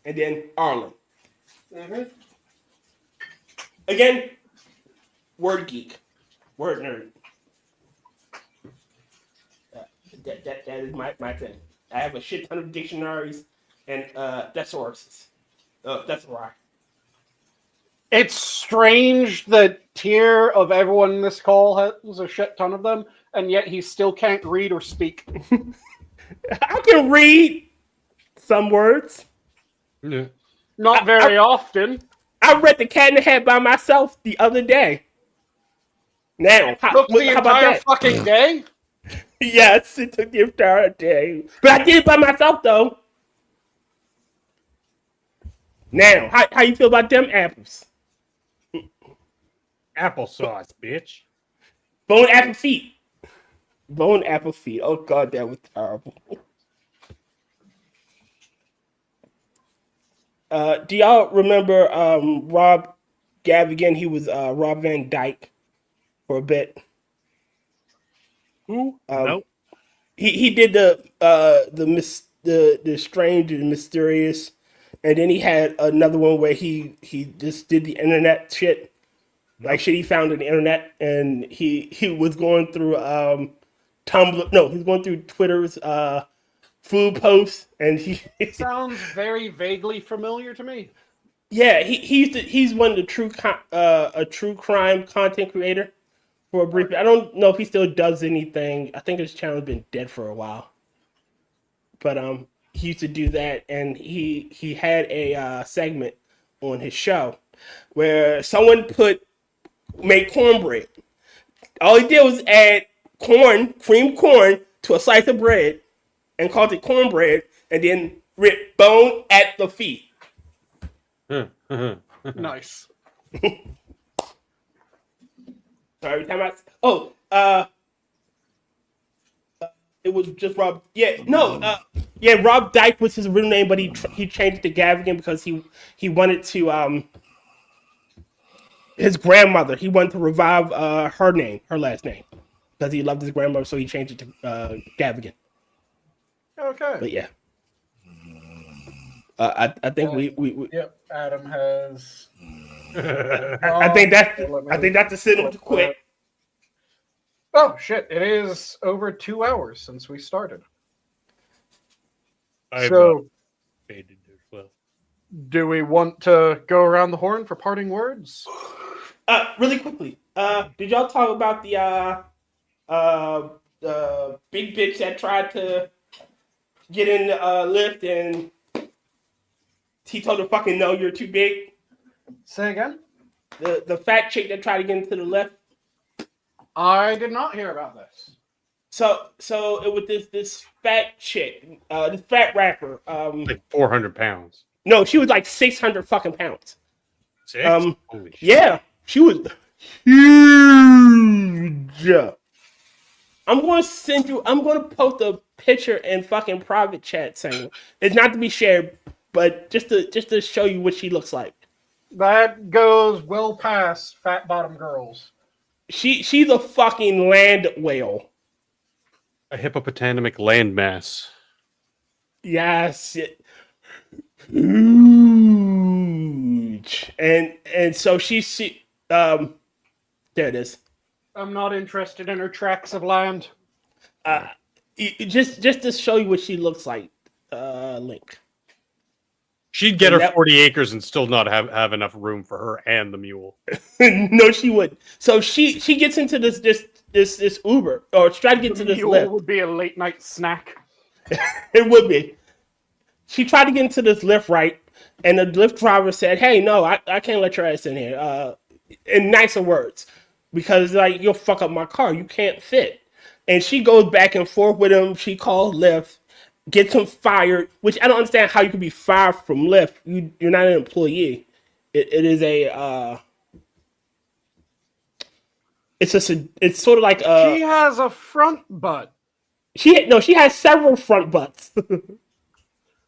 E: and then Arlen. Again, word geek, word nerd. That is my thing. I have a shit ton of dictionaries and thesauruses. That's why.
A: It's strange that Tier of everyone in this call has a shit ton of them, and yet he still can't read or speak.
E: I can read some words.
B: Yeah.
A: Not very often.
E: I read The Cat in the Hat by myself the other day. Now,
A: Took the
E: how about
A: entire
E: that?
A: fucking day.
E: Yes, it took the entire day. But I did it by myself, though. Now, how you feel about them apples?
B: Applesauce, bitch.
E: Bone apple feet. Bone apple feet. Oh, God, that was terrible. Do y'all remember Rob Gavigan? He was Rob Van Dyke for a bit.
D: Who? Nope.
E: He did the strange and mysterious, and then he had another one where he just did the internet shit, like shit he found on the internet, and he was going through Tumblr. No, he was going through Twitter's food posts, and
A: It sounds very vaguely familiar to me.
E: yeah, he's one of the a true crime content creator for a brief. I don't know if he still does anything. I think his channel's been dead for a while. But he used to do that, and he had a segment on his show where someone made cornbread. All he did was add creamed corn to a slice of bread, and called it cornbread, and then ripped bone at the feet.
A: Nice.
E: So every time it was just Rob. Yeah, no. Rob Dyke was his real name, but he changed it to Gavigan because he wanted to his grandmother. He wanted to revive her last name, because he loved his grandmother, so he changed it to Gavigan.
A: Okay.
E: But yeah, I think we
A: Yep, Adam has.
E: I think that's the signal to quit.
A: Oh shit! It is over 2 hours since we started.
B: I've
A: So,
B: faded as well.
A: do we want to go around the horn for parting words?
E: Really quickly, did y'all talk about the big bitch that tried to get in the lift and he told her fucking no, you're too big?
A: Say again?
E: The fat chick that tried to get into the lift.
A: I did not hear about this.
E: So it was this fat chick, this fat rapper.
B: Like 400 pounds.
E: No, she was like 600 fucking pounds.
B: 6? Holy shit.
E: Yeah, she was huge. I'm going to post a picture in fucking private chat saying it's not to be shared, but just to show you what she looks like.
A: That goes well past fat bottom girls.
E: She's a fucking land whale.
B: A hippopotamic landmass.
E: Yes. Huge. And so there it is.
A: I'm not interested in her tracts of land.
E: Just to show you what she looks like. Link.
B: She'd get her 40 acres and still not have enough room for her and the mule.
E: No, she wouldn't. So she gets into this Uber, or try to get to this
A: Mule
E: Lyft.
A: would be a late night snack.
E: It would be. She tried to get into this Lyft, right? And the Lyft driver said, "Hey, no, I can't let your ass in here." In nicer words, because like you'll fuck up my car. You can't fit. And she goes back and forth with him. She calls Lyft, gets him fired. Which I don't understand how you can be fired from Lyft. You're not an employee. It is a. It's sort of like
A: she has a front butt.
E: She has several front butts.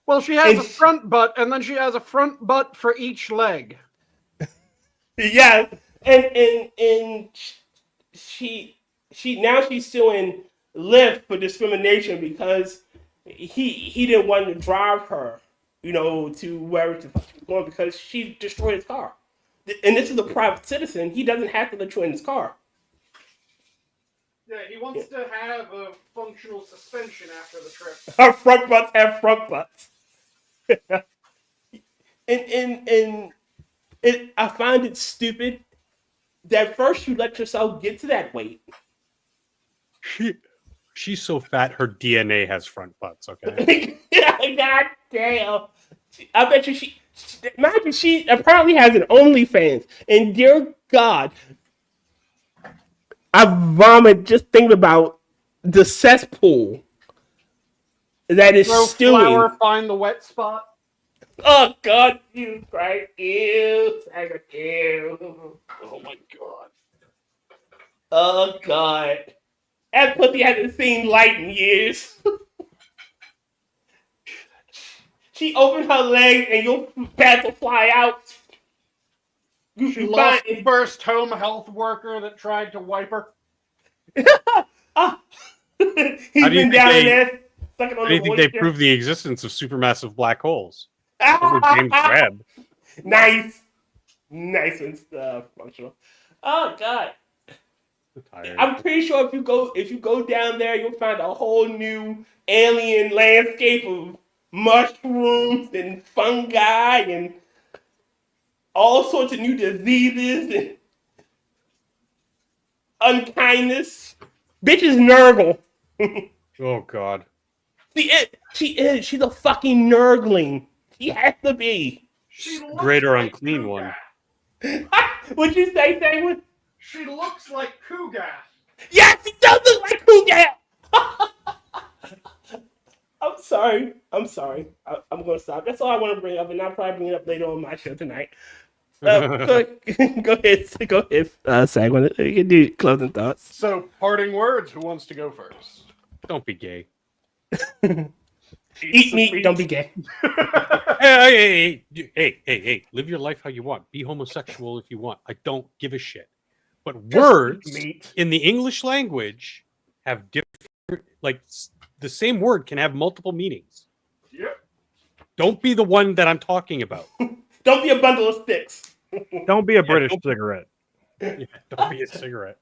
A: Well, she has a front butt, and then she has a front butt for each leg.
E: Yeah, and she's suing Lyft for discrimination because he didn't want to drive her, to where to go because she destroyed his car. And this is a private citizen. He doesn't have to let you in his car.
A: Yeah, he wants to have a functional suspension after the trip.
E: Our front butts have front butts. and I find it stupid that first you let yourself get to that weight.
B: She's so fat, her DNA has front butts. Okay.
E: God damn! I bet you she apparently has an OnlyFans, and dear God, I vomit just thinking about the cesspool that is
A: Throw
E: stewing.
A: flour, find the wet spot.
E: Oh God, you Christ! Ew! Ew!
A: Oh my God!
E: Oh God! That pussy hasn't seen light in years. She opened her legs and you'll bat to fly out.
A: She lost the first home health worker that tried to wipe her.
E: He's been down there.
B: How do you think they prove the existence of supermassive black holes? James Webb.
E: Nice and stuff. Functional. Oh God. I'm pretty sure if you go down there, you'll find a whole new alien landscape of mushrooms and fungi and all sorts of new diseases and unkindness. Bitches nurgle.
B: Oh God.
E: She is. She's a fucking nurgling. She has to be.
B: She's greater unclean one.
E: What'd you say, Sanguine?
A: She looks like Cougar.
E: Yes, she does look like Cougar. I'm sorry. I'm going to stop. That's all I want to bring up, and I'll probably bring it up later on my show tonight. Go ahead, Sanguine. You can do closing thoughts.
A: So, parting words. Who wants to go first?
B: Don't be gay.
E: Eat meat. Don't be gay.
B: Hey! Live your life how you want. Be homosexual if you want. I don't give a shit. But words in the English language have different, like the same word can have multiple meanings.
A: Yep.
B: Don't be the one that I'm talking about.
E: Don't be a bundle of sticks.
D: Don't be a British cigarette.
B: Yeah, don't be a cigarette.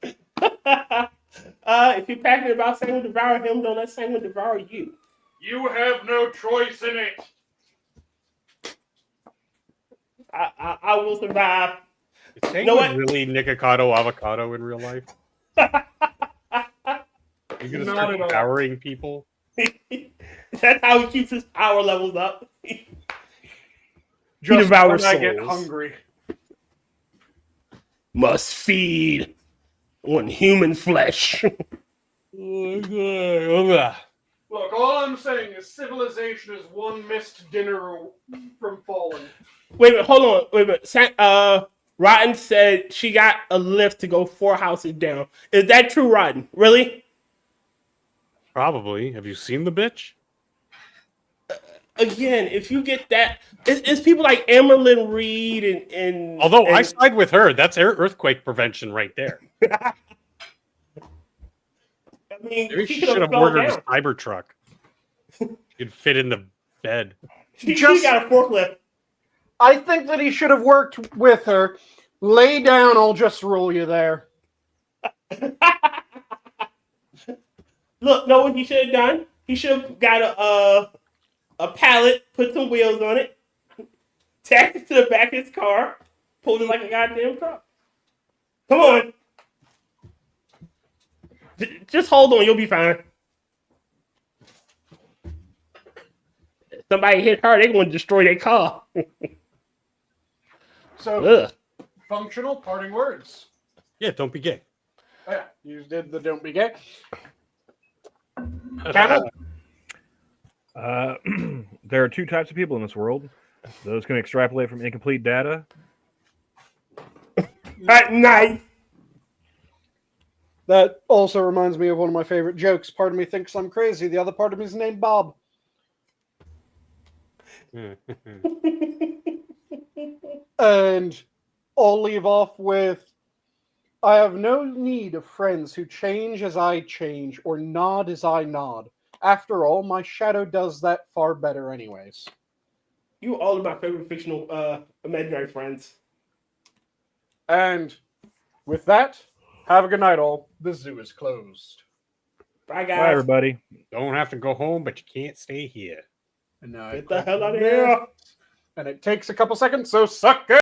E: If you're passionate about Sanguine devour him, don't let Sanguine devour you.
A: You have no choice in it.
E: I will survive.
B: Is Sanguine really Nikocado avocado in real life? You're gonna start devouring people?
E: That's how he keeps his power levels up.
A: Just
E: devours
A: when I get
E: souls.
A: hungry.
E: Must feed on human flesh.
B: Oh,
A: Look, all I'm saying is civilization is one missed dinner from falling.
E: Wait a minute, hold on. Wait a minute. Rotten said she got a lift to go 4 houses down. Is that true, Rotten? Really?
B: Probably. Have you seen the bitch?
E: Again, if you get that, it's people like Emerlyn Reed and
B: Although I
E: and,
B: side with her, that's earthquake prevention right there.
E: I mean,
B: Maybe she
E: could've
B: should have
E: fell
B: ordered
E: down.
B: a Cybertruck. She could fit in the bed.
E: She
A: Just-
E: got a forklift.
A: I think that he should have worked with her. Lay down, I'll just roll you there.
E: Look, know what he should have done? He should have got a pallet, put some wheels on it, tacked it to the back of his car, pulled it like a goddamn truck. Come on. Just hold on, you'll be fine. If somebody hit her, they're going to destroy their car.
A: So,
E: Ugh.
A: functional parting words.
B: Yeah, don't be gay.
A: Oh, yeah, you did the don't be gay. Camel?
D: There are 2 types of people in this world. Those can extrapolate from incomplete data.
E: Nice.
A: That also reminds me of one of my favorite jokes. Part of me thinks I'm crazy. The other part of me is named Bob. And I'll leave off with, I have no need of friends who change as I change or nod as I nod. After all, my shadow does that far better anyways.
E: You all of my favorite fictional imaginary friends.
A: And with that, have a good night all. The zoo is closed.
E: Bye, guys.
D: Bye, everybody.
B: Don't have to go home, but you can't stay here.
A: And now
E: Get the hell out of here.
A: And it takes a couple seconds, so suck it!